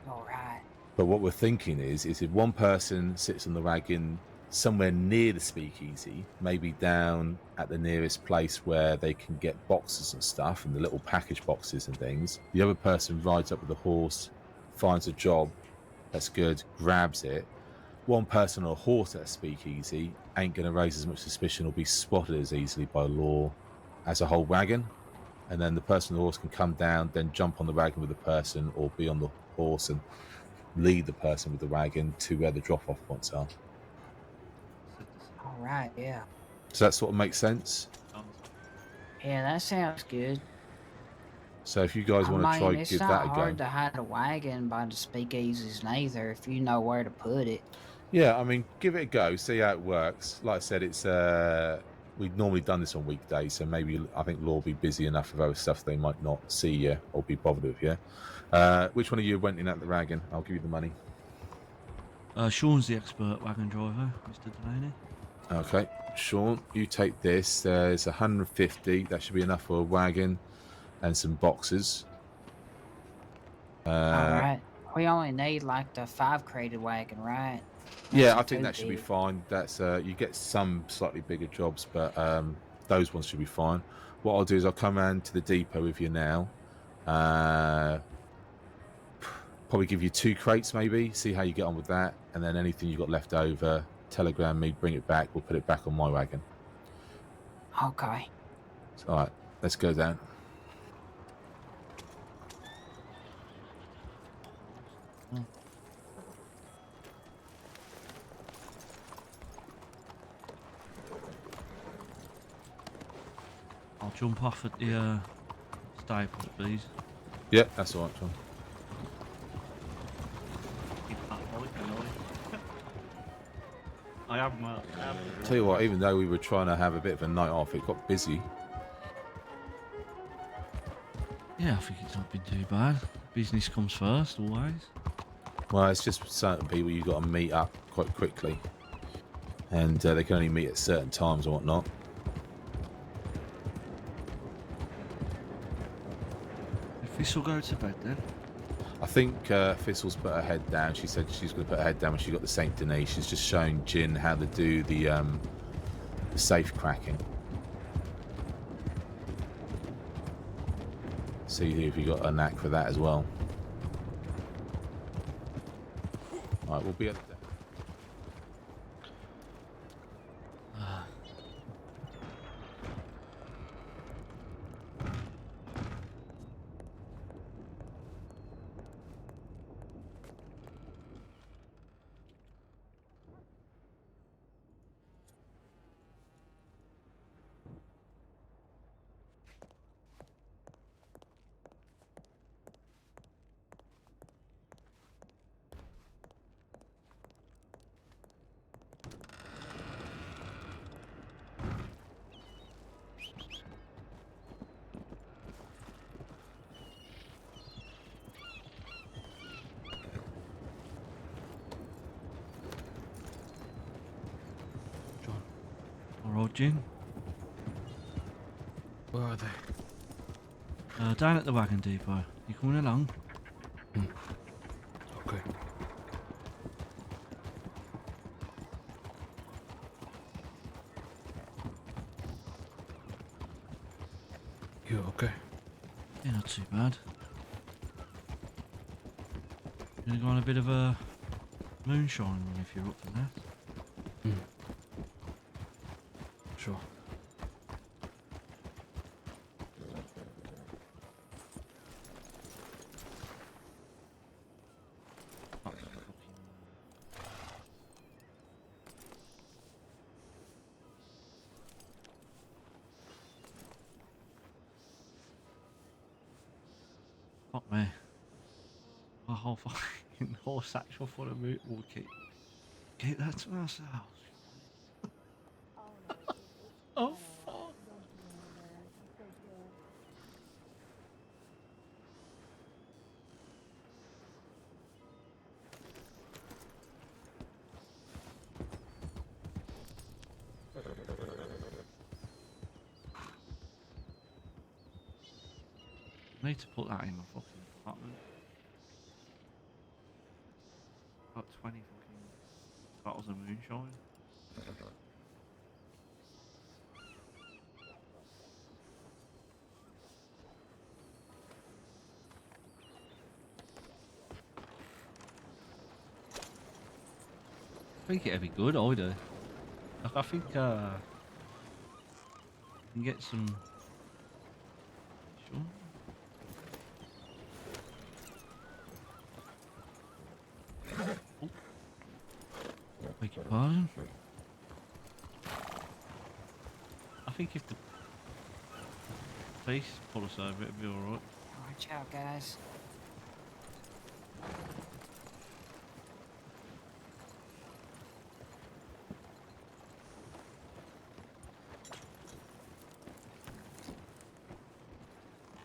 All right. But what we're thinking is if one person sits on the wagon somewhere near the speakeasy, maybe down at the nearest place where they can get boxes and stuff and the little package boxes and things, the other person rides up with the horse, finds a job that's good, grabs it. One person on a horse at a speakeasy ain't going to raise as much suspicion or be spotted as easily by law as a whole wagon. and then the person on the horse can come down, then jump on the wagon with the person, or be on the horse and lead the person with the wagon to where the drop-off points are. All right, yeah. Does that sort of make sense? Yeah, that sounds good. So if you guys I want to try mean, it's give not that a hard go. to hide a wagon by the speakeasies neither if you know where to put it. Yeah, I mean, give it a go, see how it works. Like I said, it's we've normally done this on weekdays, so maybe I think Law will be busy enough with other stuff they might not see you or be bothered with you. Which one of you went in at the wagon? I'll give you the money. Sean's the expert wagon driver, Mr. Delaney. Okay, Sean, you take this. There's 150. That should be enough for a wagon and some boxes. All right. We only need like the 5-crated wagon, right? Yeah, I Nothing think too that should be big. fine. That's you get some slightly bigger jobs, but those ones should be fine. What I'll do is I'll come around to the depot with you now. Probably give you 2 crates, maybe. See how you get on with that, and then anything you got left over, telegram me, bring it back. We'll put it back on my wagon. Okay. All right, let's go down. I'll jump off at the staples, please. Yeah, that's all right, John. I have Tell you what, even though we were trying to have a bit of a night off, it got busy. Yeah, I think it's not been too bad. Business comes first, always. Well, it's just certain people you've got to meet up quite quickly, and they can only meet at certain times and whatnot. If this will go to bed then. I think Thistle's put her head down. She said she's going to put her head down when she got the Saint Denis. She's just showing Jin how to do the safe cracking. See if you got a knack for that as well. All right, we'll be at the deck. Alright, Jin. Where are they? Down at the wagon depot. You coming along? Okay. You okay? Yeah, not too bad. Gonna go on a bit of a moonshine run if you're up for that. Sure. Fuck me. A whole fucking horse satchel full of meat. We'll keep that to ourselves. Oh fuck. I need to put that in my fucking apartment. Got 20 fucking bottles of moonshine. I think it'd be good, I do. Like, I think you can get some Sure. Oh. Beg your pardon. I think if the police pull us over, it'll be alright. Watch out, guys.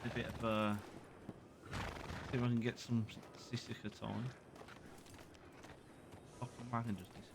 A bit of see if I can get some Sisika time. Fucking wagon just disappeared.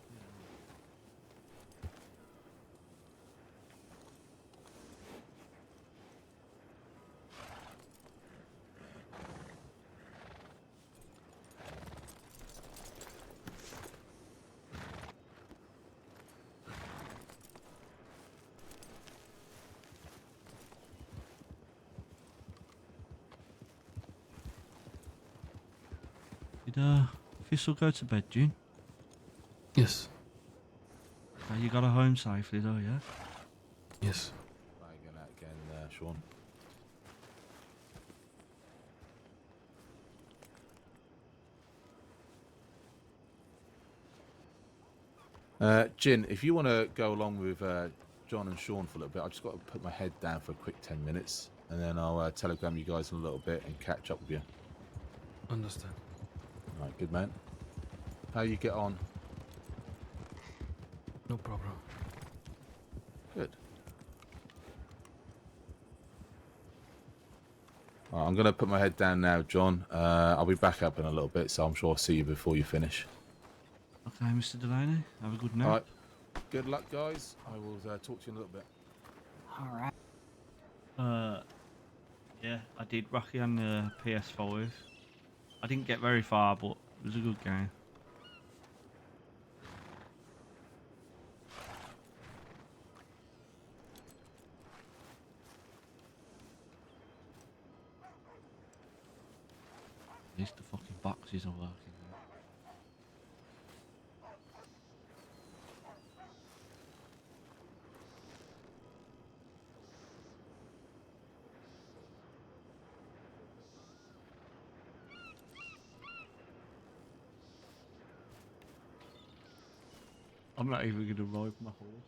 Did Thistle go to bed, June? Yes. You got her home safely though, yeah? Yes. Right, going out again, Sean. Jin, if you want to go along with John and Sean for a little bit, I've just got to put my head down for a quick 10 minutes, and then I'll telegram you guys in a little bit and catch up with you. Understand. All right, good man. How you get on? No problem. Good. All right, I'm going to put my head down now, John. I'll be back up in a little bit, so I'm sure I'll see you before you finish. Okay, Mr. Delaney, have a good night. All right. Good luck, guys. I will talk to you in a little bit. Alright. Yeah, I did Rocky on the PS5. I didn't get very far, but it was a good game. At least the fucking boxes are working. I'm not even gonna ride my horse.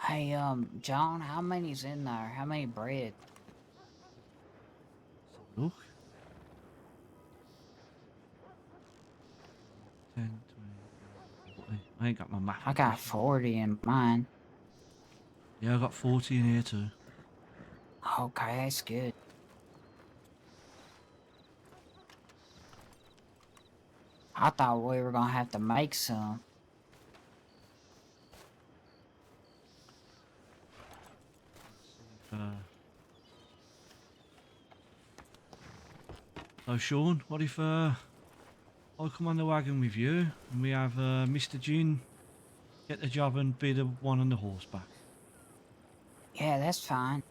Hey, John, how many's in there? How many bread? Look. 10, 20, 40. I ain't got my math. I got 40 in mine. Yeah, I got 40 in here too. Okay, that's good. I thought we were gonna have to make some. So Sean, what if I come on the wagon with you and we have Mr. Gin get the job and be the one on the horseback? Yeah, that's fine.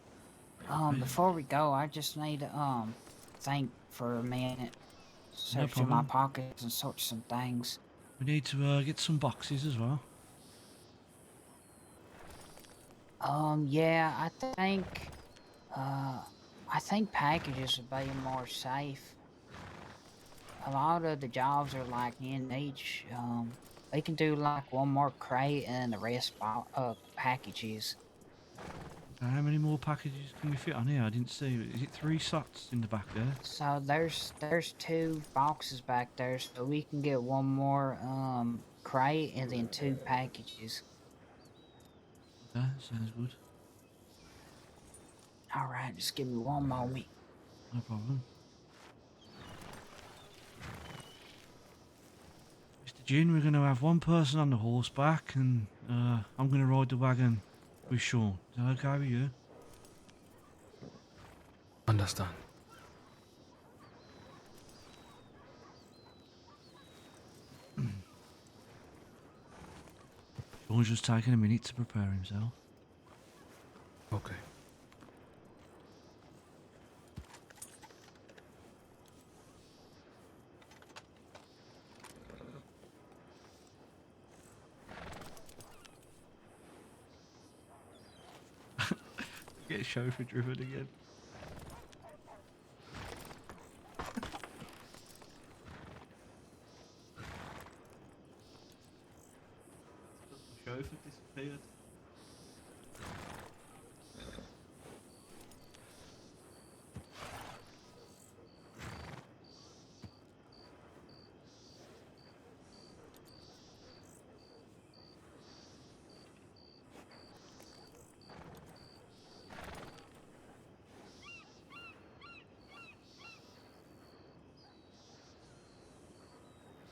Before we go, I just need to think for a minute. Search through my problem. pockets and sort some things. We need to get some boxes as well. Yeah, I think packages would be more safe. A lot of the jobs are like in each. They can do like one more crate and the rest packages. How many more packages can we fit on here? I didn't see. Is it 3 slots in the back there? So there's 2 boxes back there, so we can get one more crate and then 2 packages. Okay, sounds good. All right, just give me one moment. No problem. Mr. Gin, we're going to have one person on the horseback and I'm going to ride the wagon with Sean. Is that okay with you? Understand. Sean's just taking a minute to prepare himself. Okay. Get chauffeur driven again.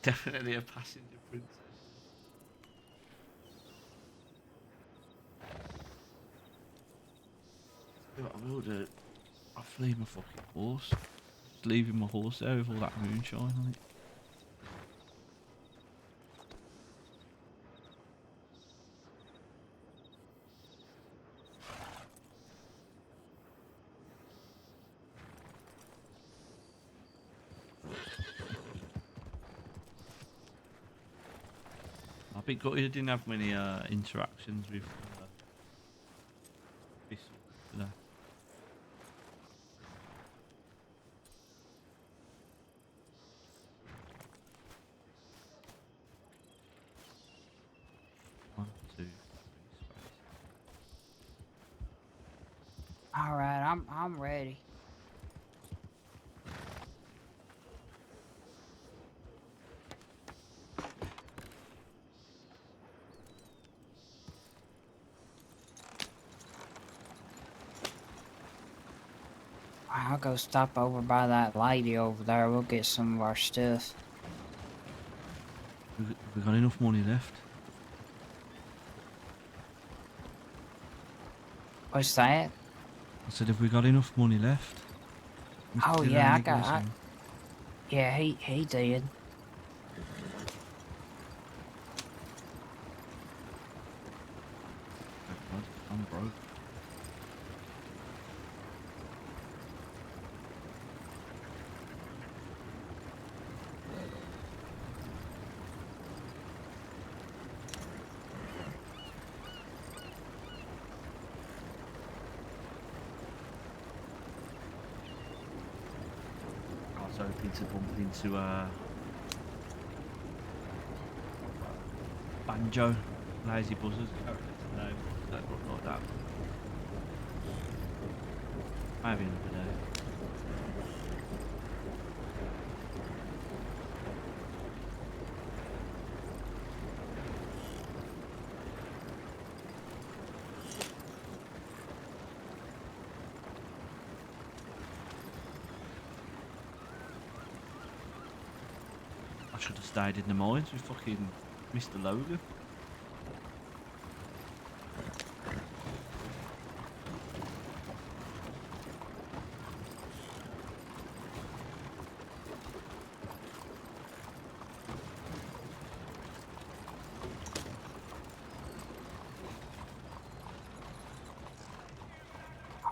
Definitely a passenger princess. You know what I will do? I'll flee my fucking horse. Just leaving my horse there with all that moonshine on it. I think he didn't have many interactions with this today. One, two, three spaces. All right, I'm ready. I'll go stop over by that lady over there. We'll get some of our stuff. Have we got enough money left? What's that? I said, have we got enough money left? Oh Mr. yeah, Delaney, yeah, he did. God, I'm broke. I was hoping to bump into Banjo, Lazy Buzzard's character today, but that looked like that. Maybe another day. I should have stayed in the mines with fucking Mr. Logan.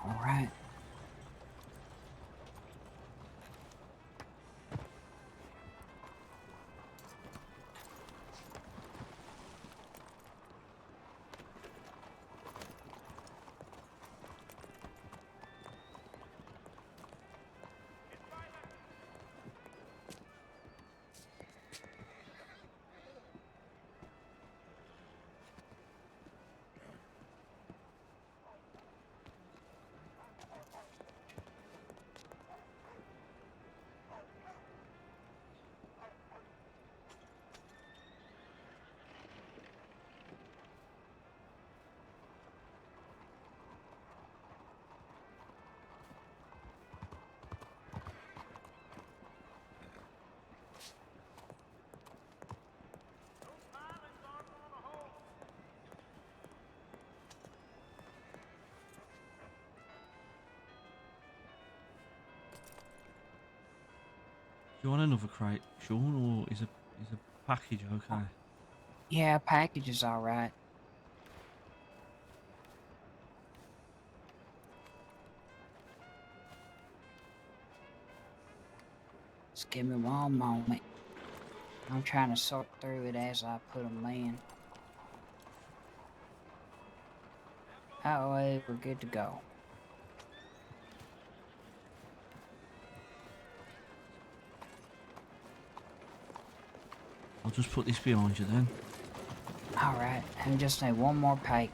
All right. Do you want another crate, Sean, or is a package okay? Yeah, package is all right. Just give me one moment. I'm trying to sort through it as I put them in. That way, we're good to go. I'll just put this behind you then. All right, and just need one more package.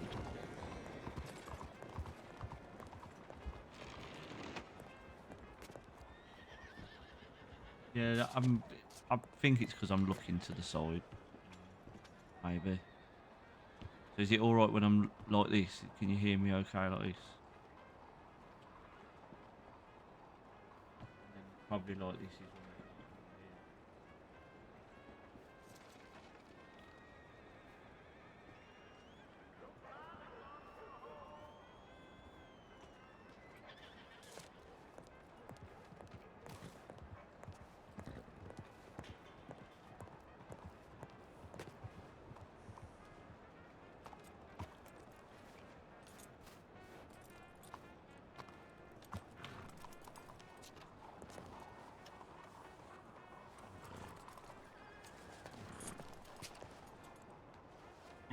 Yeah, I think it's because I'm looking to the side. Maybe. So is it all right when I'm like this? Can you hear me okay like this? And then probably like this is when you can't really hear.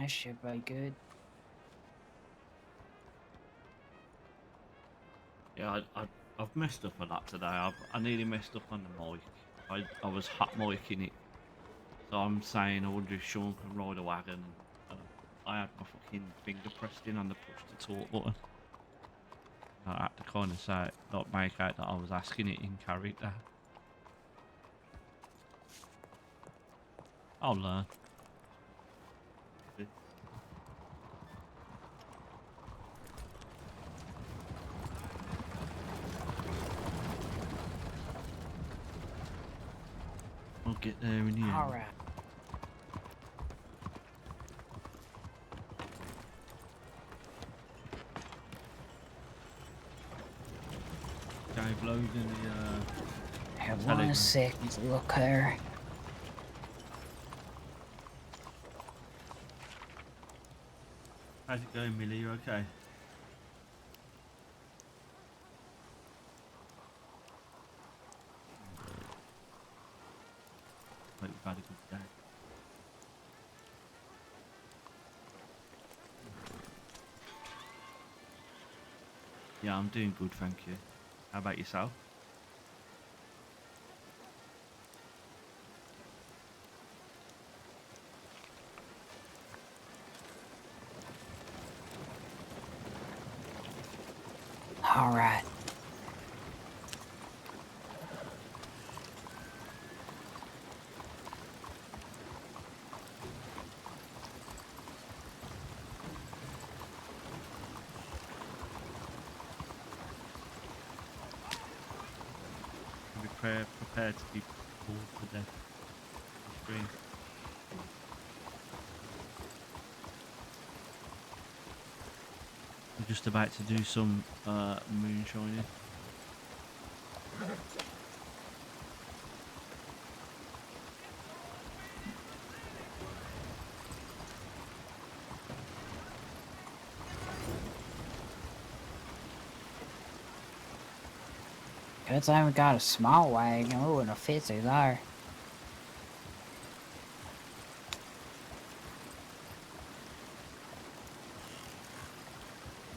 That should be good. Yeah, I've messed up a lot today. I nearly messed up on the mic. I was hot micing it. So I'm saying I wonder if Sean can ride a wagon. And I had my fucking finger pressed in on the push to talk button. I had to kind of say, like, make out that I was asking it in character. I'll learn. I'll get there in the end. All right. Dave loading the Have telegram. 1 second to look here. How's it going, Millie? You okay? Hope you've had a good day. Yeah, I'm doing good, thank you. How about yourself? All right. Be prepared to be bored to death. Screen. We're just about to do some moonshining. Good thing we got a small wagon. We wouldn't have fit through there.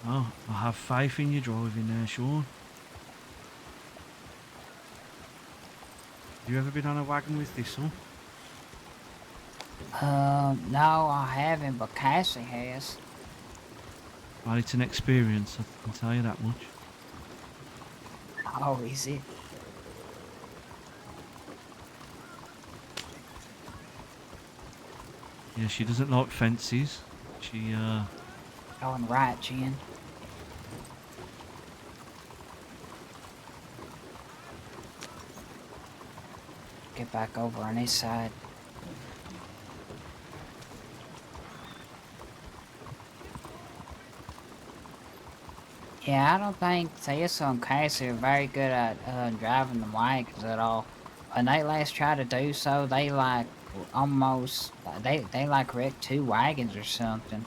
Oh, I have faith in your driving there, Sean. Have you ever been on a wagon with this one? No, I haven't, but Cassie has. Well, it's an experience, I can tell you that much. Oh, is it? Yeah, she doesn't like fences. She, Going right, Jen. Get back over on this side. Yeah, I don't think Tessa and Cassie are very good at driving the wagons at all. When they last tried to do so, they like almost they like wrecked 2 wagons or something.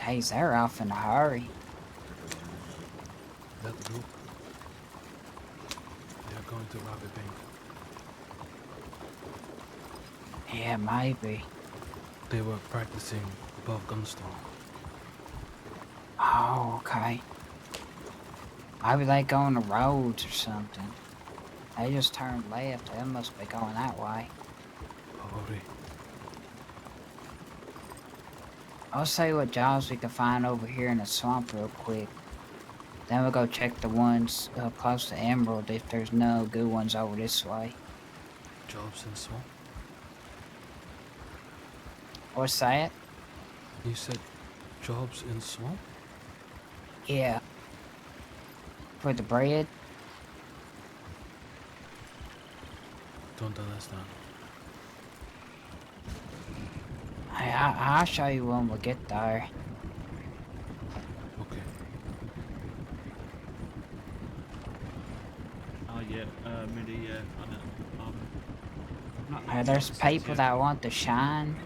Geez, they're off in a hurry. That group. They're going to rob a bank. Yeah, maybe. They were practicing above gunstone. Oh, okay. Maybe they go on the roads or something. They just turned left. They must be going that way. Probably. I'll see what jobs we can find over here in the swamp real quick. Then we'll go check the ones close to Emerald if there's no good ones over this way. Jobs in swamp? What's that? You said jobs in swamp? Yeah. For the bread? Don't understand. Hey, I'll show you when we get there. Okay. oh yeah, Millie, I know. There's people that want to shine,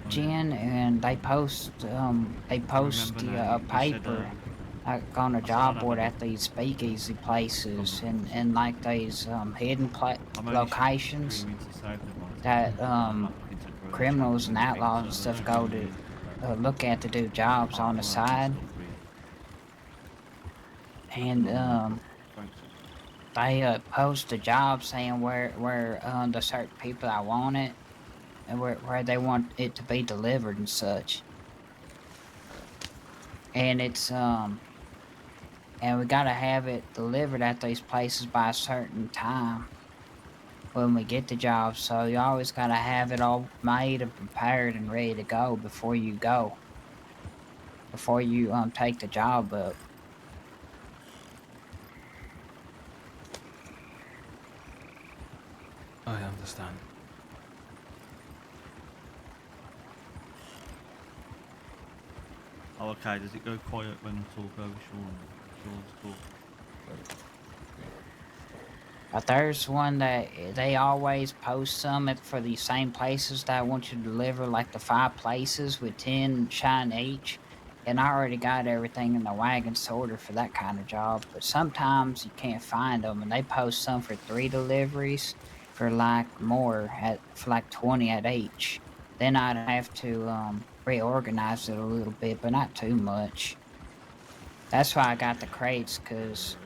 Jen, and they post the Remember now, you said, paper. like on a I said I'd job have board a at look. these speakeasy places and like these hidden I'm only locations screaming to save them on that TikTok. I'm not looking to grow the channel criminals or and anything, outlaws so and I stuff don't go really to need look at to do jobs on the artwork and side. stuff, really. And Thanks, Sid. they post a job saying where the certain people I want it and where they want it to be delivered and such. And it's and we gotta have it delivered at these places by a certain time when we get the job. So you always gotta have it all made and prepared and ready to go before you go. Before you take the job up. I understand. Oh, okay. Does it go quiet when I talk over Sean? Sean's talking. But there's one that they always post some for the same places that I want you to deliver, like the 5 places with 10 shine each. And I already got everything in the wagon sorted for that kind of job. But sometimes you can't find them, and they post some for 3 deliveries for like more for like 20 at each. Then I'd have to reorganize it a little bit, but not too much. That's why I got the crates, cause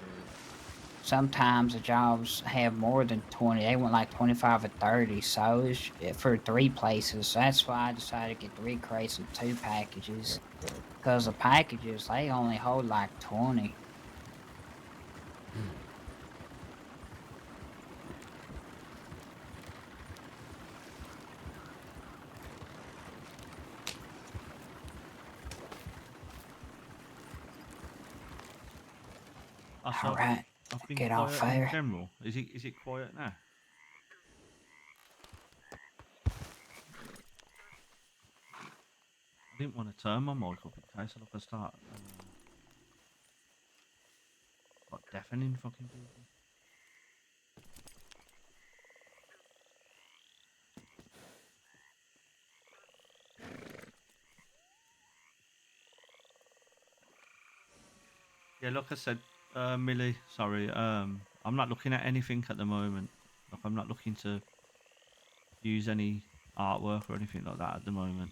sometimes the jobs have more than 20. They want like 25 or 30. So it's for 3 places. So that's why I decided to get 3 crates and 2 packages. Because the packages, they only hold like 20. So Alright, I've been get off quiet in there. general. Is it quiet now? I didn't want to turn my mic up in case I look a start like deafening fucking people. Yeah, like I said, Millie, sorry, I'm not looking at anything at the moment. Like I'm not looking to use any artwork or anything like that at the moment.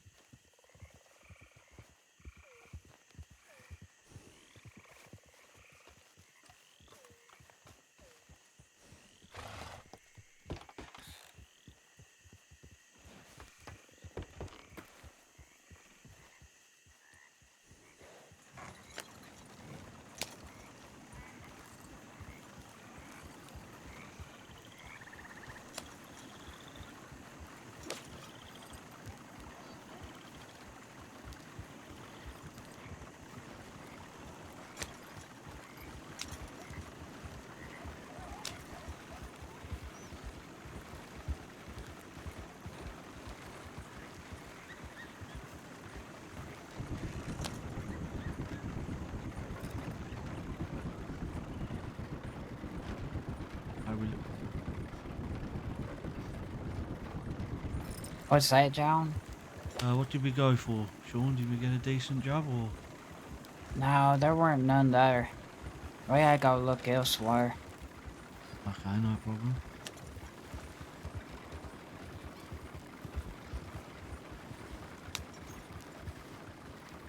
I will. What's that, John? What did we go for, Sean? Did we get a decent job or? No, there weren't none there. We had to go look elsewhere. Okay, no problem.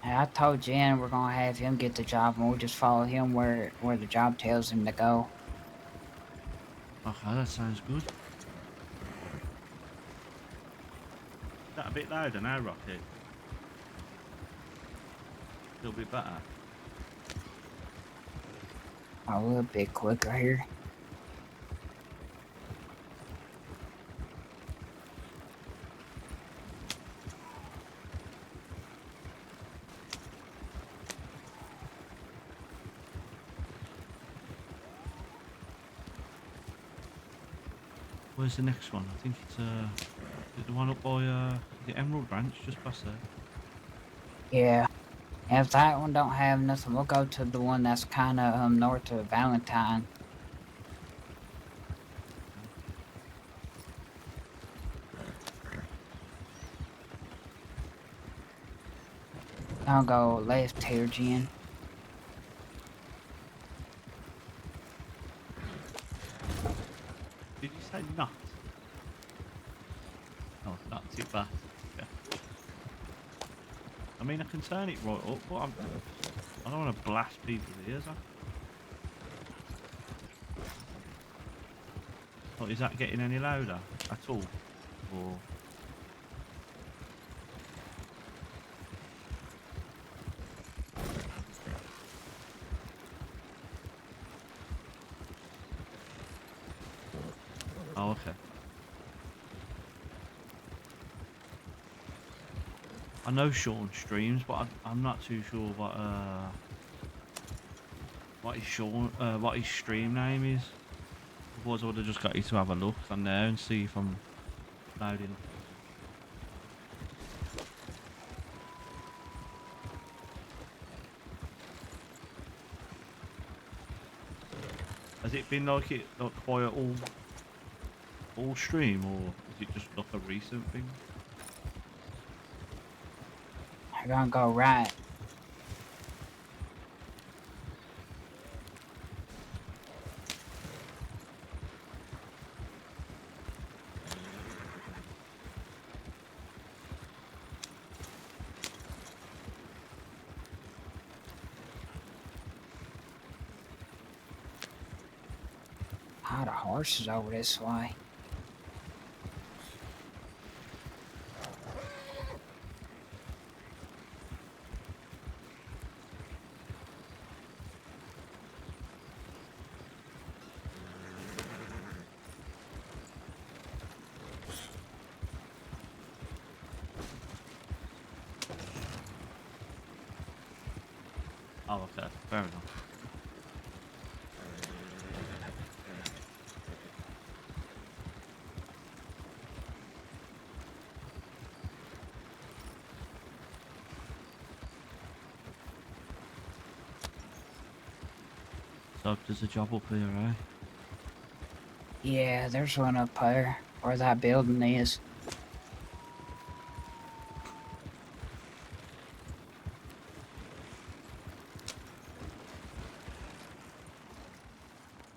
And I told Jen we're gonna have him get the job, and we'll just follow him where the job tells him to go. Okay, that sounds good. Is that a bit louder now, Rocky? A little bit better. A little bit quicker here. Where's the next one? I think it's is it the one up by the Emerald Branch, just past there. Yeah. If that one don't have nothing, we'll go to the one that's kind of north of Valentine. I'll go left here, Jen. Did you say not? Oh, not too fast. Okay. I mean, I can turn it right up, but I don't want to blast people's ears off. Oh, is that getting any louder at all? Or... Oh, okay. I know Sean streams, but I'm not too sure what his stream name is. Otherwise, I would have just got you to have a look on there and see if I'm loud enough. Has it been like quiet all stream, or is it just like a recent thing? I'm gonna go right. Ah, the horses over this way. Oh, okay, fair enough. So there's a job up here, eh? Yeah, there's one up there where that building is.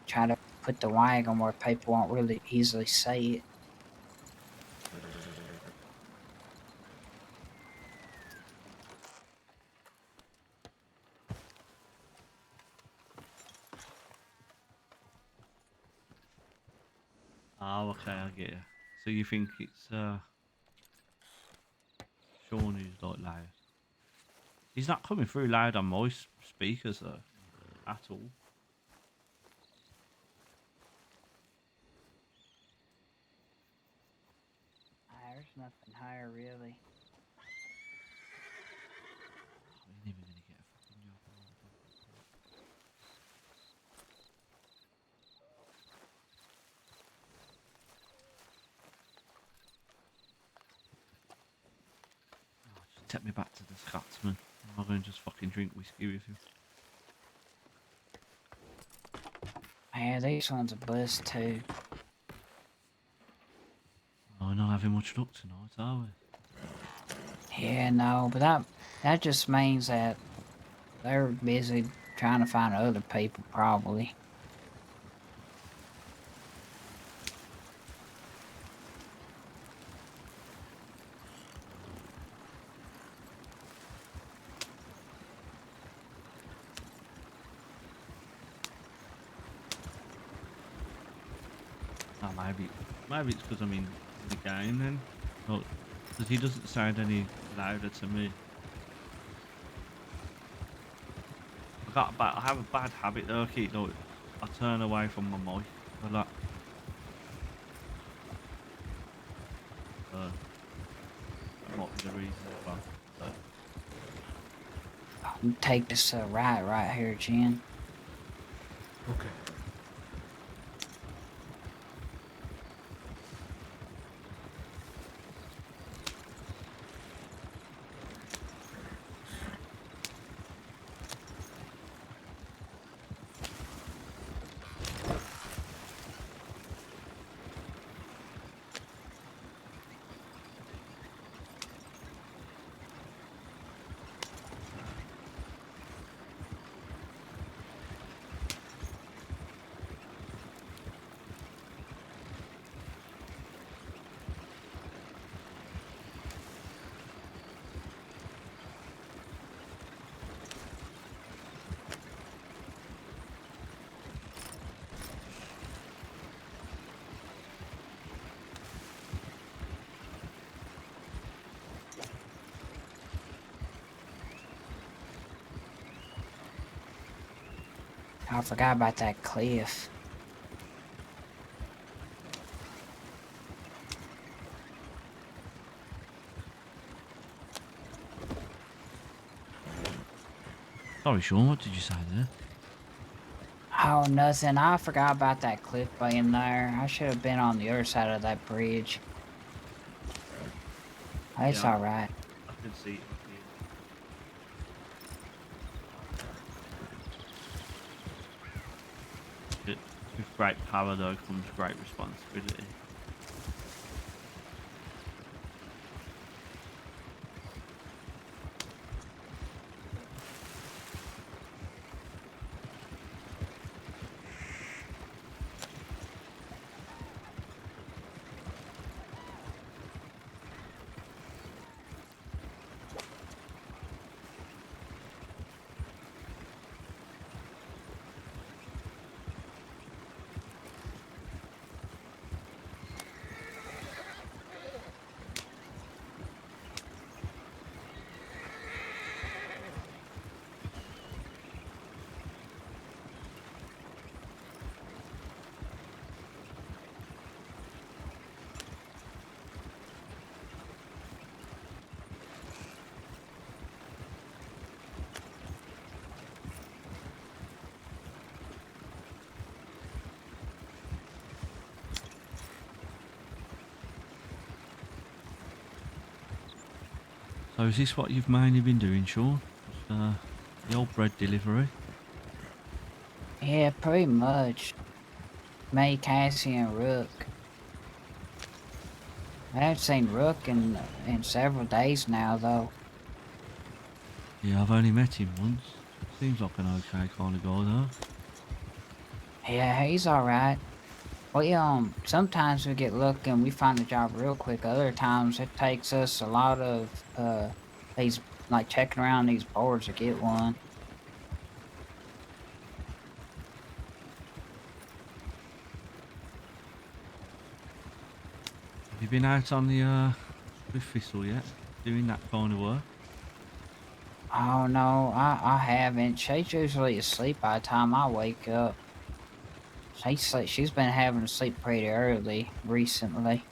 Try to put the wagon where people won't really easily see it. Oh, okay, I get you. So you think it's Sean who's like loud? He's not coming through loud on my speakers though, at all. There's nothing higher really. Oh, you're never gonna get a fucking job. Oh, just take me back to the Scotsman. I'm going to just fucking drink whiskey with you. Yeah, these ones are buzzed too. Oh, we're not having much luck tonight, are we? Yeah, no, but that just means that they're busy trying to find other people, probably. Oh, maybe it's because I'm in the game then. Because he doesn't sound any louder to me. I have a bad habit though. I turn away from my mic a lot. That might be the reason as well. So. Take this right here, Jen. Okay. I forgot about that cliff. Sorry, Sean, what did you say there? Oh, nothing. I forgot about that cliff being there. I should have been on the other side of that bridge. It's Yeah, alright. I can see it up here. With great power, though, comes great responsibility. So is this what you've mainly been doing, Sean? Just, the old bread delivery? Yeah, pretty much. Me, Cassie, and Rook. I haven't seen Rook in several days now, though. Yeah, I've only met him once. Seems like an okay kind of guy, though. Yeah, he's alright. We, sometimes we get lucky and we find a job real quick. Other times it takes us a lot of, these, like, checking around these boards to get one. Have you been out on the, Swift Thistle yet? Doing that kind of work? Oh, no, I haven't. She's usually asleep by the time I wake up. She's been having to sleep pretty early recently.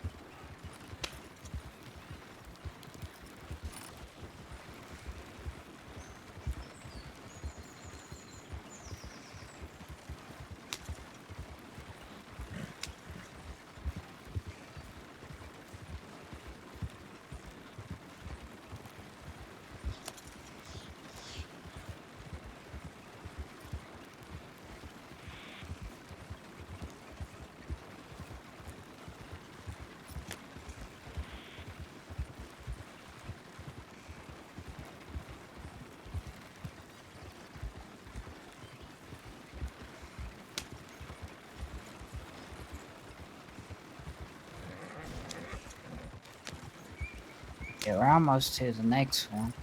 Yeah, we're almost to the next one.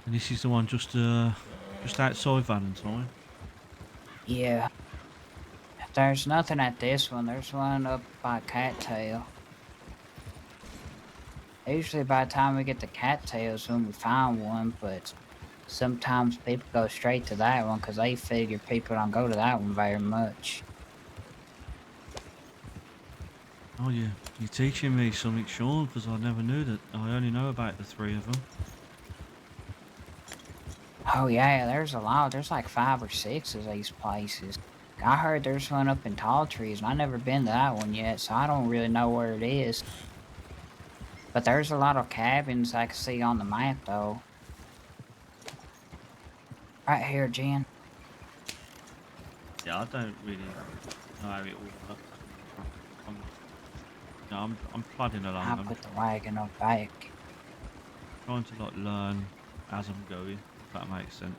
And this is the one just outside Valentine? Yeah. There's nothing at this one. There's one up by Cattail. Usually by the time we get to Cattails when we find one, but sometimes people go straight to that one because they figure people don't go to that one very much. Oh yeah, you're teaching me something, Sean, because I never knew that. I only know about the 3 of them. Oh yeah, there's a lot. There's like 5 or 6 of these places. I heard there's one up in Tall Trees, and I've never been to that one yet, so I don't really know where it is. But there's a lot of cabins I can see on the map, though. Right here, Jen. Yeah, I don't really know how it all works. I'm plodding along. I'll I'm put the wagon up back. trying to like learn as I'm going, if that makes sense.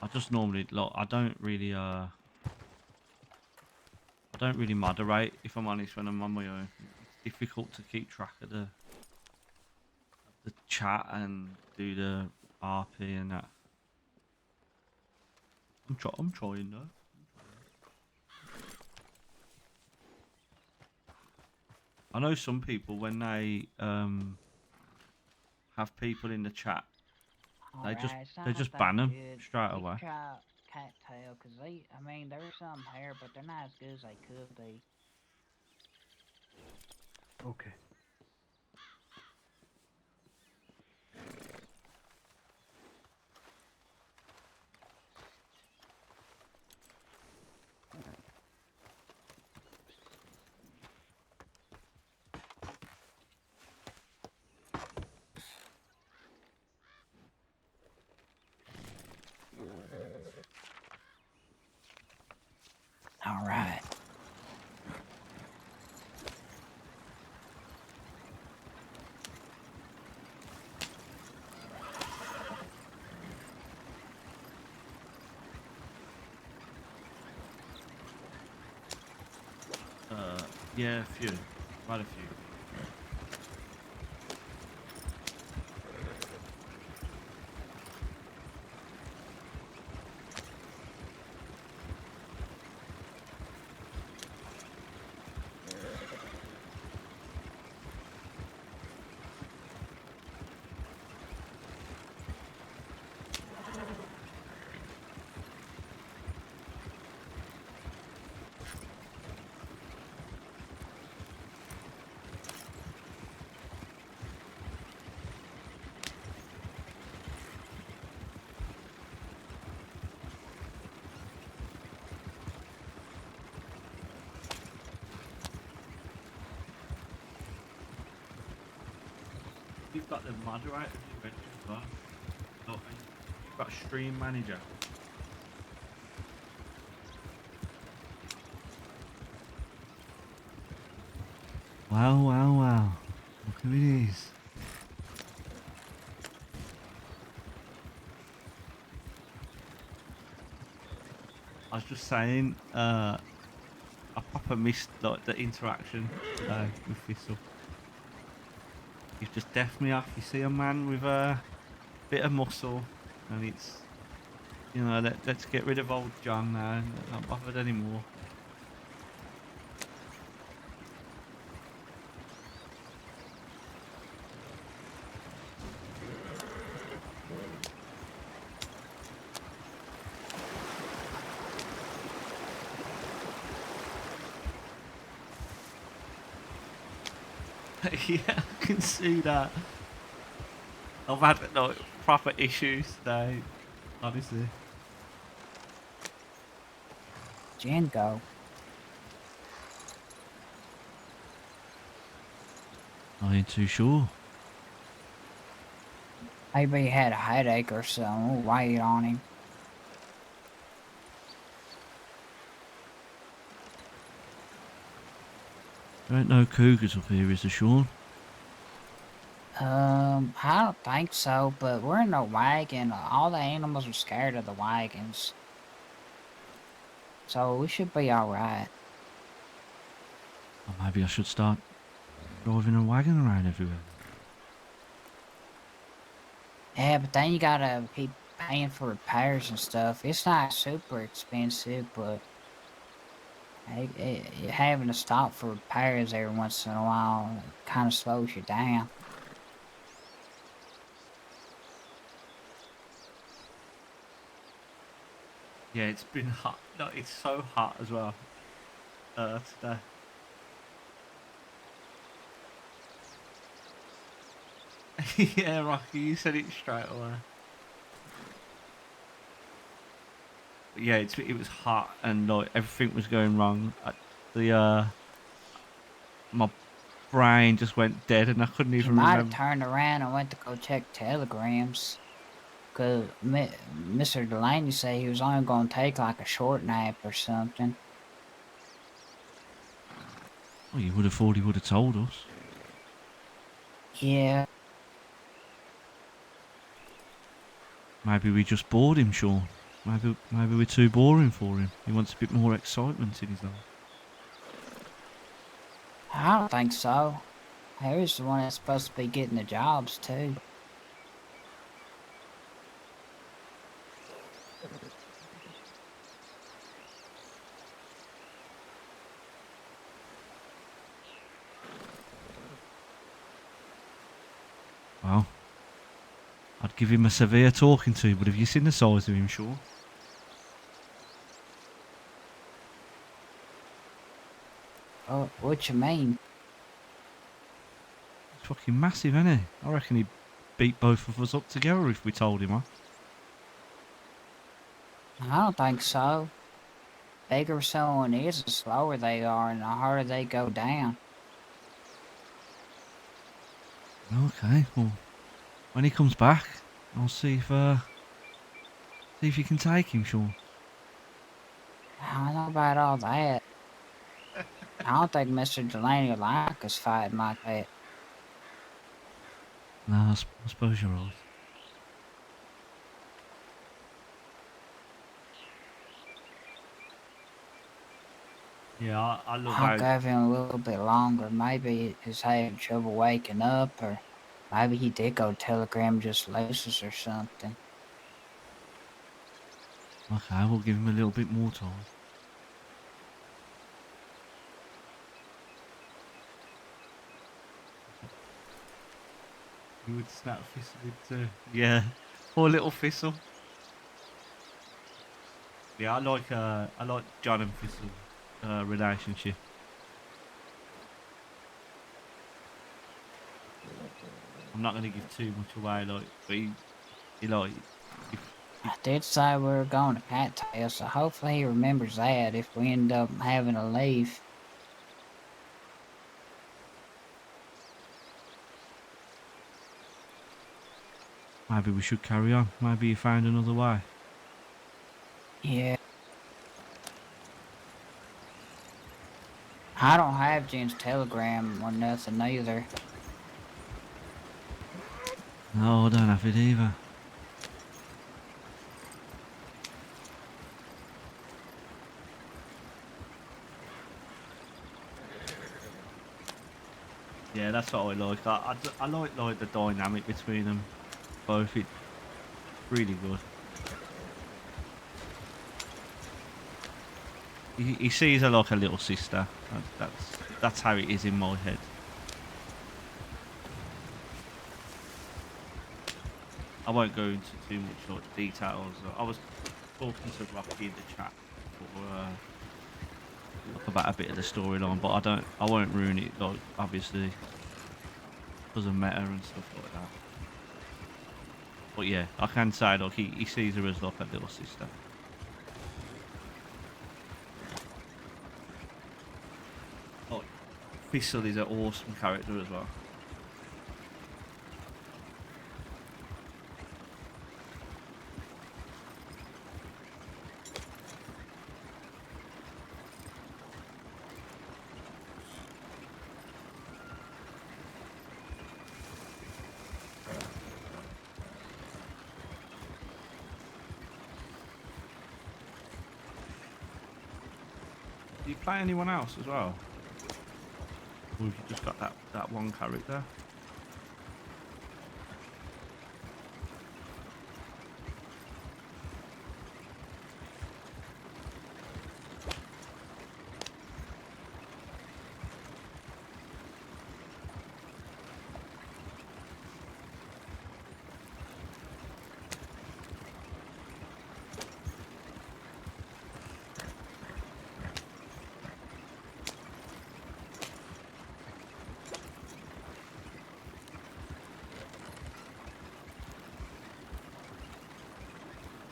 I just normally like I don't really moderate, if I'm honest, when I'm on my own. It's difficult to keep track of the chat and do the RP and that. I'm trying though. I know some people when they have people in the chat. They just Alright, they sounds just like ban them good. straight We away. could try cattail, cause I mean, there's some here, but they're not as good as they could be. Okay. All right. Yeah, a few, quite a few. You've got the moderator ready as well. Oh, you've got a stream manager. Wow, wow, wow. Look who it is. I was just saying, I proper missed like the interaction today with Thistle. You've just deafed me off. You see a man with a bit of muscle, and it's, you know, let's get rid of old John now. Not bothered anymore. Yeah, I can see that. I've had like proper issues today, honestly. Django. I ain't too sure. Maybe he had a headache or something. We'll wait on him. There ain't no cougars up here, is there, Sean? I don't think so, but we're in a wagon. All the animals are scared of the wagons. So we should be alright. Or maybe I should start driving a wagon around everywhere. Yeah, but then you gotta keep paying for repairs and stuff. It's not super expensive, but having to stop for repairs every once in a while kind of slows you down. Yeah, it's been hot. No, it's so hot as well. Today. Yeah, Rocky, you said it straight away. But yeah, it was hot and like everything was going wrong. My brain just went dead and I couldn't He even might have remember. turned around and went to go check telegrams. Cause Mr. Delaney said he was only gonna take like a short nap or something. Well, you would have thought he would have told us. Yeah. Maybe we just bored him, Sean. Maybe we're too boring for him. He wants a bit more excitement in his life. I don't think so. Harry's the one that's supposed to be getting the jobs too. Well, give him a severe talking to, but have you seen the size of him, Sean? Oh, what you mean? He's fucking massive, isn't he? I reckon he'd beat both of us up together if we told him off. I don't think so. Bigger someone is, the slower they are and the harder they go down. Okay, well, when he comes back, I'll see if you can take him, Sean. I don't know about all that. I don't think Mr. Delaney will like us fighting like that. No, I suppose you're right. Yeah, I look I'll out. give him a little bit longer. Maybe he's having trouble waking up, or maybe he did go telegram just looses or something. Okay, we'll give him a little bit more time. You would snap Thistle too. Yeah, poor little Thistle. Yeah, I like John and Thistle relationship. I'm not gonna give too much away, like, but he like. I did say we were going to Cattail, so hopefully he remembers that if we end up having to leave. Maybe we should carry on. Maybe he found another way. Yeah. I don't have Jen's telegram or nothing either. No, I don't have it either. Yeah, that's what I like. I like the dynamic between them both. It's really good. He sees her like a little sister. That's how it is in my head. I won't go into too much like details. I was talking to Rocky in the chat about a bit of the storyline, but I won't ruin it. Like, obviously, doesn't matter and stuff like that. But yeah, I can say like he sees her as like a little sister. Oh, Thistle is an awesome character as well. Do you play anyone else as well? Or have you just got that one character?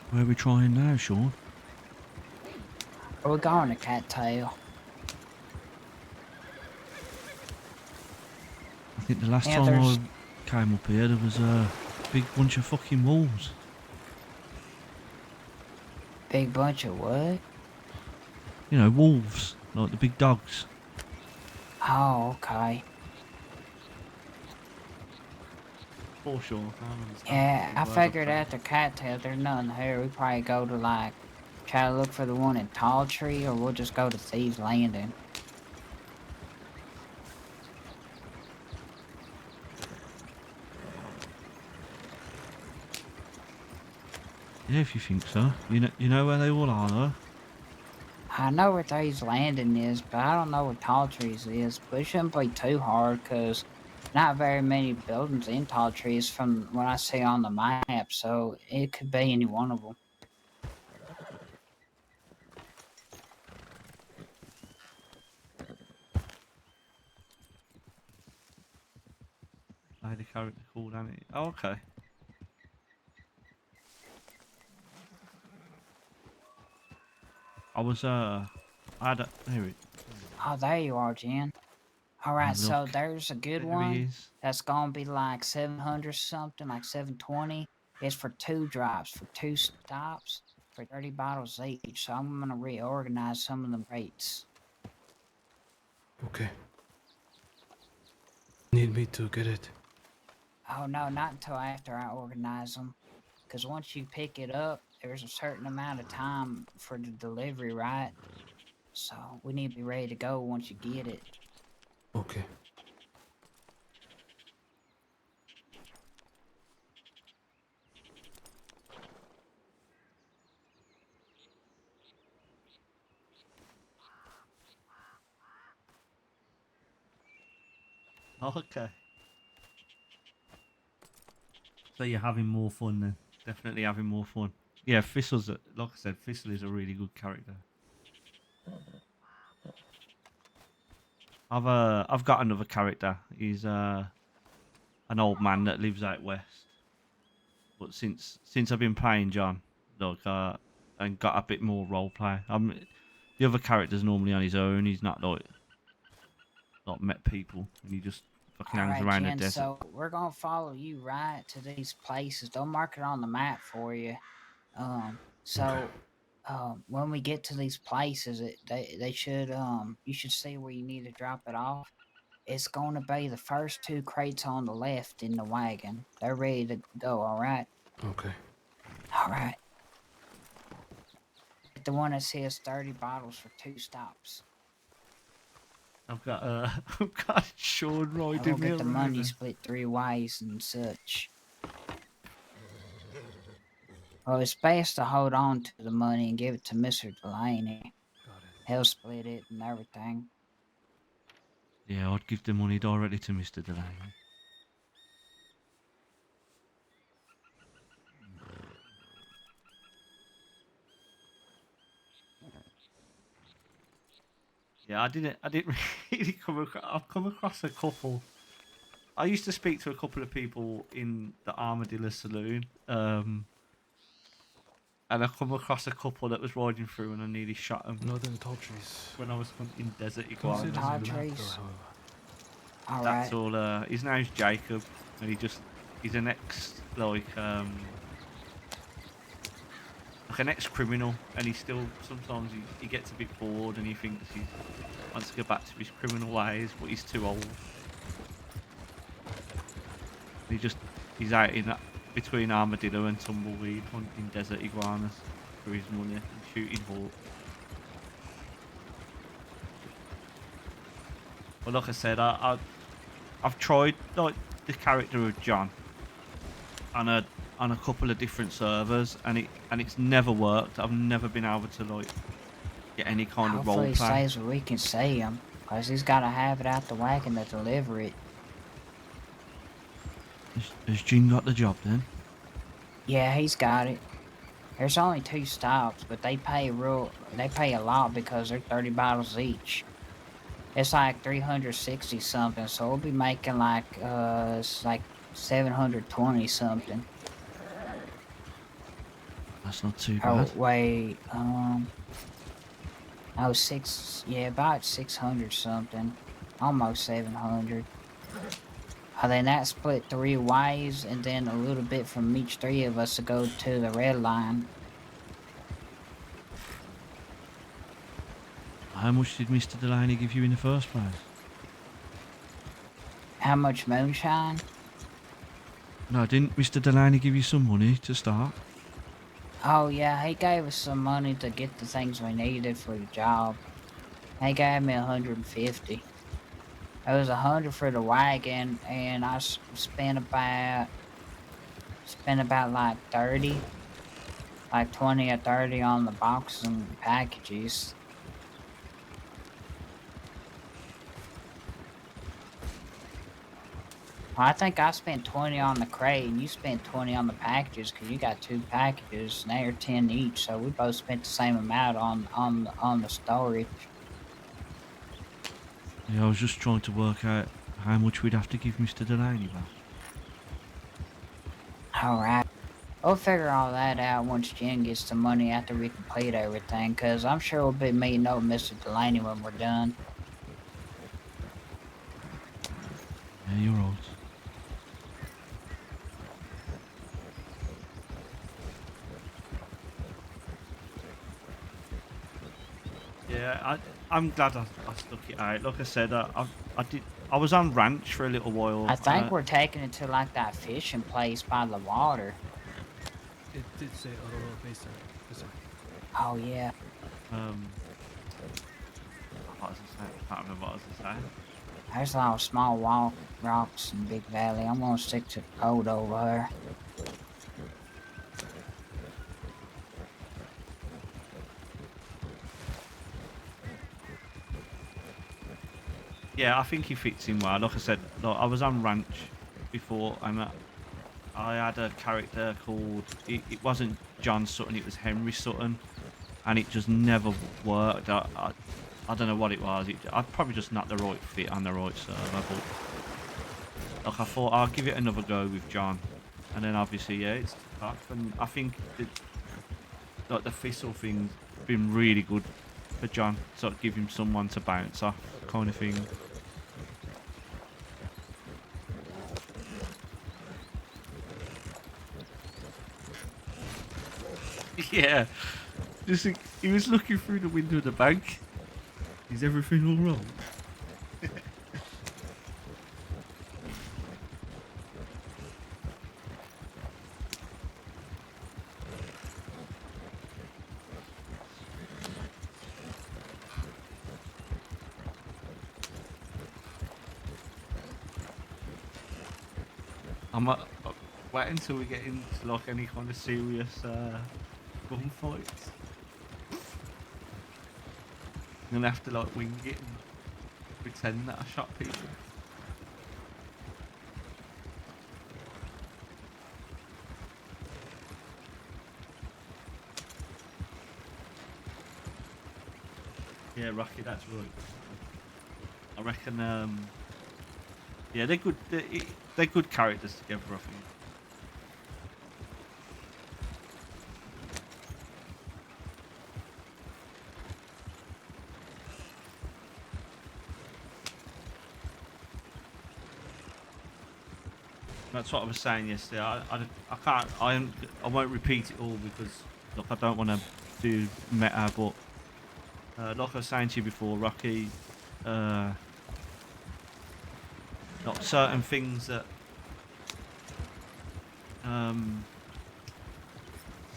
Where are we trying now, Sean? We're going to Cattail. I think the last time I came up here, there was a big bunch of fucking wolves. Big bunch of what? You know, wolves, like the big dogs. Oh, okay. For sure. Yeah, I figured after Cattail, there's nothing here. We probably go to like try to look for the one in Tall Tree, or we'll just go to Thieves Landing. Yeah, if you think so. You know where they all are, though. I know where Thieves Landing is, but I don't know where Tall Trees is. But it shouldn't be too hard, because not very many buildings in tall trees from what I see on the map, so it could be any one of them. I had a character called Annie. Oh, okay. I was I had a, here it. Oh, there you are, Jen. Alright, Have a so look. there's a good There he one is. that's gonna be like 700 something, like 720. It's for 2 drops, for 2 stops, for 30 bottles each. So I'm gonna reorganize some of the rates. Okay. Need me to get it? Oh no, not until after I organize them. Because once you pick it up, there's a certain amount of time for the delivery, right? So we need to be ready to go once you get it. Okay. Oh, okay. So you're having more fun then. Definitely having more fun. Yeah, Thistle's like I said, Thistle is a really good character. I've got another character. He's an old man that lives out west. But since I've been playing John, like and got a bit more role play. The other character's normally on his own. He's not like met people, and he just fucking hangs Alright, around the Jen, desert. so we're gonna follow you right to these places. They'll mark it on the map for you. So when we get to these places, they should you should see where you need to drop it off. It's gonna be the first 2 crates on the left in the wagon. They're ready to go, alright? Okay. Alright. The one that says 30 bottles for 2 stops. I've got I've got Sean We'll riding me get the money around. split 3 ways and such. Well, it's best to hold on to the money and give it to Mr. Delaney. Got it. He'll split it and everything. Yeah, I'd give the money directly to Mr. Delaney. Yeah, I didn't really come across. I've come across a couple. I used to speak to a couple of people in the Armadillo Saloon, and I come across a couple that was riding through, and I nearly shot them. Northern tall trees. When I was hunting desert Consider iguanas. Tall the map, trees. though, however. That's all. His name's Jacob, and he's an ex like an ex-criminal, and he still sometimes he gets a bit bored and he thinks he wants to go back to his criminal ways, but he's too old. He's out in that between Armadillo and Tumbleweed hunting desert iguanas for his money and shooting hawks. But like I said, I've tried like the character of John on a couple of different servers, and it's never worked. I've never been able to like get any kind of Hopefully role he play. stays where we can see him. Because he's got to have it out the wagon to deliver it. Has Jin got the job then? Yeah, he's got it. There's only 2 stops, but they pay a lot because they're 30 bottles each. It's like 360 something, so we'll be making like it's like 720 something. That's not too Oh bad. wait, about 600 something, almost 700. And then that split 3 ways, and then a little bit from each 3 of us to go to the red line. How much did Mr. Delaney give you in the first place? How much moonshine? No, didn't Mr. Delaney give you some money to start? Oh yeah, he gave us some money to get the things we needed for the job. He gave me 150. It was 100 for the wagon, and I spent about like 30, like 20 or 30 on the boxes and packages. I think I spent 20 on the crate, and you spent 20 on the packages because you got 2 packages, and they're 10 each. So we both spent the same amount on the storage. Yeah, I was just trying to work out how much we'd have to give Mr. Delaney back. All right. We'll figure all that out once Jen gets the money after we complete everything, because I'm sure we'll be meeting up with Mr. Delaney when we're done. Yeah, you're right. Yeah, I'm glad I stuck it out. Like I said, I was on ranch for a little while. I think we're taking it to like that fishing place by the water. It did say Aurora Basin. Oh yeah. What was I saying? I can't remember what I was saying. There's a lot of small rocks in Big Valley. I'm gonna stick to the code over here. Yeah, I think he fits in well. Like I said, I was on ranch before, and I had a character called. It wasn't John Sutton; it was Henry Sutton, and it just never worked. I don't know what it was. I'd probably just not the right fit on the right server, but like I thought I'll give it another go with John, and then obviously yeah, it's tough. And I think like the thistle thing's been really good for John, sort of give him someone to bounce off, kind of thing. Yeah, just think, he was looking through the window of the bank. Is everything all right? I'm wait until we get into like any kind of serious gunfights. I'm gonna have to like wing it and pretend that I shot people. Yeah, Rocky, that's right. I reckon. Yeah, they're good. They're good characters together, I think. That's what I was saying yesterday. I can't. I won't repeat it all because look, I don't want to do meta. But like I was saying to you before, Rocky, like certain things that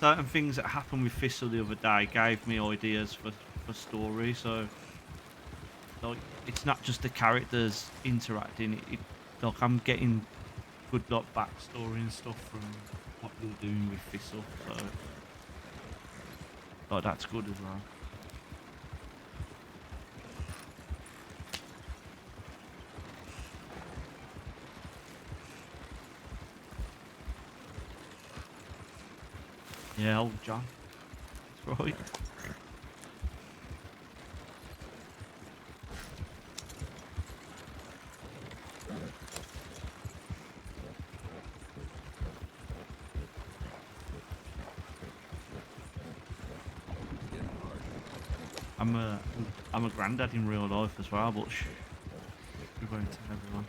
certain things that happened with Thistle the other day gave me ideas for story. So like it's not just the characters interacting. Like I'm getting good like backstory and stuff from what you're doing with Thistle, so like that's good as well. Yeah, old John. That's right. I'm a granddad in real life as well, but we won't tell everyone.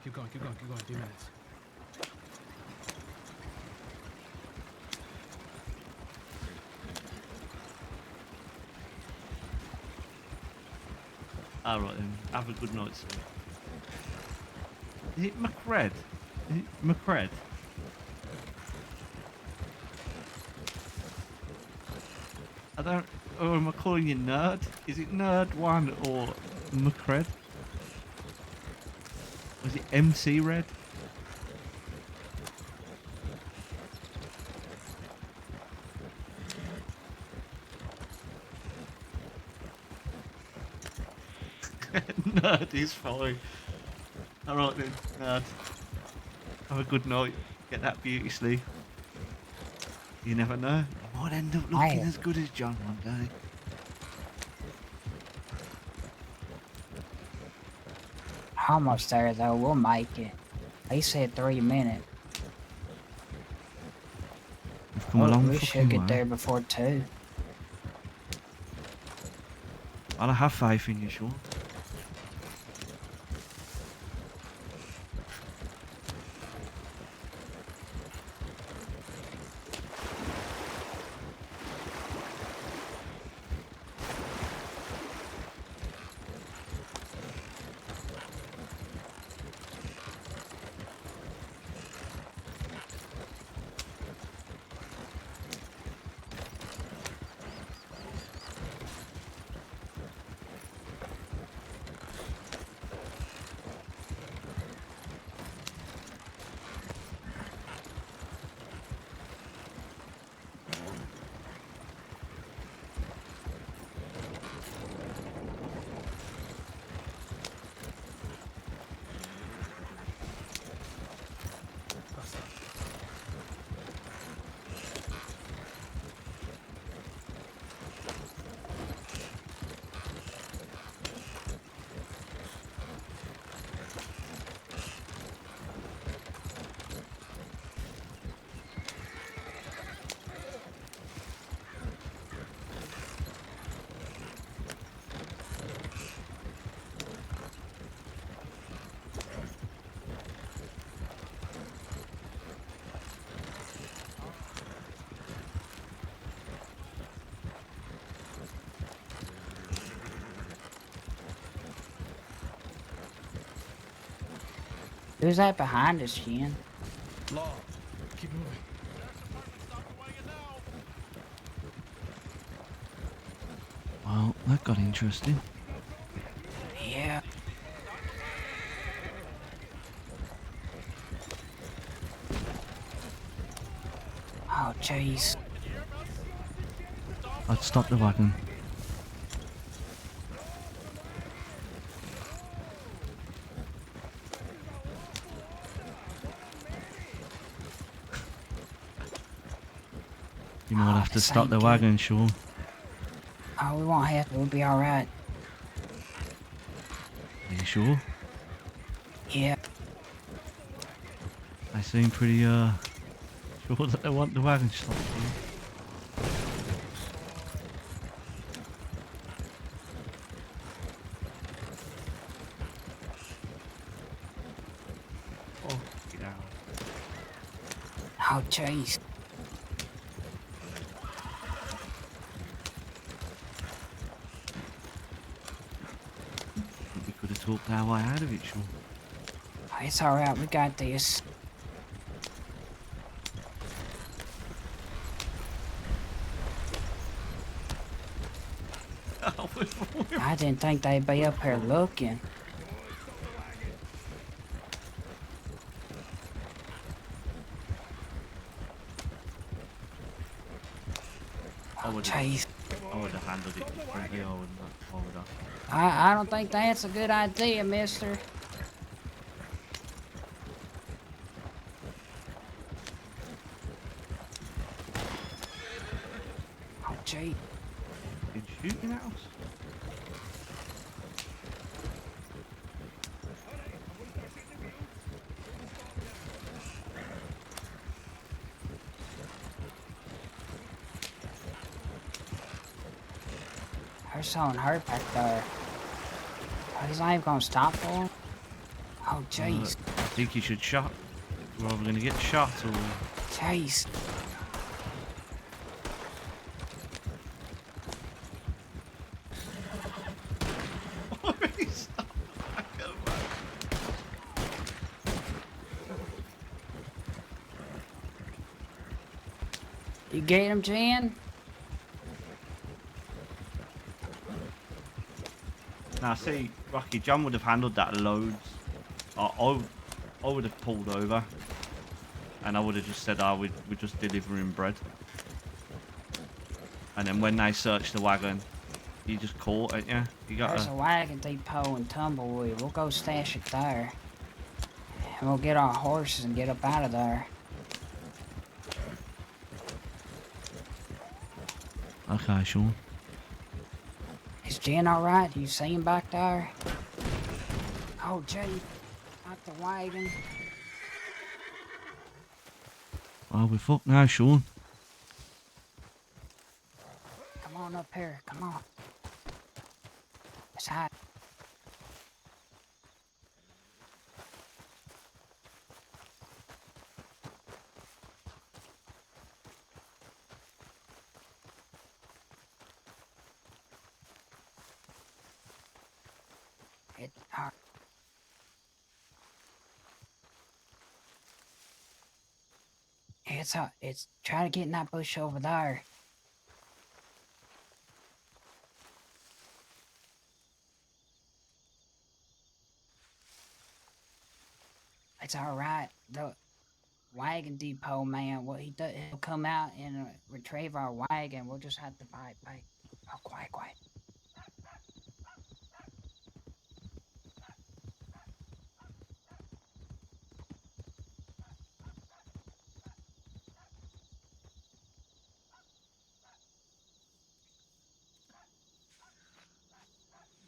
Keep going. 3 minutes. Alright then, have a good night, sir. Is it McCred? Is it McCred? I don't... Or am I calling you Nerd? Is it Nerd1 or McCred? Was it MC Red? Nerd is fine. Alright then, Nerd. Have a good night. Get that beauty sleep. You never know. You might end up looking as good as John one day. Almost there though. We'll make it. He said 3 minutes. We've come a long We fucking should get way. there before 2. I'll have faith in you, Sean. Who's that behind us, Jen? Law, keep moving. Well, that got interesting. Yeah. Oh, jeez. I'd stop the wagon. You might have to this stop ain't the good. wagon, Sean. Oh, we won't have to. We'll be alright. Are you sure? Yeah. They seem pretty, sure that they want the wagon stopped. Oh, get out. Oh, jeez. We could have talked our way out of it, Sean. Oh, it's alright. We got this. I didn't think they'd be up here looking. I would Jeez. have handled it differently. I would have. I don't think that's a good idea, mister. Oh, gee. Been shooting at us? There's someone hurt back there. Oh, he's not even gonna stop for him? Oh, jeez. I think you should shot. We're either going to get shot or... Jeez. You get him, Jan? Now, see, Rocky, John would have handled that loads. I would have pulled over. And I would have just said, oh, we're just delivering bread. And then when they search the wagon, You just caught it, yeah? You got There's a wagon depot in Tumbleweed. We'll go stash it there. And we'll get our horses and get up out of there. Okay, Sean. Is Jen alright? You see him back there? Oh, gee. Not the wagon. Well, we're fucked now, Sean. Come on up here. Come on. Let's hide. It's try to get in that bush over there. It's alright. The wagon depot man, what he does, he'll come out and retrieve our wagon. We'll just have to fight. Oh, quiet.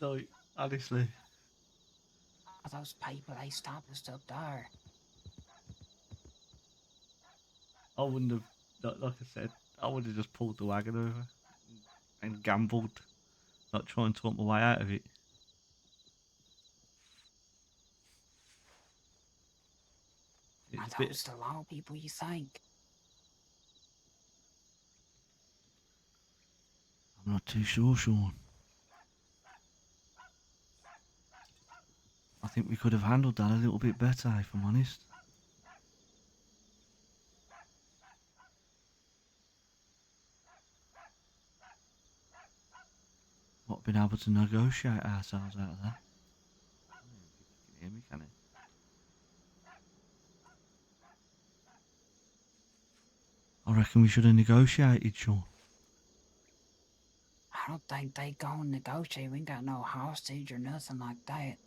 No, honestly. Those people, they stopped us up there. I wouldn't have, like I said, I would have just pulled the wagon over and gambled, not trying to talk my way out of it. Are those the law people you think? I'm not too sure, Sean. I think we could have handled that a little bit better, if I'm honest. Not been able to negotiate ourselves out of that. I don't even think you can hear me, can it? I reckon we should have negotiated, Sean. I don't think they gonna negotiate. We ain't got no hostage or nothing like that.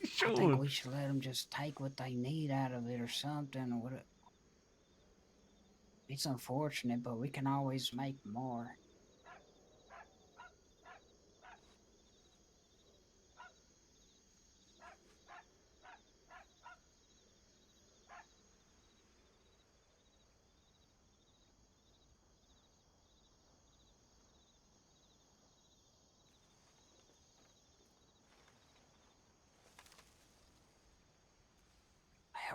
Sure. I think we should let them just take what they need out of it or something. Or what? It's unfortunate, but we can always make more.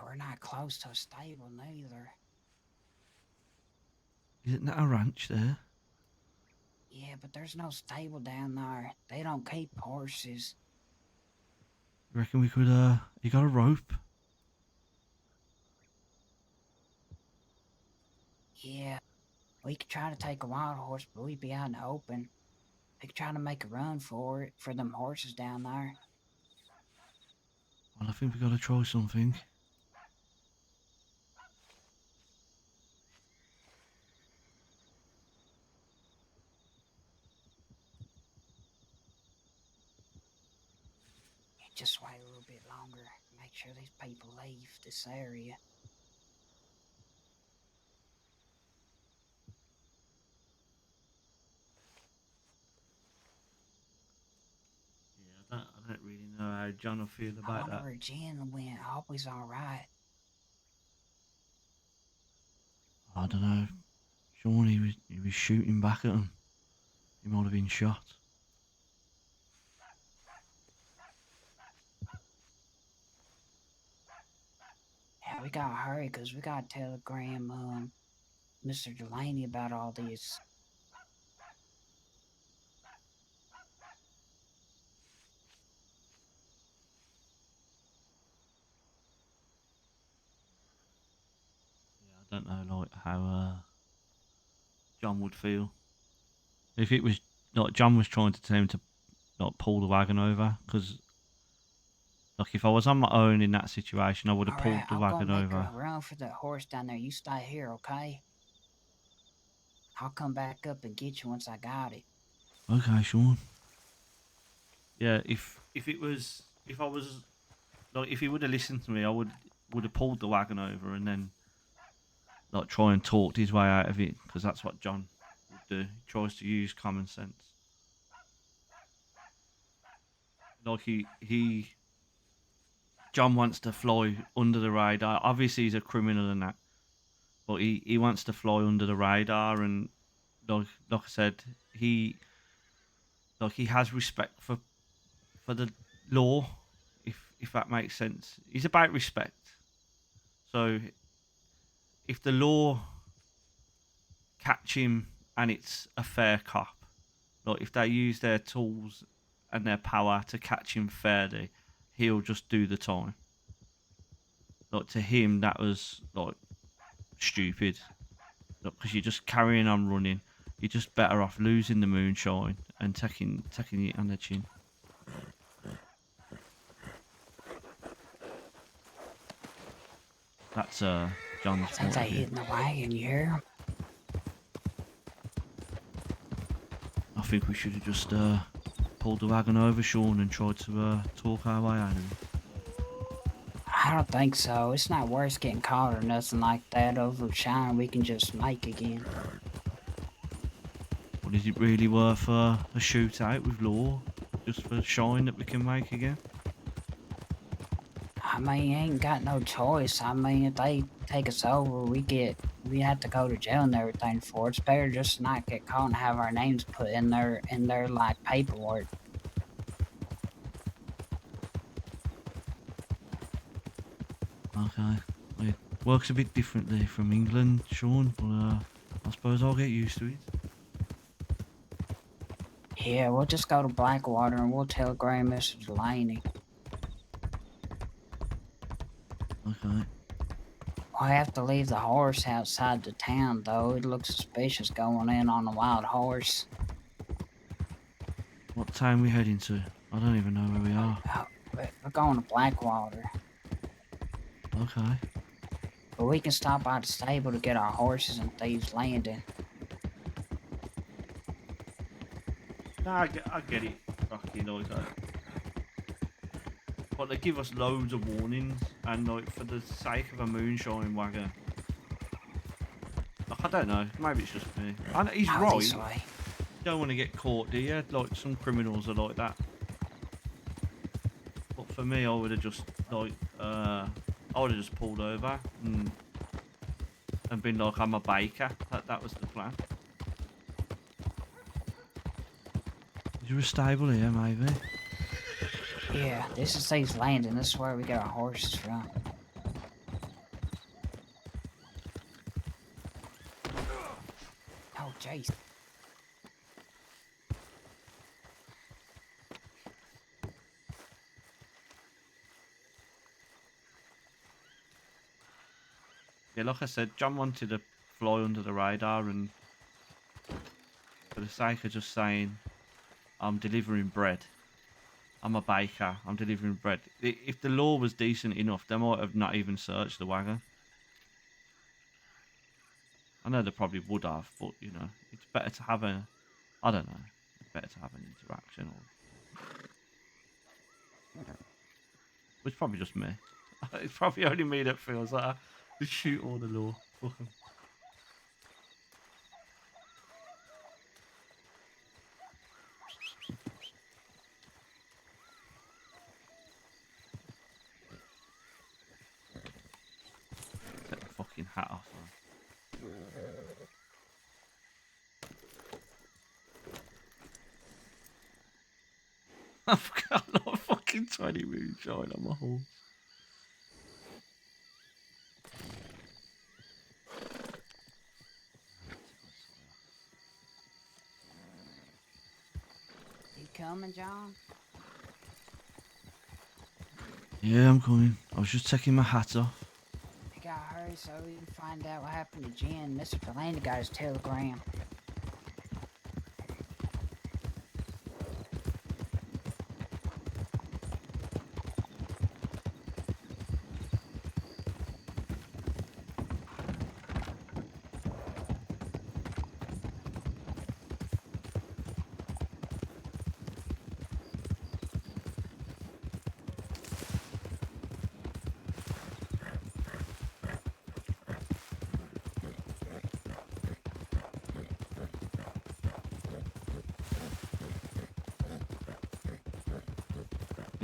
We're not close to a stable neither. Isn't that a ranch there? Yeah, but there's no stable down there. They don't keep horses. You reckon we could, you got a rope? Yeah, we could try to take a wild horse, but we'd be out in the open. We could try to make a run for it, for them horses down there. Well, I think we gotta try something. Just wait a little bit longer. Make sure these people leave this area. Yeah, I don't really know how John will feel about that. I wonder Jen went. I hope he's alright. I don't know. Sean, he was shooting back at him. He might have been shot. Yeah, we gotta hurry, because we gotta telegram Mr. Delaney about all this. Yeah, I don't know, like, how John would feel. If it was, like, John was trying to tell him to, like, pull the wagon over, because, like, if I was on my own in that situation, I would have pulled the wagon over. I'll go make a run for the horse down there. You stay here, okay? I'll come back up and get you once I got it. Okay, Sean. Yeah, if I was like, if he would have listened to me, I would have pulled the wagon over and then like try and talked his way out of it, because that's what John would do. He tries to use common sense. Like John wants to fly under the radar. Obviously, he's a criminal and that, but he wants to fly under the radar. And like I said, he has respect for the law, if that makes sense. He's about respect. So if the law catch him and it's a fair cop, like if they use their tools and their power to catch him fairly, he'll just do the time. Like to him, that was like stupid. Because you're just carrying on running. You're just better off losing the moonshine and taking it on the chin. That's John's Since point I of view. hit in the wagon, you hear? I think we should have just pulled the wagon over, Sean, and tried to talk our way out of it. I don't think so. It's not worth getting caught or nothing like that over shine we can just make again. Well, is it really worth a shootout with law just for shine that we can make again? I mean, ain't got no choice. I mean, if they take us over, we have to go to jail and everything for it. It's better just not get caught and have our names put in their like paperwork. Okay. It works a bit differently from England, Sean, but I suppose I'll get used to it. Yeah, we'll just go to Blackwater and we'll telegram Mr. Delaney. Okay. We'll have to leave the horse outside the town, though. It looks suspicious going in on a wild horse. What town we heading to? I don't even know where we are. We're going to Blackwater. Okay. But we can stop by the stable to get our horses and Thieves Landing. No, I get it, Rocky, like that. But they give us loads of warnings, and like for the sake of a moonshine wagon. Like, I don't know, maybe it's just me. He's right. This way. You don't want to get caught, do you? Like some criminals are like that. But for me, I would have just like I would have just pulled over and been like, I'm a baker. That was the plan. Is there a stable here, maybe? Yeah, this is Thieves Landing. This is where we get our horses from. Oh, jeez. Yeah, like I said, John wanted to fly under the radar, and for the sake of just saying, I'm delivering bread. I'm a baker. I'm delivering bread. If the law was decent enough, they might have not even searched the wagon. I know they probably would have, but you know, it's better to have a, I don't know, it's better to have an interaction. It's probably just me. It's probably only me that feels like I shoot all the law. Fuck 'em. Take the fucking hat off. Man. I've got a lot of fucking tiny moonshine on my horse. You coming, John? Yeah, I'm coming. I was just taking my hat off. We gotta hurry so we can find out what happened to Jen. Mr. Delaney got his telegram.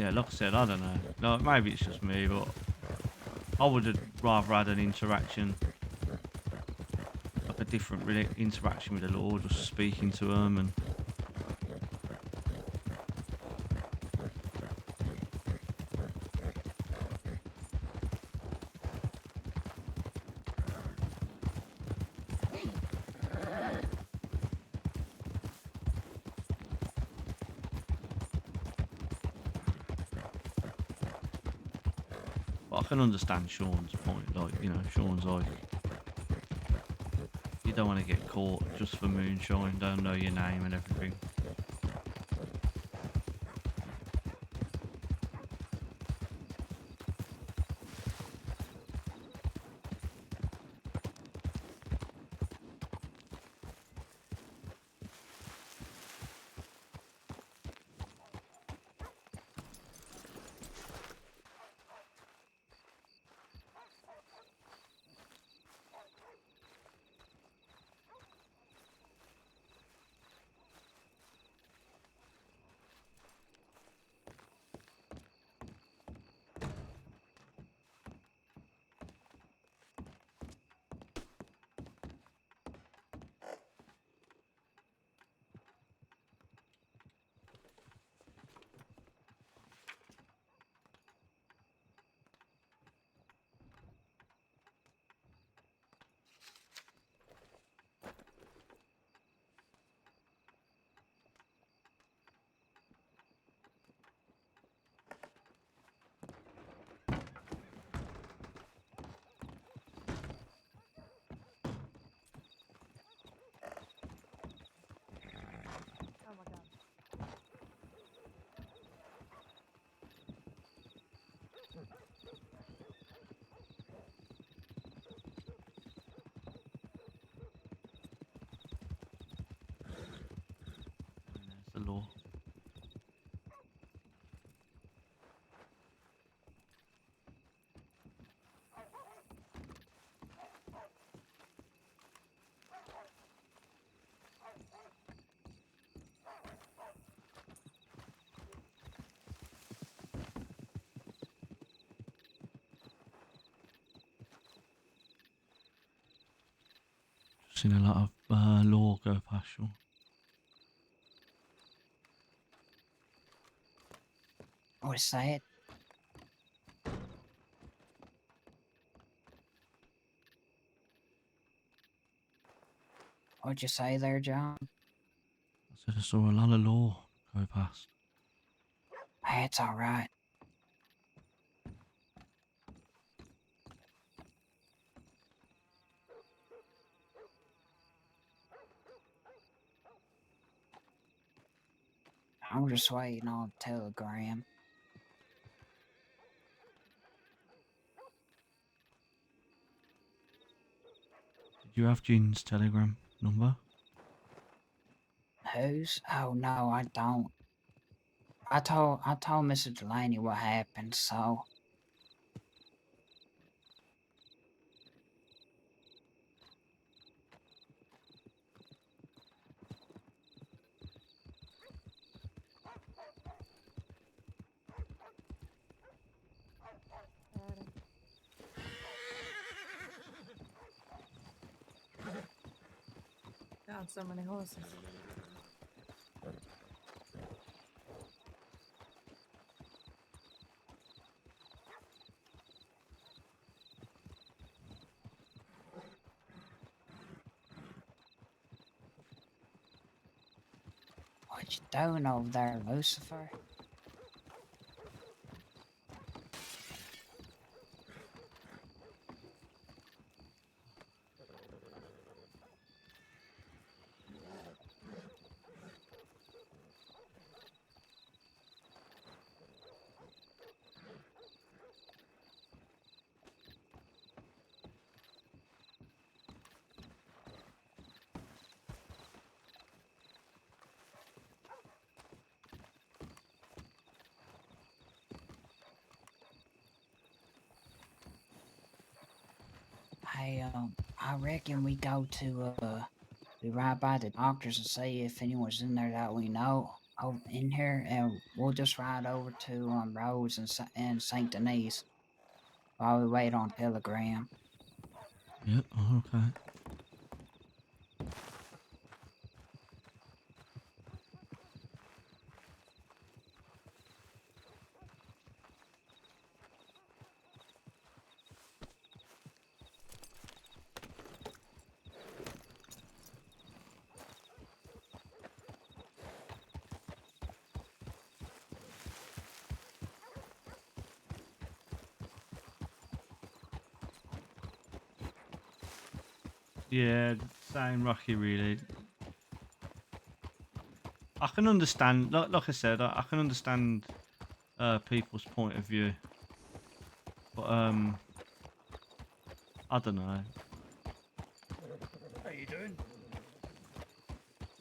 yeah, like I said, I don't know. Like, maybe it's just me, but I would have rather had an interaction, like a different interaction with the law, just speaking to them and. But I can understand Sean's point, like, you know, Sean's like, you don't want to get caught just for moonshine, don't know your name and everything. The law. Seen a lot of law go past Sean. What's that? What'd you say there, John? I said I saw a lot of law go past. Hey, it's alright. I'm just waiting on a telegram. Did you have Jean's telegram number? Whose? Oh no, I don't. I told Mr. Delaney what happened, so God, so many horses. what you doing over there, Lucifer? Hey, I reckon we right by the doctors and see if anyone's in there that we know. over in here, and we'll just ride over to Rose and Saint Denis while we wait on telegram. Yep. Oh, okay. Yeah, same Rocky really. I can understand, like I said, I can understand people's point of view, but I don't know. How you doing?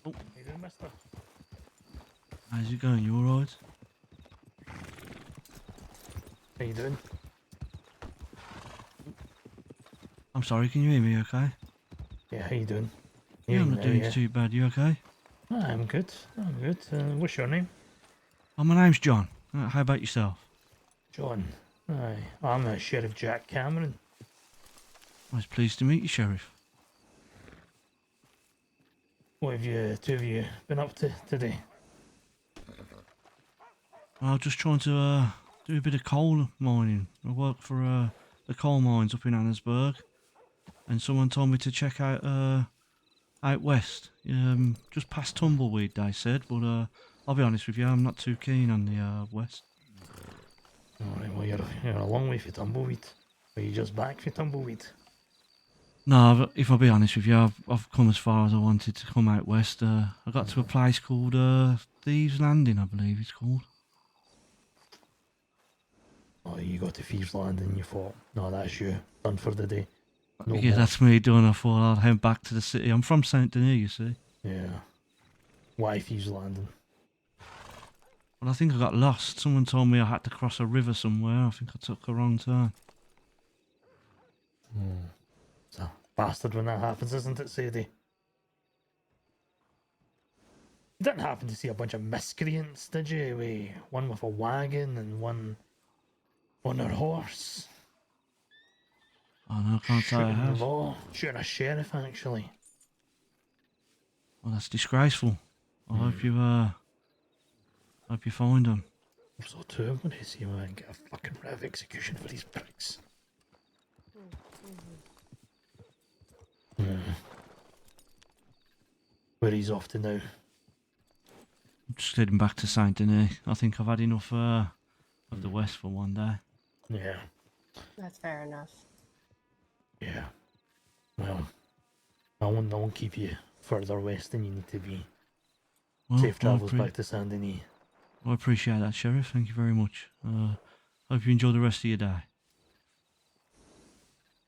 Oh. How you doing, mister? How's it going? You alright? How you doing? I'm sorry, can you hear me okay? Yeah, how you doing? Yeah, I'm not doing yeah. too bad. You okay? I'm good. I'm good. What's your name? Oh, my name's John. How about yourself? John. Aye, I'm Sheriff Jack Cameron. I was pleased to meet you, Sheriff. What have you two of you been up to today? I was just trying to do a bit of coal mining. I work for the coal mines up in Annesburg, and someone told me to check out out west, just past Tumbleweed, they said. But I'll be honest with you, I'm not too keen on the west. Alright, well you're a long way for Tumbleweed. Are you just back for Tumbleweed? No, if I'll be honest with you, I've come as far as I wanted to come out west. I got to a place called Thieves Landing, I believe it's called. Oh, you got to Thieves Landing and you thought, no, that's you, done for the day. No Yeah, more. that's me done. I thought I'd head back to the city. I'm from Saint Denis, you see. Yeah. Why Thieves Landing? Well, I think I got lost. Someone told me I had to cross a river somewhere. I think I took a wrong turn. It's a bastard when that happens, isn't it, Sadie? You didn't happen to see a bunch of miscreants, did you? One with a wagon and one on their horse. Oh, no, I can't say I Shooting have. the law. Shooting a sheriff, actually. Well, that's disgraceful. I hope you find them. So too, I'm going to see if I can get a fucking writ of execution for these pricks. Where he's off to now? I'm just heading back to Saint Denis. I think I've had enough of the West for one day. Yeah. That's fair enough. Yeah. Well, I won't keep you further west than you need to be. Well, Safe travels back to Saint Denis. I appreciate that, Sheriff. Thank you very much. Hope you enjoy the rest of your day.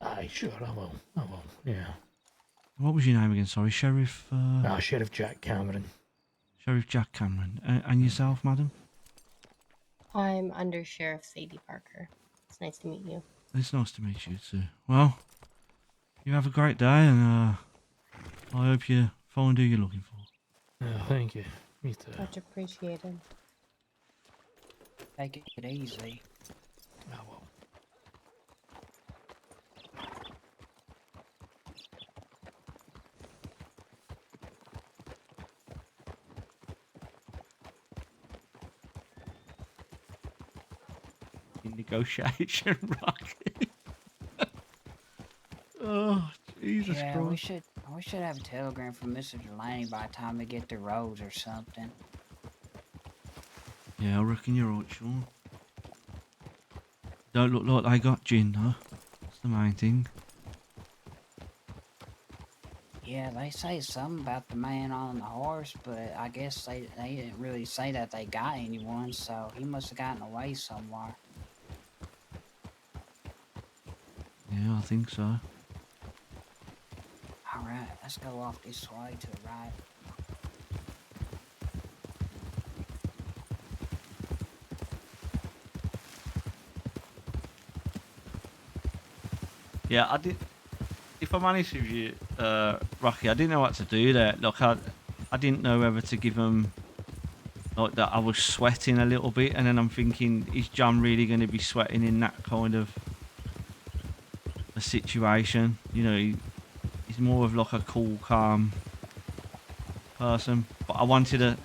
Aye, sure, I will. Yeah. What was your name again? Sorry, Sheriff. Sheriff Jack Cameron. Sheriff Jack Cameron. And yourself, madam? I'm Under Sheriff Sadie Parker. It's nice to meet you. It's nice to meet you too. Well, you have a great day, and I hope you find who you're looking for. Yeah, thank you. Me too. Much appreciated. Take it easy. I will. Negotiation, Rocky. Oh, Jesus Yeah, Christ. we should have a telegram from Mr. Delaney by the time we get to Rose or something. Yeah, I reckon you're right, Sean. Don't look like they got gin, though. That's the main thing. Yeah, they say something about the man on the horse, but I guess they didn't really say that they got anyone, so he must have gotten away somewhere. Yeah, I think so. Alright, let's go off this way to the right. Yeah, I did. If I'm honest with you, Rocky, I didn't know what to do there. Look, I didn't know whether to give them like that I was sweating a little bit, and then I'm thinking, is John really going to be sweating in that kind of a situation? You know, he's more of like a cool, calm person. But I wanted to. Wrong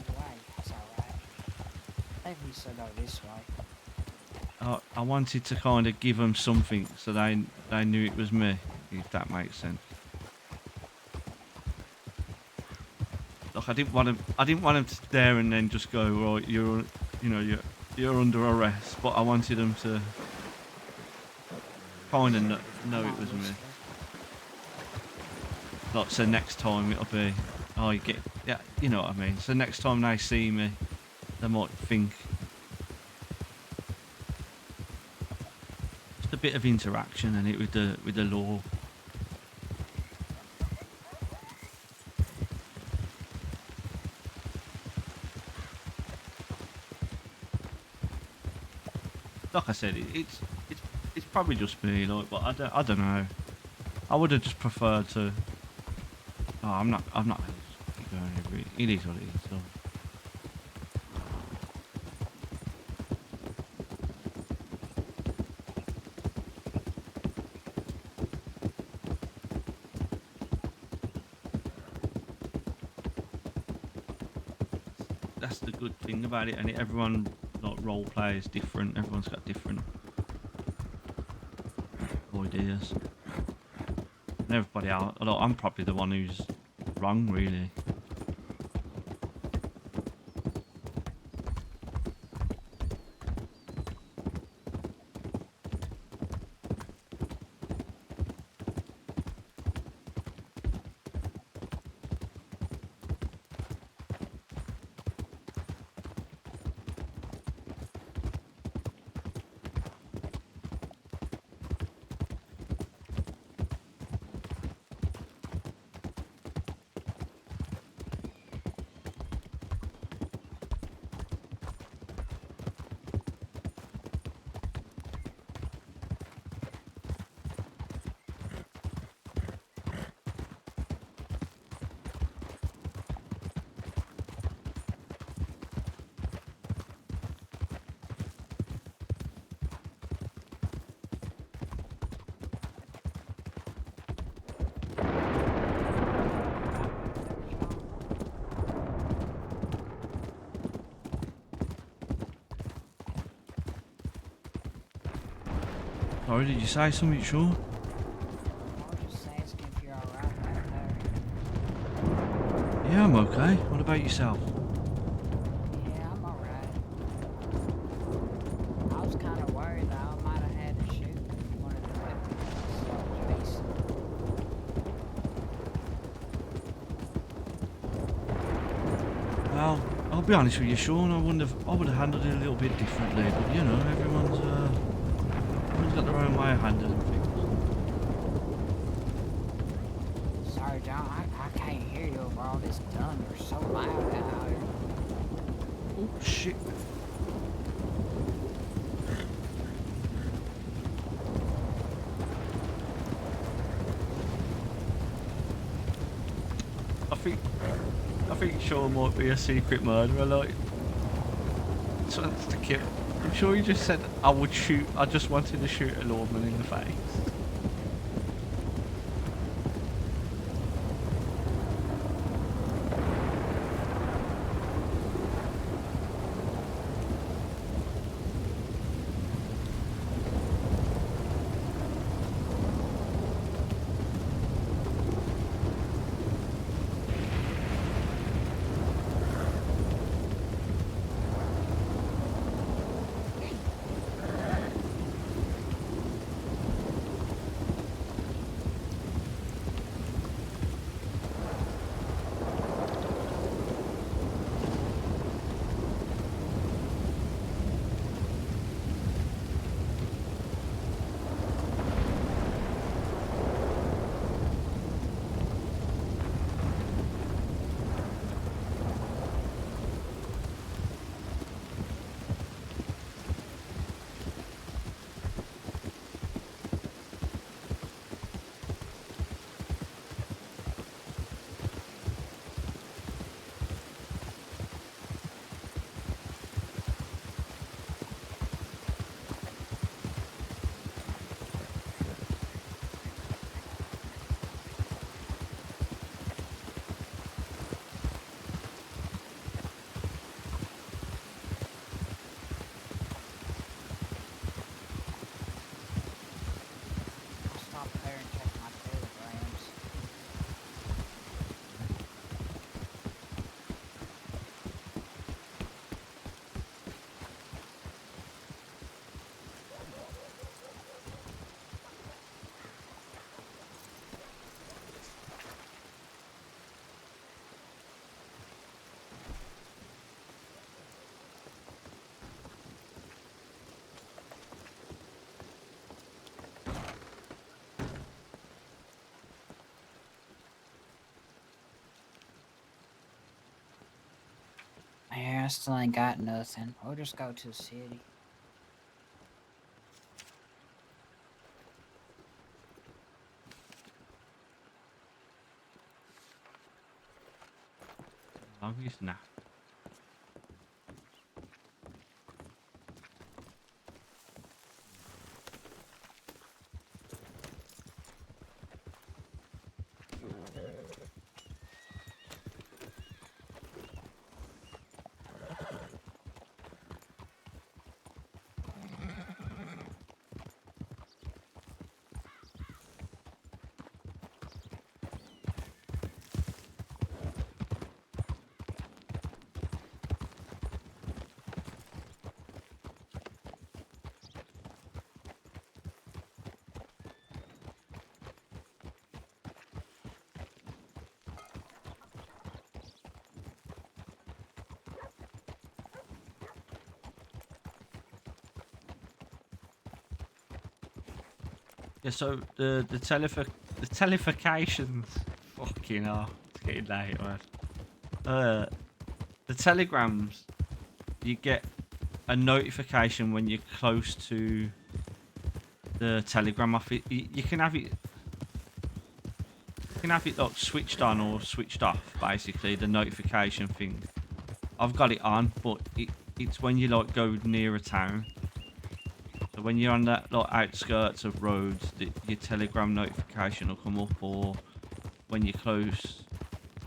way. That's alright. Maybe we should go this way. I wanted to kind of give them something so they knew it was me, if that makes sense. Like I didn't want them to there and then just go, right, you're under arrest. But I wanted them to kind of know it was me. Like, so next time it'll be, oh, yeah, you know what I mean. So next time they see me, they might think. A bit of interaction and it with the law. Like I said, it's probably just me, like, but I don't know. I would have just preferred to. Oh, I'm not gonna just keep going over it. It is what it is. So. That's the good thing about it, and everyone like role plays different. Everyone's got different ideas, and everybody else. Although I'm probably the one who's wrong, really. Sorry, did you say something, Sean? I was just asking if you're alright back there. Yeah, I'm okay. What about yourself? Yeah, I'm alright. I was kind of worried that I might have had to shoot one of the weapons. Well, I'll be honest with you, Sean. I would have handled it a little bit differently, but you know, everyone's got their own way of handling things. Sorry, John. I can't hear you over all this thunder. So loud out here. Oh shit! I think Sean might be a secret murderer, like. Just wants to kill. I'm sure he just said I would shoot. I just wanted to shoot a lawman in the face. still ain't got nothing. We'll just go to the city. Longest nap. Yeah, so the telefications, fucking hell, it's getting late, man. The telegrams, you get a notification when you're close to the telegram office. You can have it. You can have it like switched on or switched off. Basically, the notification thing. I've got it on, but it's when you like go near a town. So when you're on that like outskirts of roads, your telegram notification will come up, or when you're close,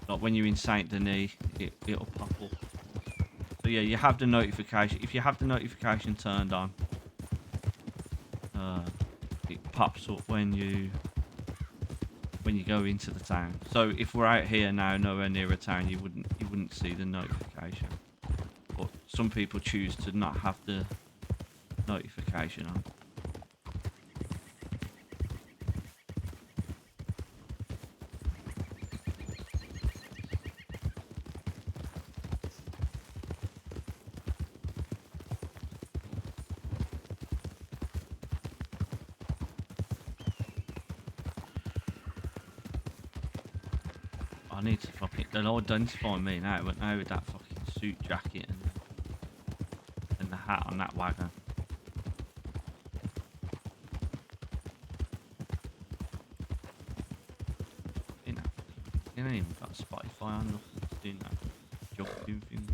like when you're in Saint Denis, it'll pop up. So yeah, you have the notification. If you have the notification turned on, it pops up when you go into the town. So if we're out here now, nowhere near a town, you wouldn't see the notification. But some people choose to not have the notification on. I need to fucking... They'll identify me now, but now with that fucking suit jacket and the hat on that wagon. You know, you ain't even got Spotify on, nothing to do that jumping thing.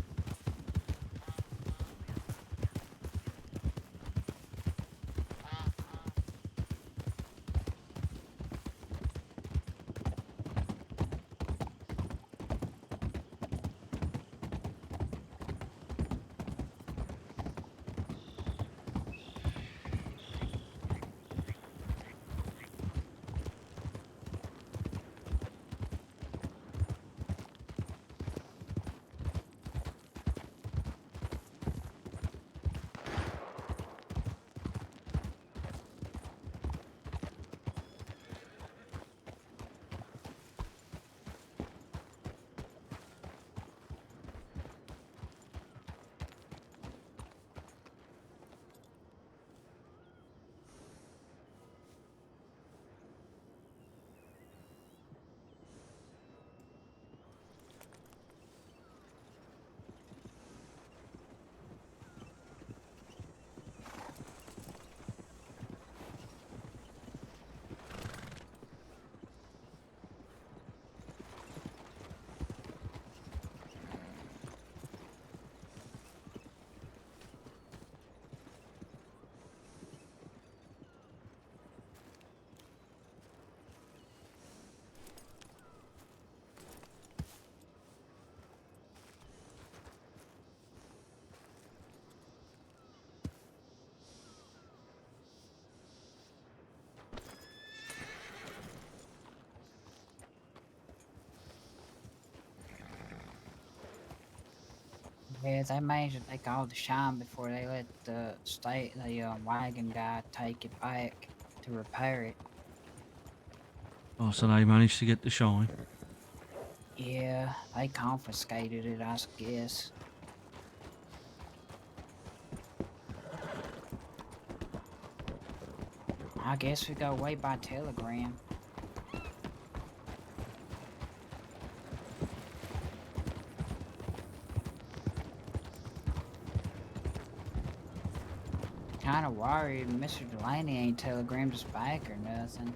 Yeah, they managed to take all the shine before they let the wagon guy take it back to repair it. Oh, so they managed to get the shine. Yeah, they confiscated it, I guess. I guess we go wait by telegram. kind of worried Mr. Delaney ain't telegrammed us back or nothing.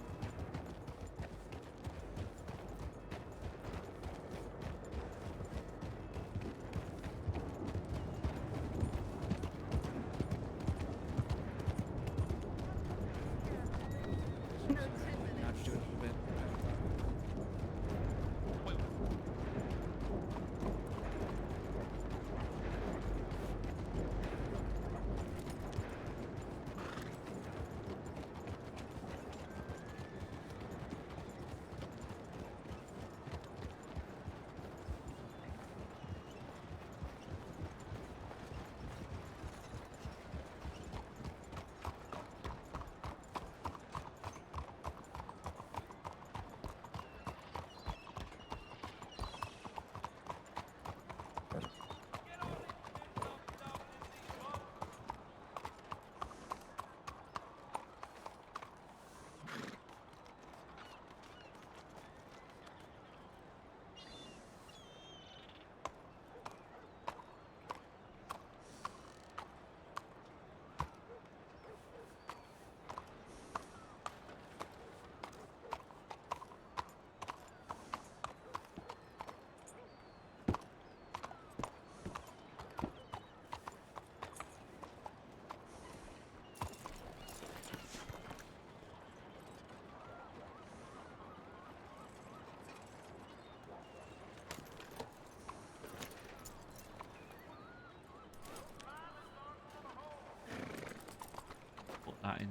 Put that in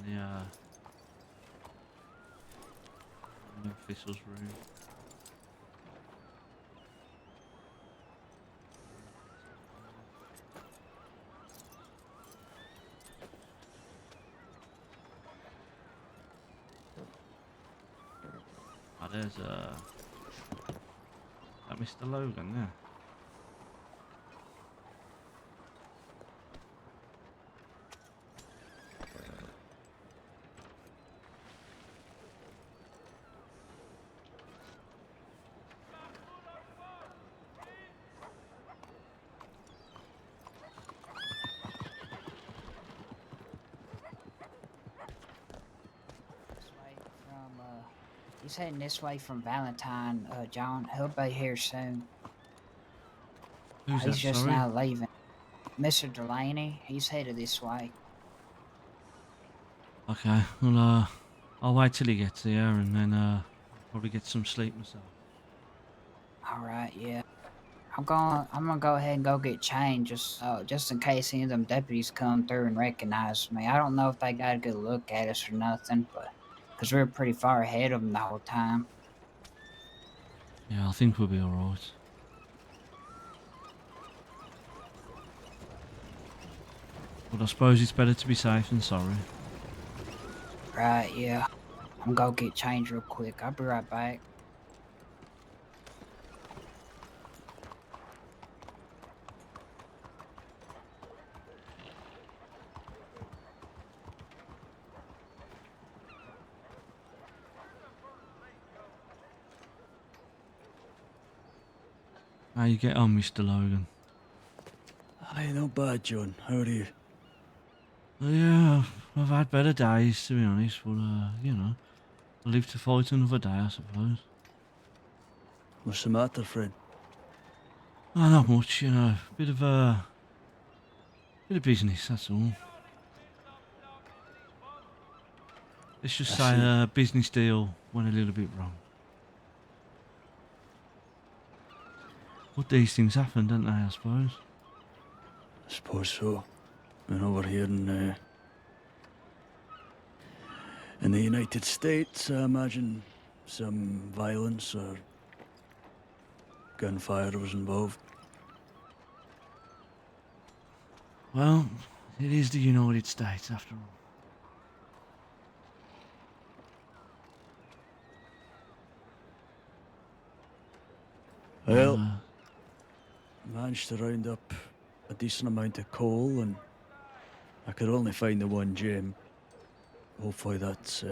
the official's room. Oh, there's that Mr. Logan there. He's heading this way from Valentine, John. He'll be here soon. Who's He's that, just sorry? now leaving. Mr. Delaney, he's headed this way. Okay, well, I'll wait till he gets here and then probably get some sleep myself. Alright, yeah. I'm gonna go ahead and go get changed just in case any of them deputies come through and recognize me. I don't know if they got a good look at us or nothing, but because we were pretty far ahead of them the whole time. Yeah, I think we'll be alright. But I suppose it's better to be safe than sorry. Right, yeah. I'm gonna go get changed real quick. I'll be right back. How you get on, Mr. Logan? Aye, not bad, John. How are you? Yeah, I've had better days, to be honest, but, you know, I live to fight another day, I suppose. What's the matter, friend? Oh, not much, you know, bit of business, that's all. Let's just say a business deal went a little bit wrong. But these things happen, don't they, I suppose? I suppose so. And over here in the United States, I imagine some violence or gunfire was involved. Well, it is the United States, after all. Well, managed to round up a decent amount of coal, and I could only find the one gem. Hopefully that's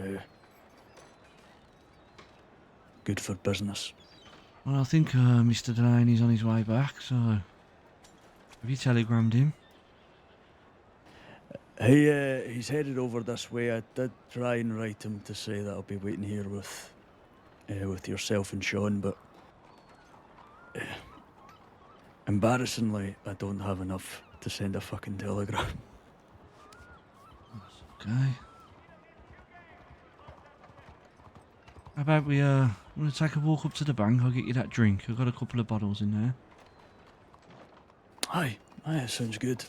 good for business. Well, I think Mr. Delaney's on his way back, so have you telegrammed him? He's headed over this way. I did try and write him to say that I'll be waiting here with yourself and Sean, but embarrassingly, I don't have enough to send a fucking telegram. Okay. How about we want to take a walk up to the bank? I'll get you that drink. I've got a couple of bottles in there. Aye, sounds good.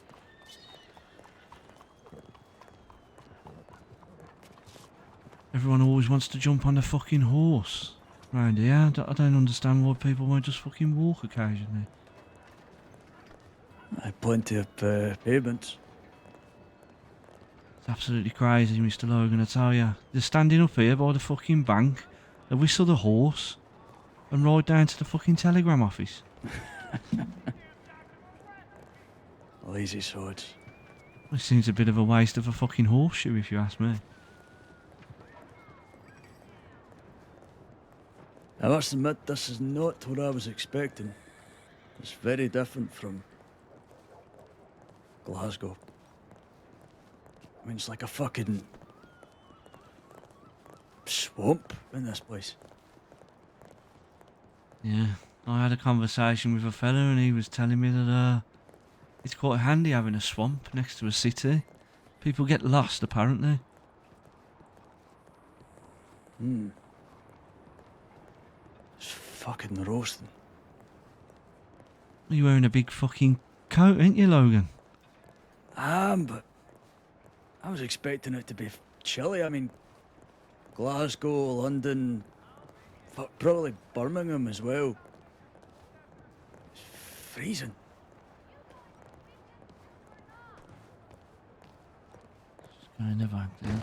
Everyone always wants to jump on the fucking horse round here. I don't understand why people won't just fucking walk occasionally. Plenty of payments. It's absolutely crazy, Mr. Logan, I tell you. They're standing up here by the fucking bank, they whistle the horse, and ride down to the fucking telegram office. Lazy sods. It seems a bit of a waste of a fucking horseshoe, if you ask me. I must admit, this is not what I was expecting. It's very different from Glasgow. I mean, it's like a fucking swamp in this place. Yeah, I had a conversation with a fella and he was telling me that it's quite handy having a swamp next to a city. People get lost, apparently. It's fucking roasting. You're wearing a big fucking coat, ain't you, Logan? But I was expecting it to be chilly. I mean, Glasgow, London, fuck, probably Birmingham as well. It's freezing. Just going in the back then.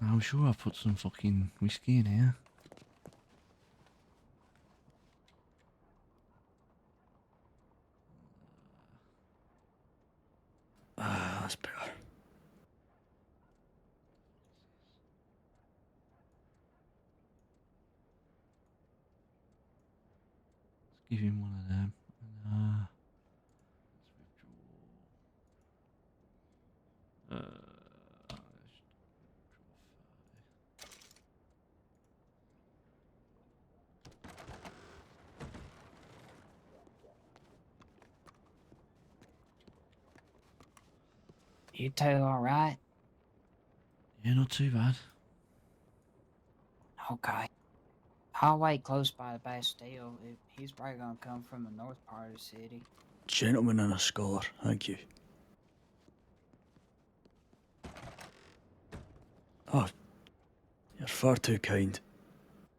I'm sure I put some fucking whiskey in here. That's better. Let's give him one of them. Let's withdraw. You two alright? Yeah, not too bad. Okay. I'll wait close by the Bastille. He's probably gonna come from the north part of the city. Gentleman and a scholar, thank you. Oh, you're far too kind.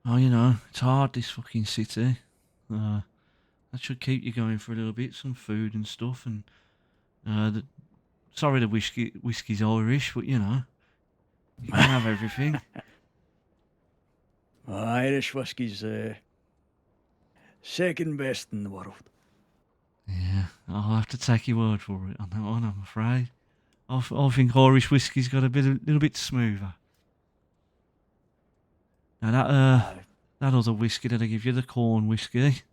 Oh, you know, it's hard, this fucking city. That should keep you going for a little bit, some food and stuff, and sorry the whiskey's Irish, but you know, you can have everything. Irish whiskey's second best in the world. Yeah, I'll have to take your word for it on that one, I'm afraid. I think Irish whiskey's got a little bit smoother. Now that other whiskey that I give you, the corn whiskey,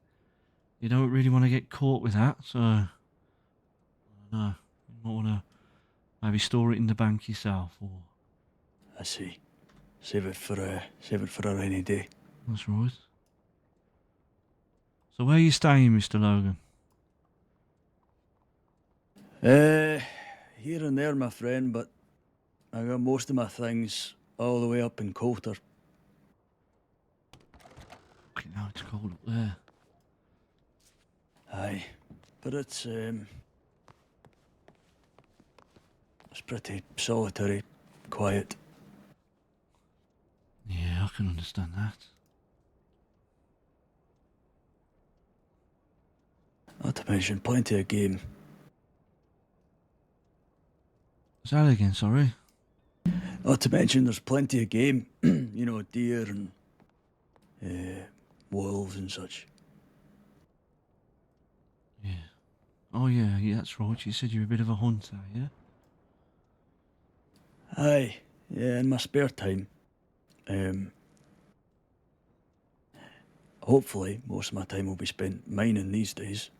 you don't really want to get caught with that, so I don't know. You might want to maybe store it in the bank yourself, or... I see. Save it for a rainy day. That's right. So where are you staying, Mr. Logan? Here and there, my friend, but I got most of my things all the way up in Coulter. Okay, now it's cold up there. Aye, but it's pretty solitary, quiet. Yeah, I can understand that. Not to mention plenty of game. Is that again, sorry? Not to mention there's plenty of game. You know, deer and wolves and such. Yeah. Oh yeah, that's right. You said you're a bit of a hunter, yeah? Aye, yeah, in my spare time. Hopefully, most of my time will be spent mining these days.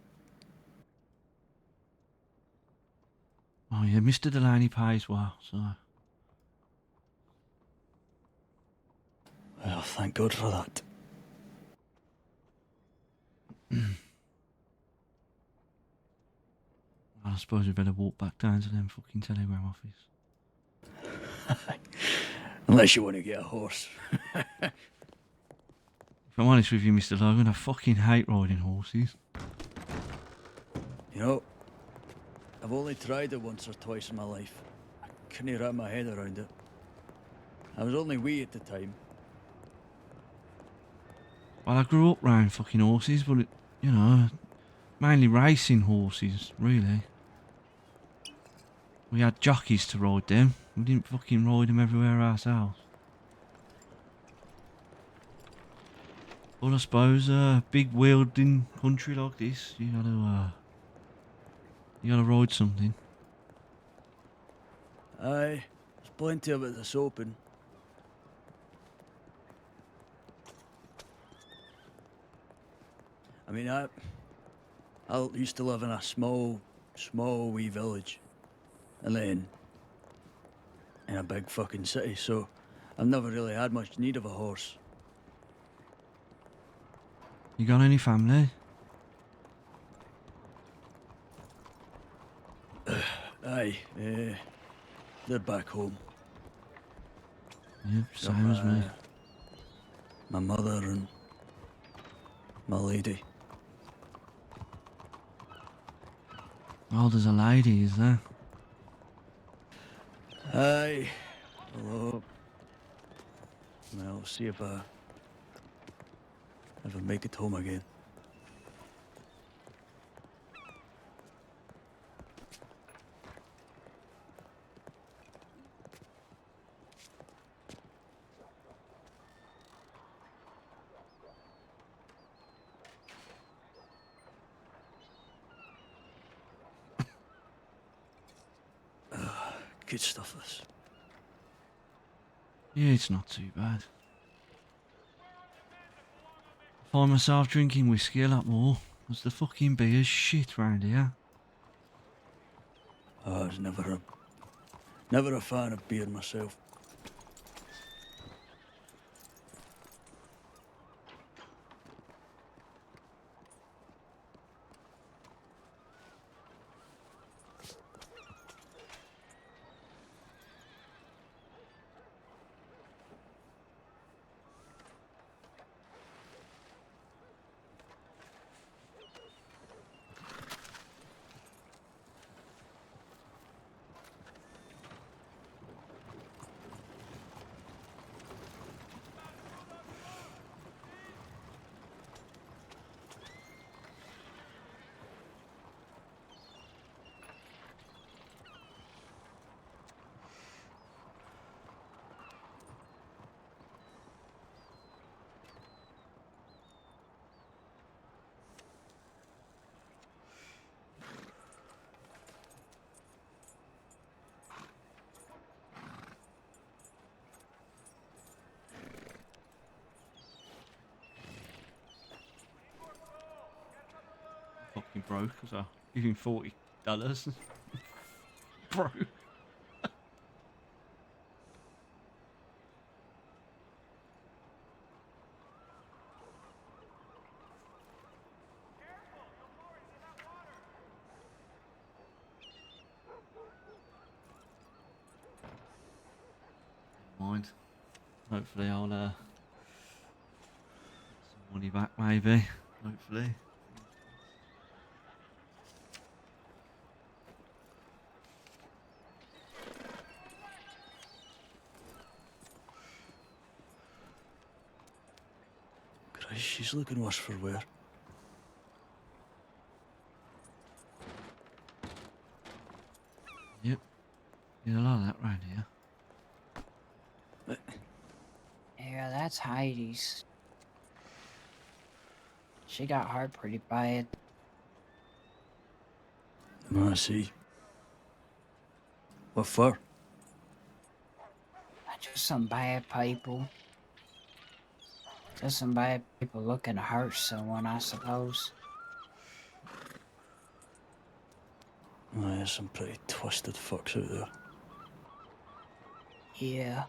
Oh yeah, Mr. Delaney pays well, so. Well, thank God for that. I suppose we better walk back down to them fucking telegram office. Unless you want to get a horse. If I'm honest with you, Mr. Logan, I fucking hate riding horses. You know, I've only tried it once or twice in my life. I couldn't wrap my head around it. I was only wee at the time. Well, I grew up round fucking horses, but, you know, mainly racing horses, really. We had jockeys to ride them. We didn't fucking ride them everywhere ourselves. But I suppose, big wielding country like this, you gotta ride something. Aye, there's plenty of it that's open. I mean, I used to live in a small wee village. And then in a big fucking city, so I've never really had much need of a horse. You got any family? Aye, they're back home. Yep, same as me. My mother and my lady. Oh, there's a lady, is there? Aye. Hello. Well, see if I make it home again. Good stuff, this. Yeah, it's not too bad. I find myself drinking whiskey a lot more, because the fucking beer's shit round here. I was never a fan of beer myself. Fucking broke, because I give him $40. Broke. Mind. Hopefully I'll get some money back, maybe. Hopefully. Christ, she's looking worse for wear. Yep. There's a lot of that round here. Yeah, that's Heidi's. She got hurt pretty bad. I see. What for? Just some bad people. Just some bad people looking to hurt someone, I suppose. There's some pretty twisted fucks out there. Yeah.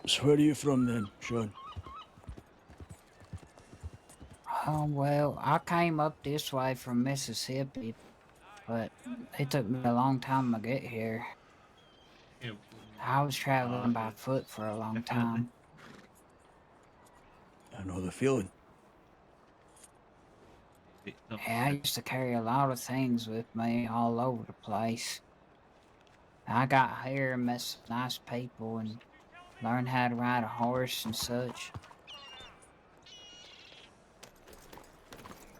So where are you from then, Sean? Oh, well, I came up this way from Mississippi, but it took me a long time to get here. I was traveling by foot for a long time. I know the feeling. Yeah, I used to carry a lot of things with me all over the place. I got here and met some nice people and learned how to ride a horse and such.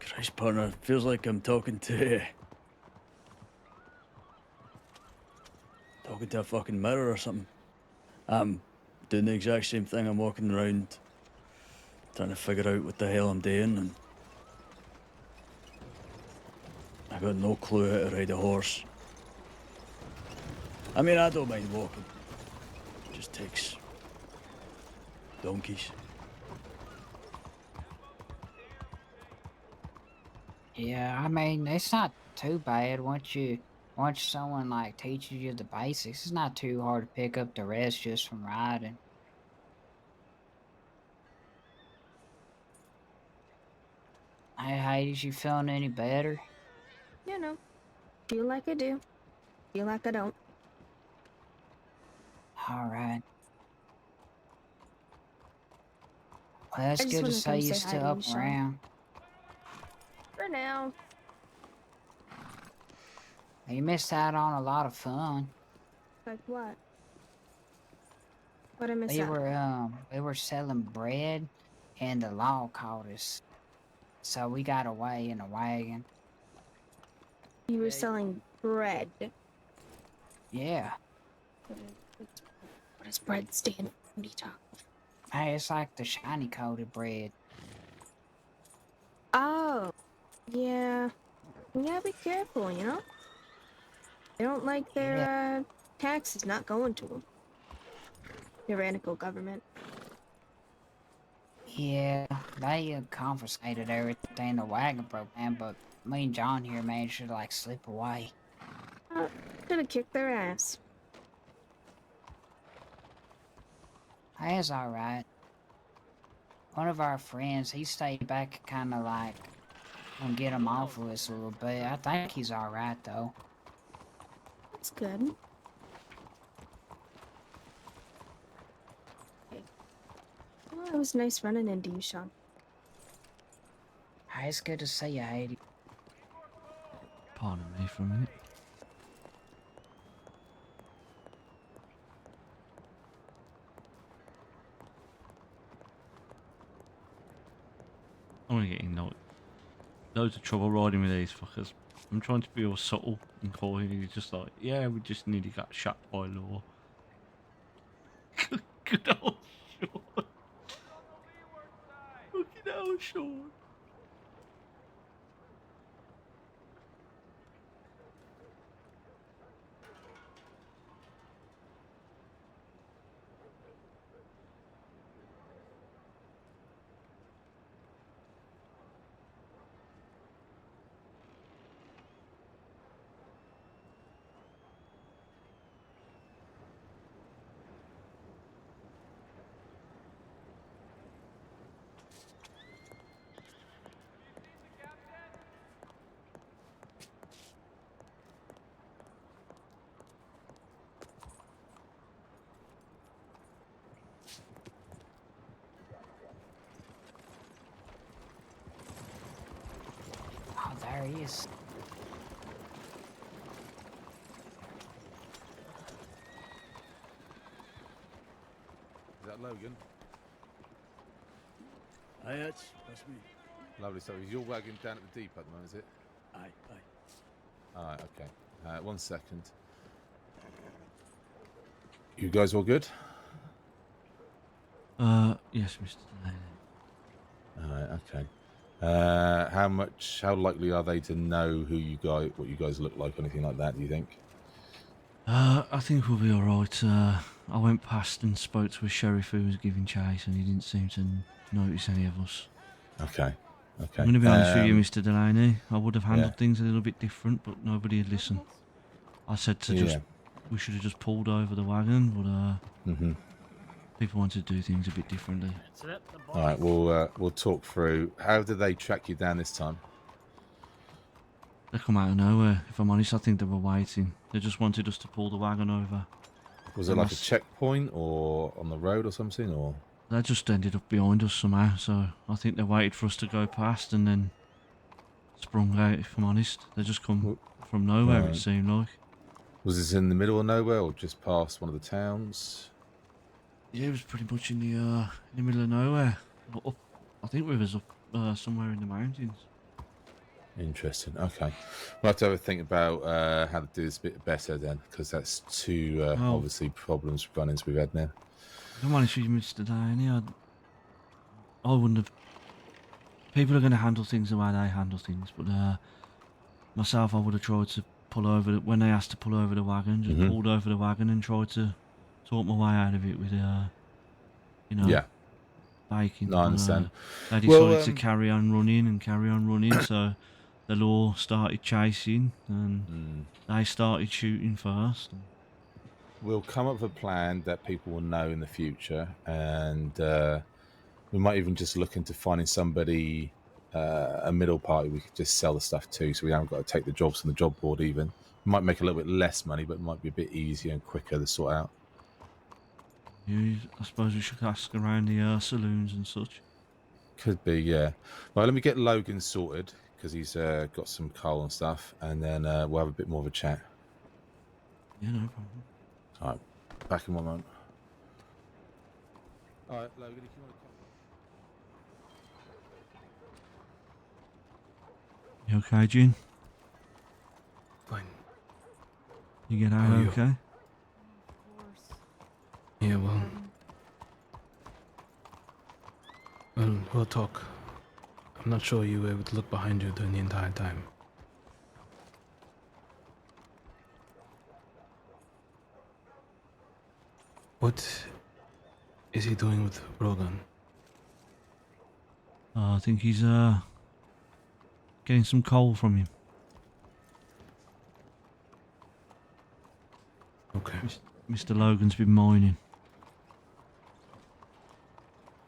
Christ, partner, feels like I'm talking to a fucking mirror or something. I'm doing the exact same thing. I'm walking around trying to figure out what the hell I'm doing, and I got no clue how to ride a horse. I mean, I don't mind walking. It just takes donkeys. Yeah, I mean, it's not too bad once someone like teaches you the basics. It's not too hard to pick up the rest just from riding. Hey, Hades, you feeling any better? You know, feel like I do, feel like I don't. All right. Well, that's I just good to wanna say come you're say hi still to you, up Sean. around. For now. You missed out on a lot of fun. Like what? What I miss out? We were selling bread, and the law caught us, so we got away in a wagon. You were selling bread. Yeah. What does bread stand for? What are you talking about? Hey, it's like the shiny coated bread. Oh, yeah. You gotta be careful, you know? They don't like their taxes not going to them. Tyrannical government. Yeah, they confiscated everything in the wagon broke down, but me and John here managed to like slip away. Should have kicked their ass. That's alright. One of our friends, he stayed back and kinda like get him off of us a little bit. I think he's alright though. That's good. Okay. Well, it was nice running into you, Sean. Hey, it's good to see you, Hades. Pardon me for a minute. I'm gonna get in loads of trouble riding with these fuckers. I'm trying to be all subtle and coy, and he's just like, yeah, we just nearly got shot by law. Good old Sean. Fucking hell, Sean. Oh, there he is. Is that Logan? Aye, that's me. Lovely. So is your wagon down at the depot at the moment, is it? Aye. Alright, okay. 1 second. You guys all good? Yes, Mr. Delaney. Alright, okay. How likely are they to know what you guys look like, anything like that? Do you think? I think we'll be all right. I went past and spoke to a sheriff who was giving chase, and he didn't seem to notice any of us. Okay. I'm going to be honest with you, Mr. Delaney. I would have handled Yeah. things a little bit different, but nobody had listened. I said we should have just pulled over the wagon, but people wanted to do things a bit differently. All right, we'll talk through. How did they track you down this time? They come out of nowhere. If I'm honest, I think they were waiting. They just wanted us to pull the wagon over. Was it like a checkpoint or on the road or something, or? They just ended up behind us somehow, so I think they waited for us to go past and then sprung out, if I'm honest. They just come from nowhere, it seemed like. Was this in the middle of nowhere or just past one of the towns? Yeah, it was pretty much in the middle of nowhere. I think we was up somewhere in the mountains. Interesting. Okay, we'll have to have a think about how to do this a bit better then, because that's two obviously problems run-ins we've had now. If I'm honest with you, Mr. Delaney, I wouldn't have. People are going to handle things the way they handle things, but myself, I would have tried to pull over when they asked to pull over the wagon. Just pulled over the wagon and tried to talk my way out of it with baking. No, I understand. They decided to carry on running, so the law started chasing and they started shooting first. We'll come up with a plan that people will know in the future, and we might even just look into finding somebody, a middle party we could just sell the stuff to, so we haven't got to take the jobs from the job board even. We might make a little bit less money, but it might be a bit easier and quicker to sort out. Yeah, I suppose we should ask around the saloons and such. Could be, yeah. Well, let me get Logan sorted, because he's got some coal and stuff, and then we'll have a bit more of a chat. Yeah, no problem. All right, back in one moment. All right, Logan, if you want to come. You okay, Gene? Fine. You get out How are you? okay? Yeah, well, we'll talk. I'm not sure you were able to look behind you during the entire time. What is he doing with Rogan? I think he's getting some coal from him. Okay. Mr. Logan's been mining.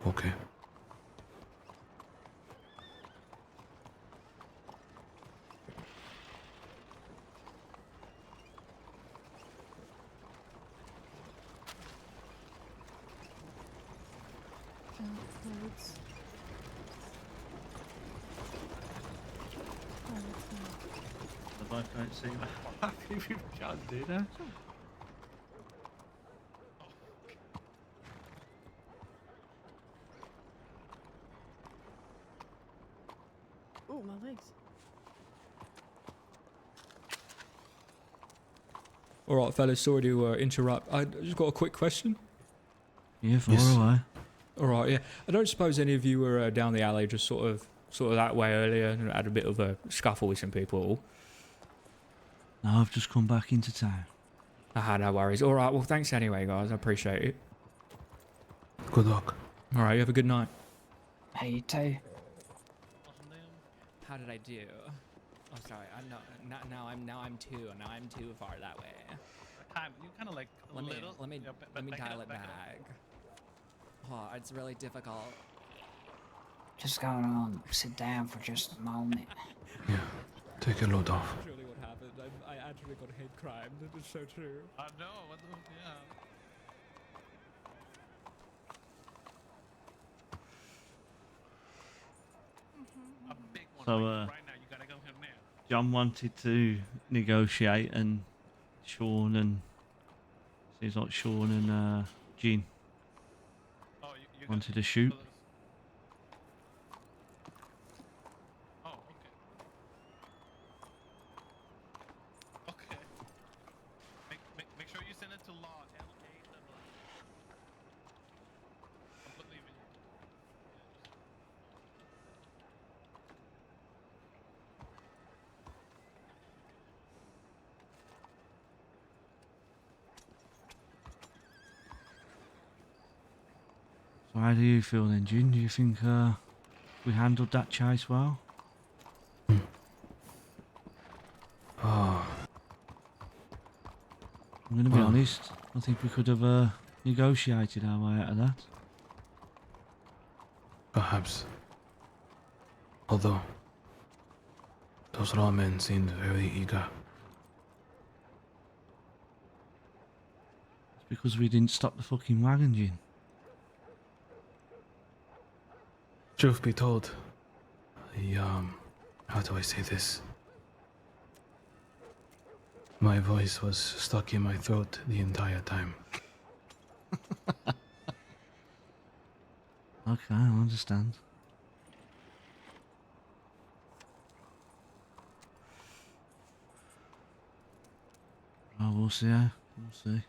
Okay. The both don't see that. If you can't do that. Oh, my legs. All right, fellas, sorry to interrupt. I just got a quick question. Yeah, far away. All right, yeah. I don't suppose any of you were down the alley just sort of that way earlier and had a bit of a scuffle with some people. No, I've just come back into town. No worries. All right, well, thanks anyway, guys. I appreciate it. Good luck. All right, you have a good night. Hey, you too. How did I do? Oh, sorry. Now I'm too far that way. You kind of like a little. Let me dial it back. Oh, it's really difficult. Just gonna sit down for just a moment. Yeah, take your load off. That's really what happened. I actually got hate crime. That is so true. No, what the, yeah. A big one So, right now. You gotta go him now. John wanted to negotiate, and Sean and seems like Sean and Jean wanted to shoot. Oh, okay. Okay. Make sure you send it to law. Allocate them. I'm believing you. So how do you feel then, Jin? Do you think we handled that chase well? Oh, I'm going to be Well- honest. I think we could have negotiated our way out of that. perhaps. Although, those raw men seemed very eager. It's because we didn't stop the fucking wagon, Jin. Truth be told, how do I say this? My voice was stuck in my throat the entire time. Okay, I understand. Oh, we'll see. We'll see. Like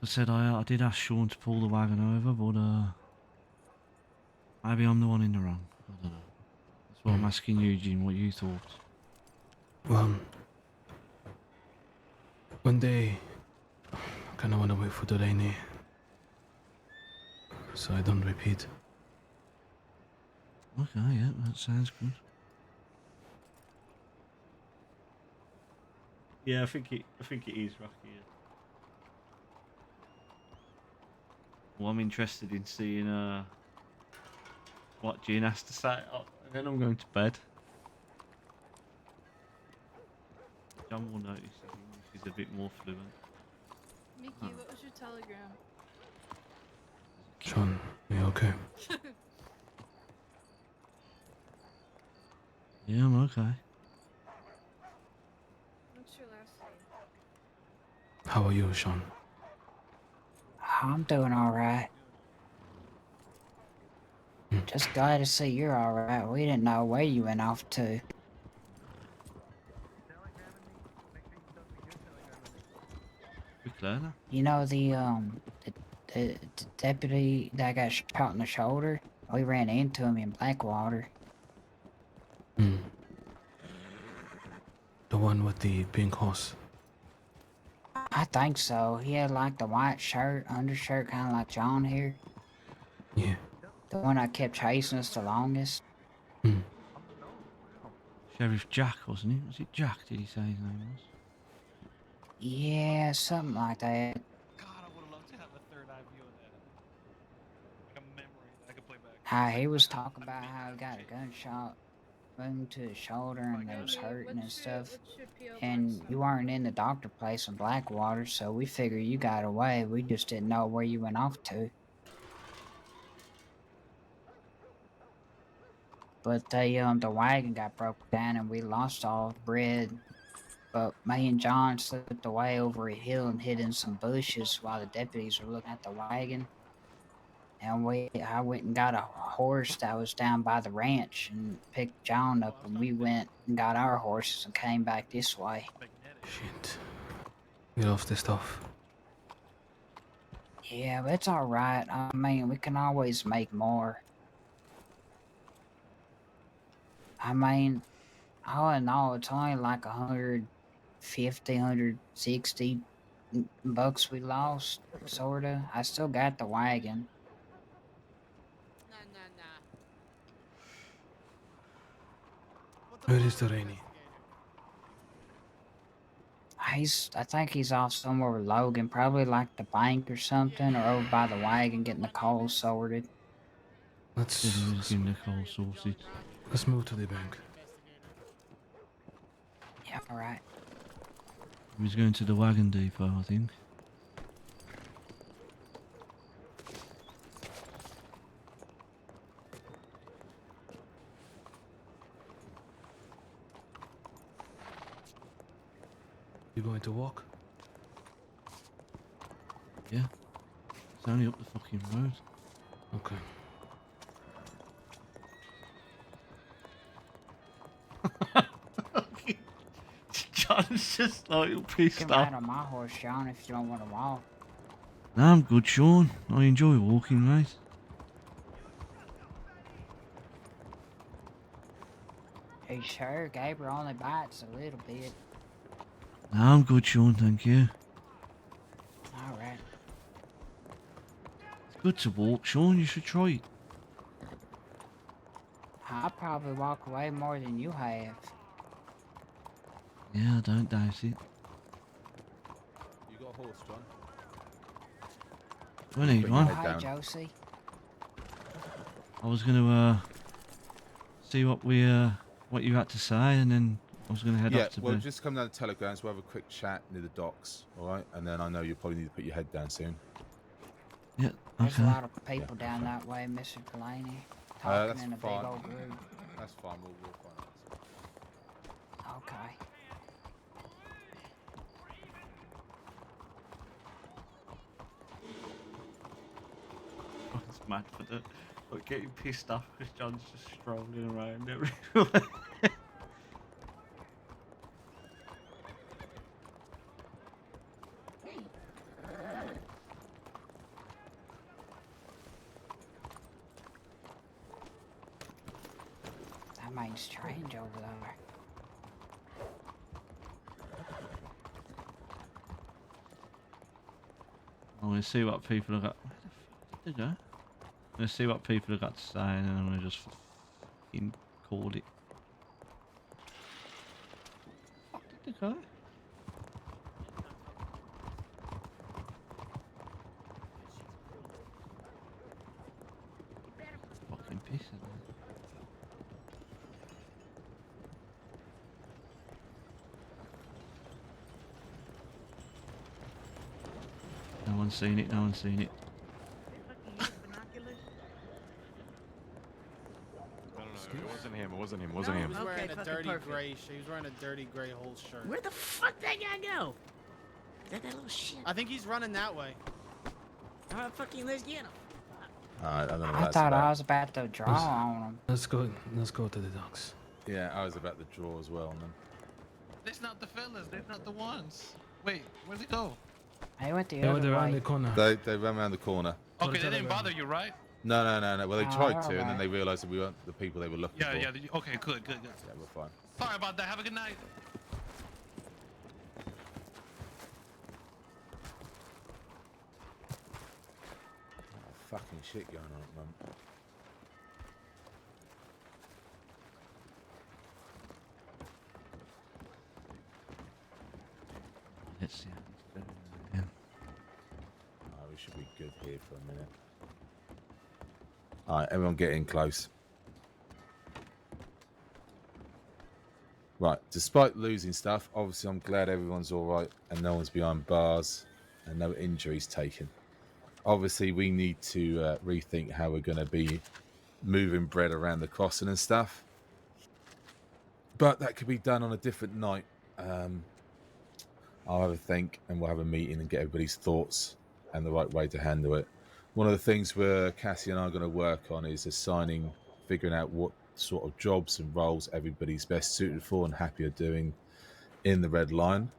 I said, I did ask Sean to pull the wagon over, but maybe I'm the one in the wrong. I don't know. That's why I'm asking you, Jim, what you thought. Well, one day, I kinda wanna wait for the rainy, so I don't repeat. Okay, yeah, that sounds good. Yeah, I think it is Rocky. Well, I'm interested in seeing what Jin has to say. Oh, and then I'm going to bed. John will notice his English is a bit more fluent. Mickey, what was your telegram? Sean, are you okay? Yeah, I'm okay. What's your last name? How are you, Sean? I'm doing alright. Just glad to see you're alright. We didn't know where you went off to. Quick learner. You know the deputy that got shot in the shoulder? We ran into him in Blackwater. The one with the pink horse. I think so. He had like the white shirt, undershirt, kind of like John here. Yeah. The one that kept chasing us the longest. Sheriff Jack, wasn't he? Was it Jack? Did he say his name was? Yeah, something like that. God, I would have loved to have a third eye view of that. Like a memory that I could play back. He was talking about how he got a gunshot wound to his shoulder and it was hurting and stuff. And you weren't in the doctor place in Blackwater, so we figured you got away. We just didn't know where you went off to. But the wagon got broke down and we lost all the bread. But me and John slipped away over a hill and hid in some bushes while the deputies were looking at the wagon. And I went and got a horse that was down by the ranch and picked John up, and we went and got our horses and came back this way. Shit. Get off this stuff. Yeah, but it's alright. I mean, we can always make more. I mean, all in all, it's only like 150, 160 bucks we lost, sorta. I still got the wagon. Where is the rainy? I think he's off somewhere with Logan, probably like the bank or something, or over by the wagon getting the coal sorted. Let's getting the coal sorted. Let's move to the bank. Yeah, alright. He was going to the wagon depot, I think. You going to walk? Yeah. It's only up the fucking road. Okay. John's just like pissed You can off. ride on my horse, John, if you don't want to walk. No, I'm good, Sean. I enjoy walking, mate. Hey, sure, Gabriel only bites a little bit. No, I'm good, Sean, thank you. Alright. good to walk, Sean. You should try it. I probably walk away more than you have. Yeah, I don't doubt it. You got a horse, John? We need Put your one. head Hi, down. Josie. I was gonna see what you had to say, and then I was gonna head Yeah, off to well, bed. just come down to Telegrams. We'll have a quick chat near the docks, all right? And then I know you probably need to put your head down soon. Yeah, There's okay. a lot of people down that way, Mr. Delaney, talking That's in a fine. big old group. That's fine. We'll find out. Okay. I was mad for the getting pissed off because John's just strolling around everywhere. That man's strange over there. I'm gonna see what people have got. Where the fuck did they go? I'm gonna see what people have got to say, and then I'm gonna just fucking call it. Fuck did they go? Fucking pissing. No one's seen it. No one's seen it. No, it wasn't him. It wasn't him. It wasn't him. He was wearing Okay, a fucking dirty perfect. gray. He was wearing a dirty gray whole shirt. Where the fuck that guy go? Is that little shit? I think he's running that way. Alright, fucking let's get him. I don't know what I that's thought about. I was about to draw on him. Let's go to the docks. Yeah, I was about to draw as well. And then... That's not the fellas. They're not the ones. Wait, where'd they go? I went the They other went around way. the corner. They ran around the corner. Okay, they didn't bother you, right? No. Well, they tried to, and then alright. they realised that we weren't the people they were looking Yeah, for. yeah. Okay, good. Yeah, we're fine. Sorry about that. Have a good night. Fucking shit going on at the moment. Let's see how it's going. Yeah. Oh, we should be good here for a minute. Alright, everyone get in close. Right, despite losing stuff, obviously I'm glad everyone's alright and no one's behind bars and no injuries taken. Obviously we need to rethink how we're going to be moving bread around the crossing and stuff. But that could be done on a different night. I'll have a think and we'll have a meeting and get everybody's thoughts and the right way to handle it. One of the things where Cassie and I are going to work on is figuring out what sort of jobs and roles everybody's best suited for and happier doing in the Red Line.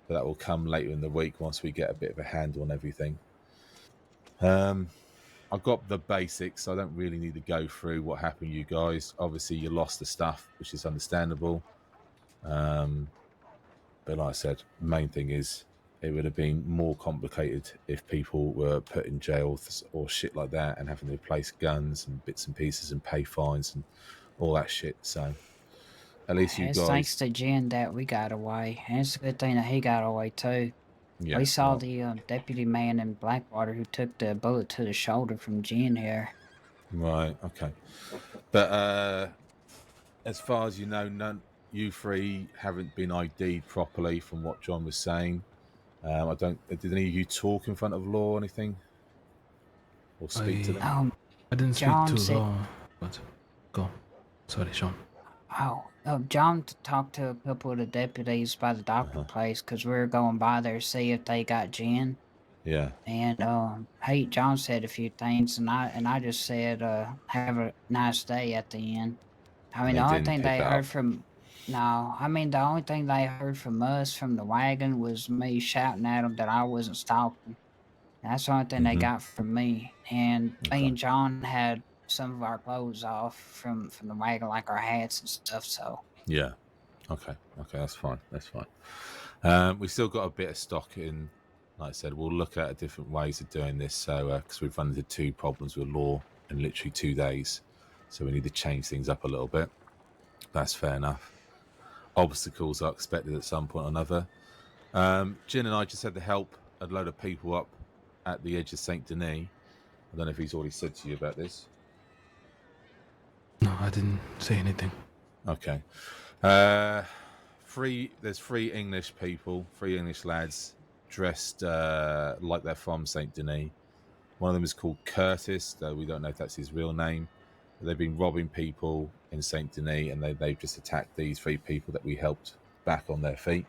But that will come later in the week once we get a bit of a handle on everything. I've got the basics, so I don't really need to go through what happened to you guys. Obviously, you lost the stuff, which is understandable. But like I said, the main thing is it would have been more complicated if people were put in jail or shit like that and having to replace guns and bits and pieces and pay fines and all that shit. So at least you It's guys... thanks to Jen that we got away. And it's a good thing that he got away too. Yeah, we saw well, the deputy man in Blackwater who took the bullet to the shoulder from Jen here. Right, okay. But as far as you know, you three haven't been ID'd properly from what John was saying. Did any of you talk in front of law or anything? Or speak to them? I didn't John speak to said- law, but go. Sorry, Sean. John talked to a couple of the deputies by the doctor place because we were going by there to see if they got Jen. Yeah. And John said a few things, and I just said, have a nice day at the end. I mean, They the only didn't thing pick they up. heard from, no, I mean, the only thing they heard from us from the wagon was me shouting at them that I wasn't stalking. That's the only thing they got from me. And me and John had some of our clothes off from the wagon, like our hats and stuff. So Yeah. Okay, that's fine. We still got a bit of stock in like I said, we'll look at different ways of doing this. So, because we've run into 2 problems with law in literally 2 days, so we need to change things up a little bit. That's fair enough. Obstacles are expected at some point or another. Jin and I just had to help a load of people up at the edge of Saint Denis. I don't know if he's already said to you about this. No, I didn't say anything. Okay. There's 3 English people, 3 English lads dressed like they're from Saint Denis. One of them is called Curtis, though we don't know if that's his real name. They've been robbing people in Saint Denis, and they've just attacked these 3 people that we helped back on their feet.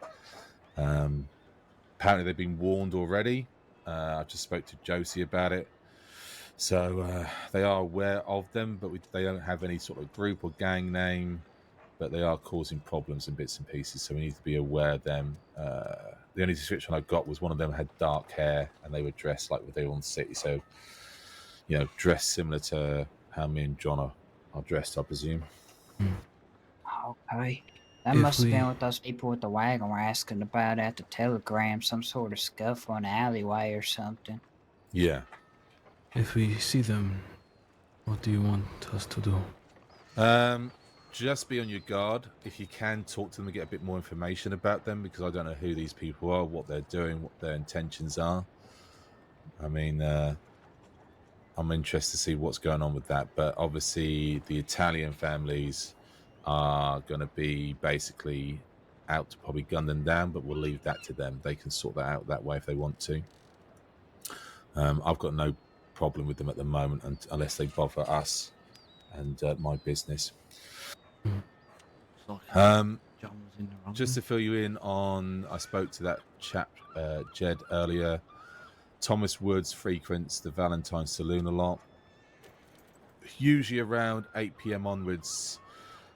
Apparently they've been warned already. I just spoke to Josie about it. So they are aware of them, but they don't have any sort of group or gang name, but they are causing problems in bits and pieces, so we need to be aware of them. The only description I got was one of them had dark hair, and they were dressed like they were on city, so, dressed similar to how me and John are dressed, I presume. Okay. That must have been what those people with the wagon were asking about at the telegram, some sort of scuffle in the alleyway or something. Yeah. If we see them, what do you want us to do? Just be on your guard. If you can, talk to them and get a bit more information about them, because I don't know who these people are, what they're doing, what their intentions are. I mean, I'm interested to see what's going on with that. But obviously, the Italian families are going to be basically out to probably gun them down, but we'll leave that to them. They can sort that out that way if they want to. I've got no problem with them at the moment, unless they bother us and my business. Just to fill you in on, I spoke to that chap, Jed, earlier. Thomas Woods frequents the Valentine Saloon a lot, usually around 8 p.m. onwards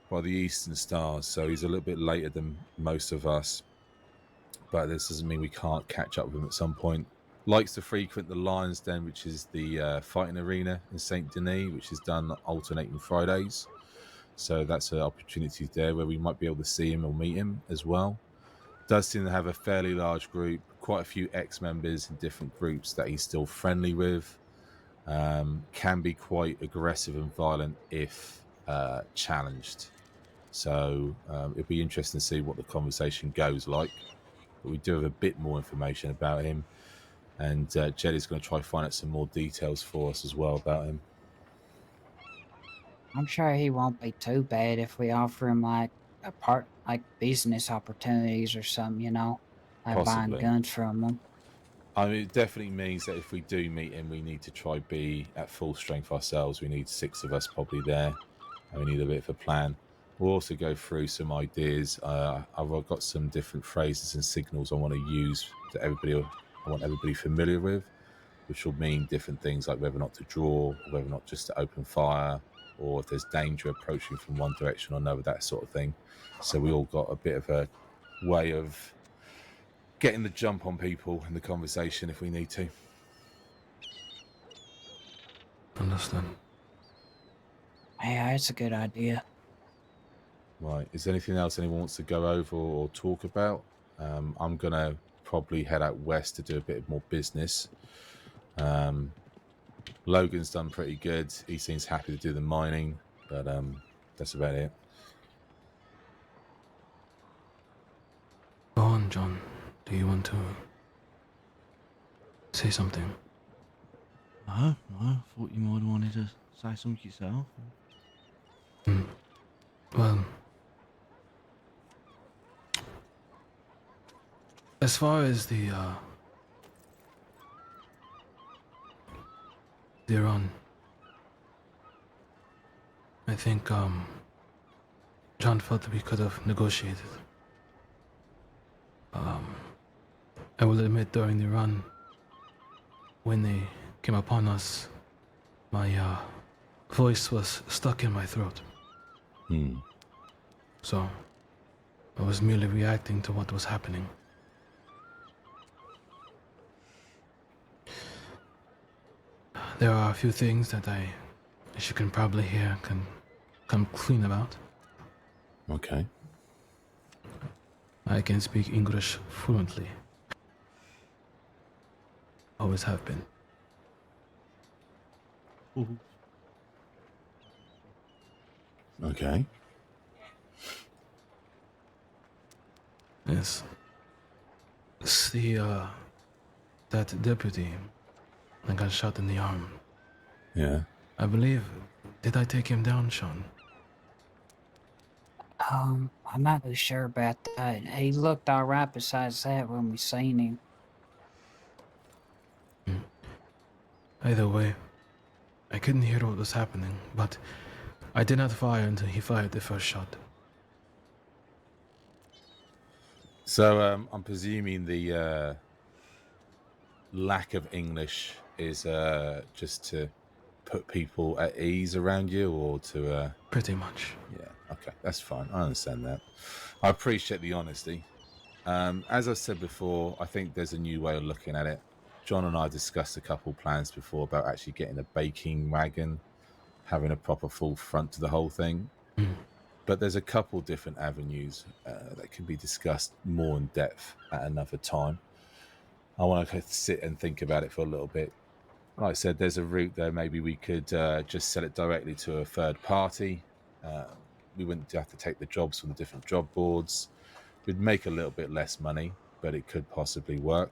by the Eastern Stars, so he's a little bit later than most of us, but this doesn't mean we can't catch up with him at some point. Likes to frequent the Lion's Den, which is the fighting arena in Saint Denis, which is done alternating Fridays. So that's an opportunity there where we might be able to see him or meet him as well. Does seem to have a fairly large group, quite a few ex-members in different groups that he's still friendly with. Can be quite aggressive and violent if challenged. So it'll be interesting to see what the conversation goes like. But we do have a bit more information about him. And Jed is going to try to find out some more details for us as well about him. I'm sure he won't be too bad if we offer him like business opportunities or something, like Possibly. buying guns from him. I mean, it definitely means that if we do meet him, we need to try be at full strength ourselves. We need 6 of us probably there, and we need a bit of a plan. We'll also go through some ideas. I've got some different phrases and signals I want to use that I want everybody familiar with, which will mean different things like whether or not to draw, or whether or not just to open fire, or if there's danger approaching from one direction or another, that sort of thing. So we all got a bit of a way of getting the jump on people in the conversation if we need to. Understand. Yeah, it's a good idea. Right. Is there anything else anyone wants to go over or talk about? I'm going to probably head out west to do a bit more business. Logan's done pretty good. He seems happy to do the mining, but that's about it. Go on, John. Do you want to say something? No, I thought you might have wanted to say something yourself. Well, as far as the run, I think John felt that we could have negotiated. I will admit during the run, when they came upon us, my voice was stuck in my throat. So I was merely reacting to what was happening. There are a few things that as you can probably hear, can come clean about. Okay. I can speak English fluently. Always have been. Okay. Yes. It's that deputy that got shot in the arm. Yeah. I believe. Did I take him down, Sean? I'm not too sure about that. He looked alright besides that when we seen him. Either way, I couldn't hear what was happening, but I did not fire until he fired the first shot. So I'm presuming the lack of English is just to put people at ease around you, or to pretty much. Yeah. Okay, that's fine. I understand that. I appreciate the honesty. As I said before, I think there's a new way of looking at it. John and I discussed a couple plans before about actually getting a baking wagon, having a proper full front to the whole thing. But there's a couple different avenues that can be discussed more in depth at another time. I want to sit and think about it for a little bit. Like I said, there's a route there. Maybe we could just sell it directly to a third party. We wouldn't have to take the jobs from the different job boards. We'd make a little bit less money, but it could possibly work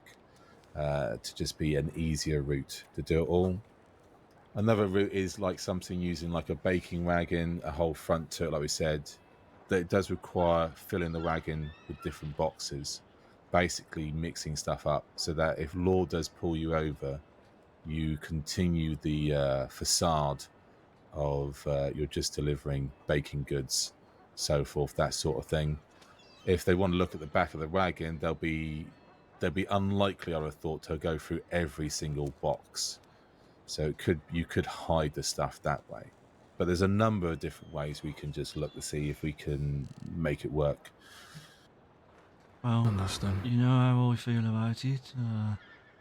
to just be an easier route to do it all. Another route is like something using like a baking wagon, a whole front to it, like we said, that it does require filling the wagon with different boxes, basically mixing stuff up so that if law does pull you over, you continue the facade of you're just delivering baking goods, so forth, that sort of thing. If they want to look at the back of the wagon, they'll be unlikely, I would have thought, to go through every single box. So you could hide the stuff that way. But there's a number of different ways we can just look to see if we can make it work. Well, understand. You know how I feel about it.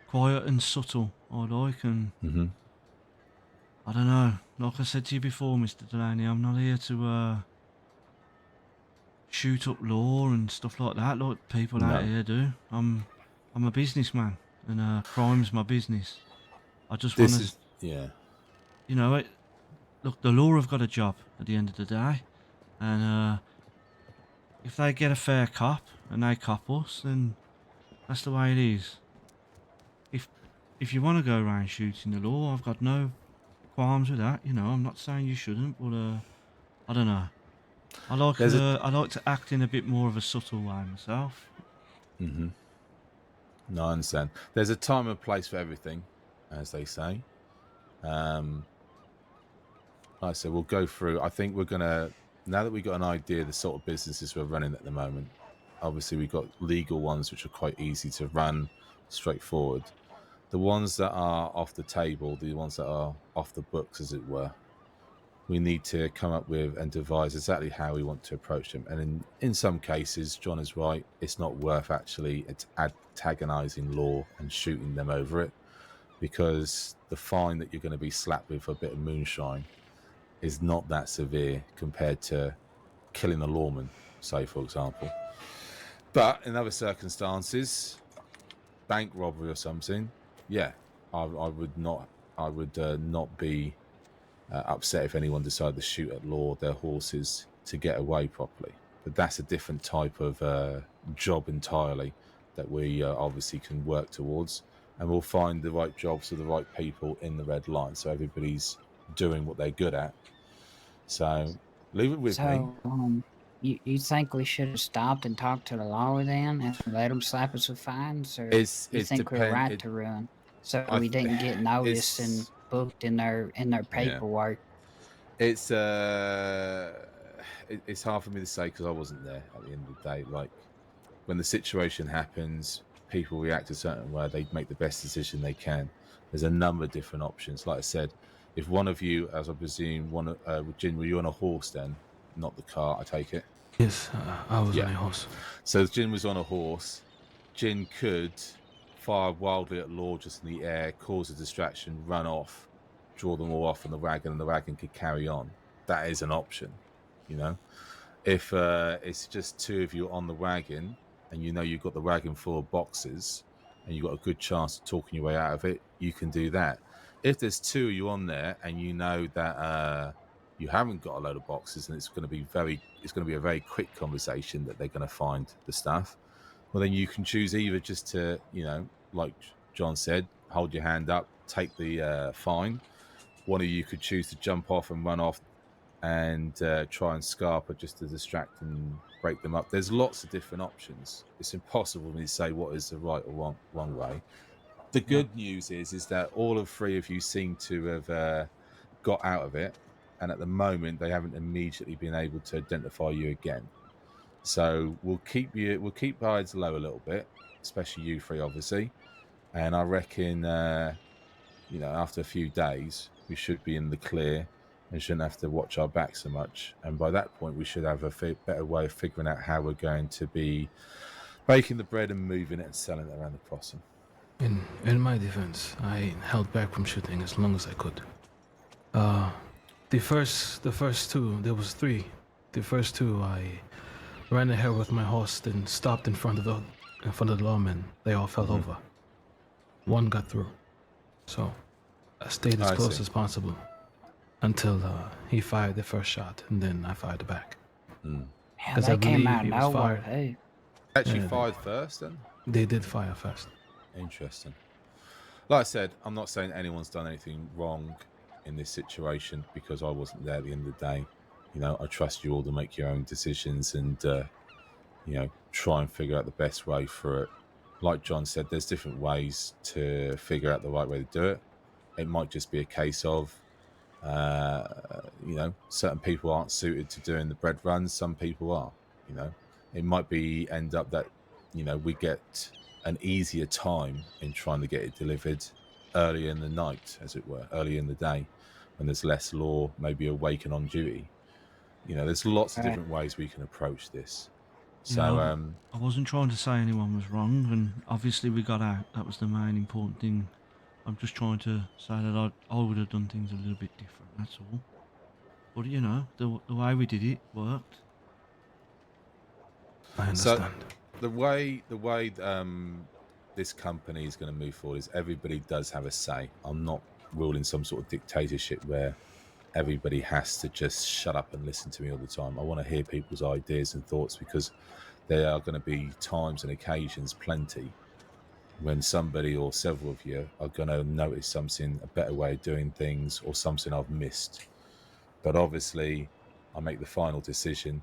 Quiet and subtle, I like, and I don't know. Like I said to you before, Mr. Delaney, I'm not here to shoot up law and stuff like that, like people out here do. I'm a businessman, and crime's my business. I just want to, you know, look, the law have got a job at the end of the day, and if they get a fair cop and they cop us, then that's the way it is. If you want to go around shooting the law, I've got no qualms with that. You know, I'm not saying you shouldn't, but I don't know. I like to act in a bit more of a subtle way myself. No, I understand. There's a time and place for everything, as they say. Like I said, we'll go through. I think we're gonna, now that we've got an idea of the sort of businesses we're running at the moment. Obviously, we've got legal ones which are quite easy to run, straightforward. The ones that are off the table, the ones that are off the books, as it were, we need to come up with and devise exactly how we want to approach them. And in some cases, John is right, it's not worth actually antagonizing law and shooting them over it, because the fine that you're going to be slapped with for a bit of moonshine is not that severe compared to killing a lawman, say, for example. But in other circumstances, bank robbery or something, yeah, I would not be upset if anyone decided to shoot at law their horses to get away properly. But that's a different type of job entirely that we obviously can work towards, and we'll find the right jobs for the right people in the red line, so everybody's doing what they're good at. So leave it with me. You think we should have stopped and talked to the lawyer then and let them slap us with fines, or you think we're right to run so we didn't get noticed and booked in their paperwork? It's hard for me to say because I wasn't there at the end of the day. Like, when the situation happens, people react a certain way. They make the best decision they can. There's a number of different options. Like I said, if one of you, as I presume, Jin, were you on a horse then, not the car? I take it. Yes, I was on a horse. So Jin was on a horse. Jin could fire wildly at law just in the air, cause a distraction, run off, draw them all off on the wagon, and the wagon could carry on. That is an option, you know. If it's just two of you on the wagon and you know you've got the wagon full of boxes, and you've got a good chance of talking your way out of it, you can do that. If there's two of you on there and you know that you haven't got a load of boxes and it's going to be a very quick conversation that they're going to find the stuff, well, then you can choose either just to, like John said, hold your hand up, take the fine. One of you could choose to jump off and run off and try and Scarper just to distract and break them up. There's lots of different options. It's impossible for me to say what is the right or wrong way. The good news is that all of three of you seem to have got out of it, and at the moment they haven't immediately been able to identify you again. So we'll keep eyes low a little bit, especially you three, obviously. And I reckon, after a few days, we should be in the clear and shouldn't have to watch our back so much. And by that point, we should have a better way of figuring out how we're going to be baking the bread and moving it and selling it around the crossing. In my defense, I held back from shooting as long as I could. The first two, there was three. The first two, I ran ahead with my horse, then stopped in front of the lawmen. They all fell over. One got through, so I stayed as close as possible until he fired the first shot, and then I fired back. Yeah, they came out of nowhere. Hey, actually fired first, then? They did fire first. Interesting. Like I said, I'm not saying anyone's done anything wrong in this situation because I wasn't there at the end of the day. I trust you all to make your own decisions and, try and figure out the best way for it. Like John said, there's different ways to figure out the right way to do it. It might just be a case of, certain people aren't suited to doing the bread runs. Some people are, it might be end up that, we get an easier time in trying to get it delivered early in the night, as it were, early in the day, when there's less law, maybe awake and on duty. There's lots of different ways we can approach this. So I wasn't trying to say anyone was wrong, and obviously we got out. That was the main important thing. I'm just trying to say that I would have done things a little bit different, that's all. But the way we did it worked. I understand. So the way this company is going to move forward is everybody does have a say. I'm not ruling some sort of dictatorship where everybody has to just shut up and listen to me all the time. I want to hear people's ideas and thoughts because there are going to be times and occasions plenty when somebody or several of you are going to notice something, a better way of doing things or something I've missed. But obviously I make the final decision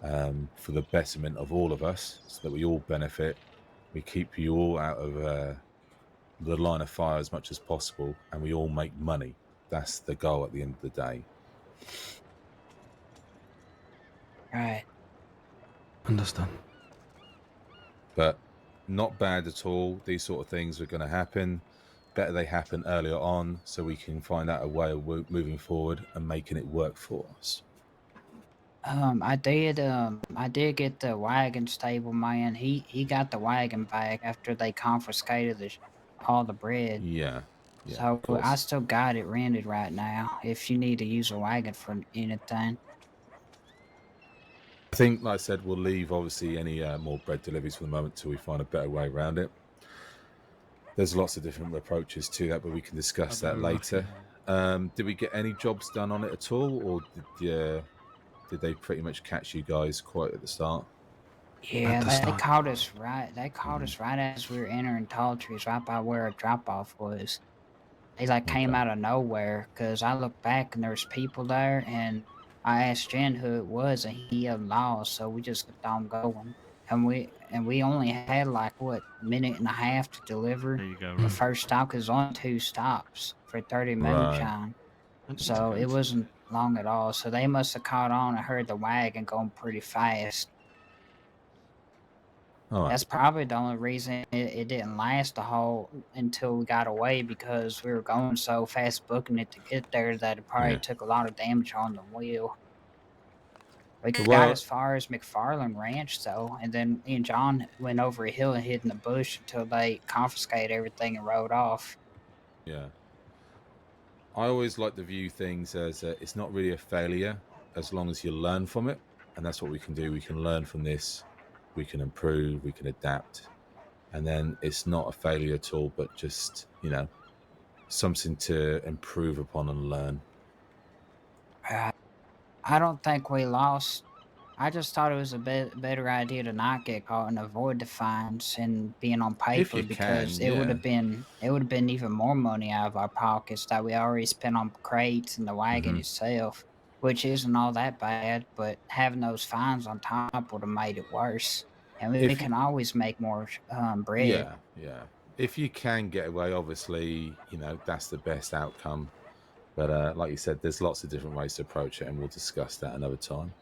for the betterment of all of us so that we all benefit. We keep you all out of the line of fire as much as possible and we all make money. That's the goal at the end of the day. Right. Understand. But not bad at all. These sort of things are going to happen. Better they happen earlier on so we can find out a way of moving forward and making it work for us. I did get the wagon stable man. He got the wagon back after they confiscated all the bread. Yeah. So I still got it rented right now. If you need to use a wagon for anything. I think, like I said, we'll leave obviously any more bread deliveries for the moment till we find a better way around it. There's lots of different approaches to that, but we can discuss that later. Did we get any jobs done on it at all, or did they pretty much catch you guys quite at the start? Yeah, they caught us right. They caught us right as we were entering Tall Trees, right by where a drop off was. They came out of nowhere because I looked back and there's people there, and I asked Jen who it was, and he had lost. So we just kept on going, and we only had a minute and a half to deliver the first stop because only 2 stops for 30 moonshine. So it wasn't long at all. So they must have caught on and heard the wagon going pretty fast. That's probably the only reason it didn't last until we got away because we were going so fast booking it to get there that it probably took a lot of damage on the wheel. We got as far as McFarland Ranch though, and then me and John went over a hill and hid in the bush until they confiscated everything and rode off. Yeah. I always like to view things as it's not really a failure as long as you learn from it, and that's what we can do. We can learn from this. We can improve, we can adapt. and then it's not a failure at all, but just, you know, something to improve upon and learn. I don't think we lost. I just thought it was a better idea to not get caught and avoid the fines and being on If paper you because can, it would yeah. have been even more money out of our pockets that we already spent on crates and the wagon Mhm. itself, which isn't all that bad. But having those fines on top would have made it worse, and we If you, can always make more bread. yeah. If you can get away, obviously, you know, that's the best outcome. But like you said, there's lots of different ways to approach it, and we'll discuss that another time.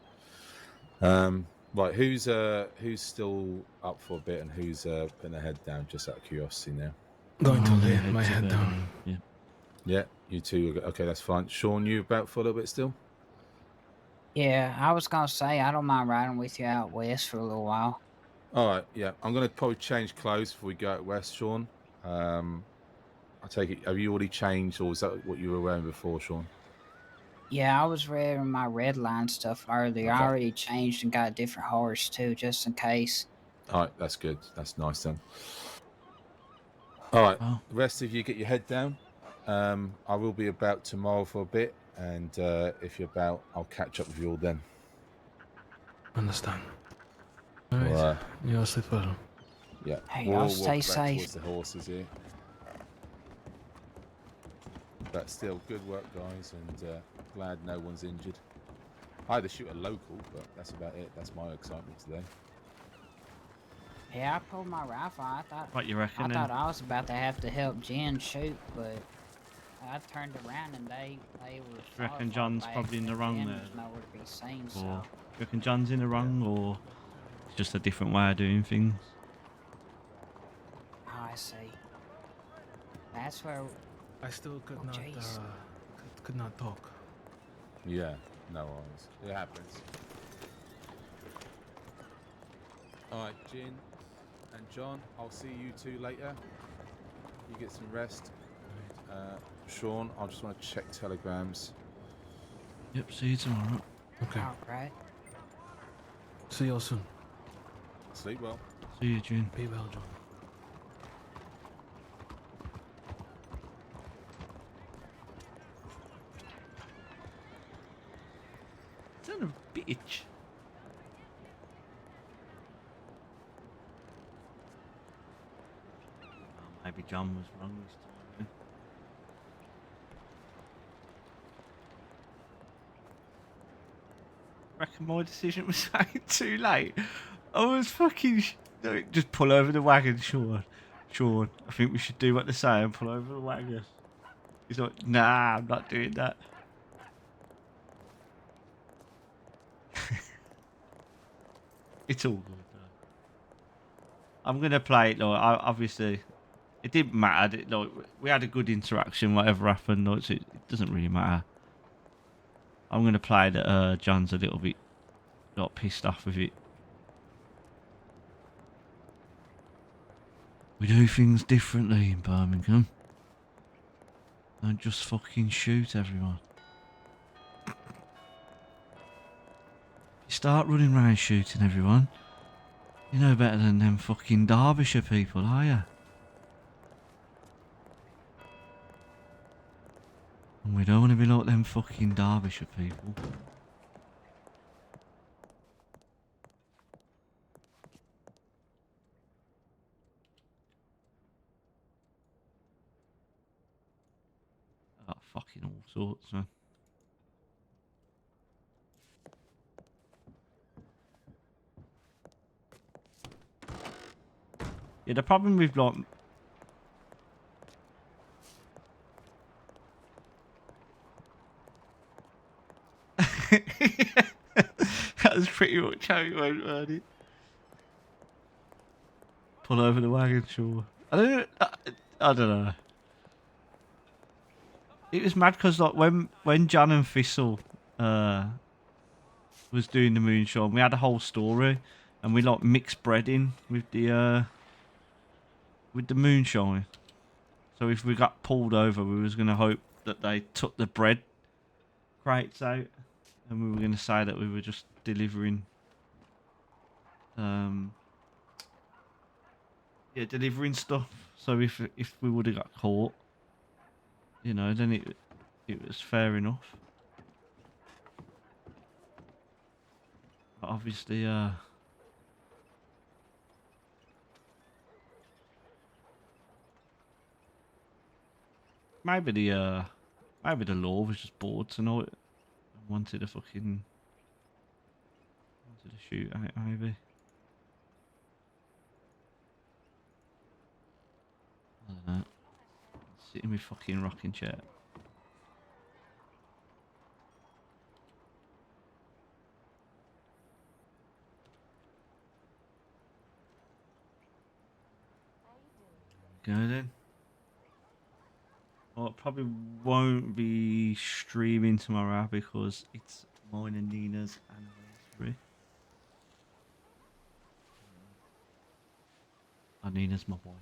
Right, who's still up for a bit, and who's putting their head down? Just out of curiosity now. Going to I'm lay gonna my to head bed, down. Yeah. Yeah, you two. Okay, that's fine. Sean, you about for a little bit still? Yeah, I was gonna say I don't mind riding with you out west for a little while. All right, yeah. I'm gonna probably change clothes before we go out west, Sean. I take it. Have you already changed, or was that what you were wearing before, Sean? Yeah, I was wearing my red line stuff earlier. I Okay. already changed and got a different horse too, just in case. All right, that's good. That's nice then. All right, Oh. the rest of you get your head down. I will be about tomorrow for a bit, and if you're about, I'll catch up with you all then. Understand. All right. Well, You all sleep well. yeah, Hey, we'll y'all all stay walk back safe. towards the horses here. But still, good work, guys, and glad no one's injured. I had to shoot a local, but that's about it. That's my excitement today. Yeah, I pulled my rifle. I thought What you reckon? I thought I was about to have to help Jen shoot, but I turned around and they were. You reckon John's probably in the wrong Jen there? was nowhere to be seen. Or So you reckon John's in the wrong, or it's just a different way of doing things? oh, I see. That's where. I still could Oh, not jeez. could not talk. Yeah, no worries. It happens. All right, Jin and John, I'll see you two later. You get some rest. Sean, I just want to check telegrams. Yep, see you tomorrow. Okay. All right. See you all soon. Sleep well. See you, June. Be well, John. Son of a bitch. Oh, maybe John was wrong this time. Reckon my decision was made too late. I was fucking. No, just pull over the wagon, Sean. Sean, I think we should do what they say and pull over the wagon. He's like, nah, I'm not doing that. It's all good though. I'm gonna play it. Like, obviously, it didn't matter. Like, we had a good interaction. Whatever happened, like, so it doesn't really matter. I'm gonna play that. John's a little bit not pissed off with it. We do things differently in Birmingham. Don't just fucking shoot everyone. You start running around shooting everyone, you know better than them fucking Derbyshire people, are you? And we don't want to be like them fucking Derbyshire people. Oh, fucking all sorts, man. Yeah, the problem with like that was pretty much how it went, wasn't it? Pull over the wagon, sure. I don't know. It was mad because like when John and Thistle was doing the moonshine, we had a whole story, and we like mixed bread in with the moonshine. So if we got pulled over, we was gonna hope that they took the bread crates out, and we were gonna say that we were just delivering. yeah, delivering stuff. So if we would have got caught, you know, then it was fair enough. But obviously, maybe the law was just bored tonight and wanted to shoot out, maybe. I don't know. Sit in my fucking rocking chair. Go then. Well, it probably won't be streaming tomorrow because it's mine and Nina's anniversary. Nina's my wife.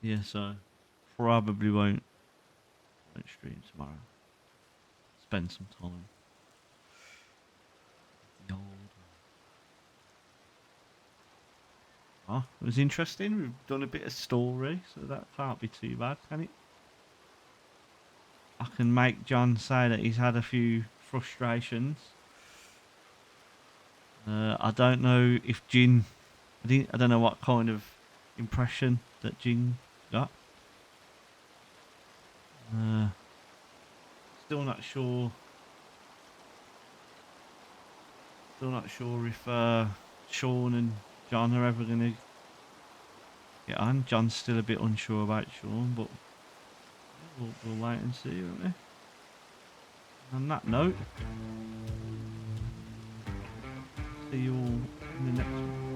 Yeah, so probably won't stream tomorrow. Spend some time. The old one. Oh, it was interesting. We've done a bit of story, so that can't be too bad, can it? I can make John say that he's had a few frustrations. I don't know if Jin. I don't know what kind of impression that Jin got. Still not sure. Still not sure if Sean and John are ever gonna get on. John's still a bit unsure about Sean, but we'll wait and see, won't we? On that note, see you all in the next one.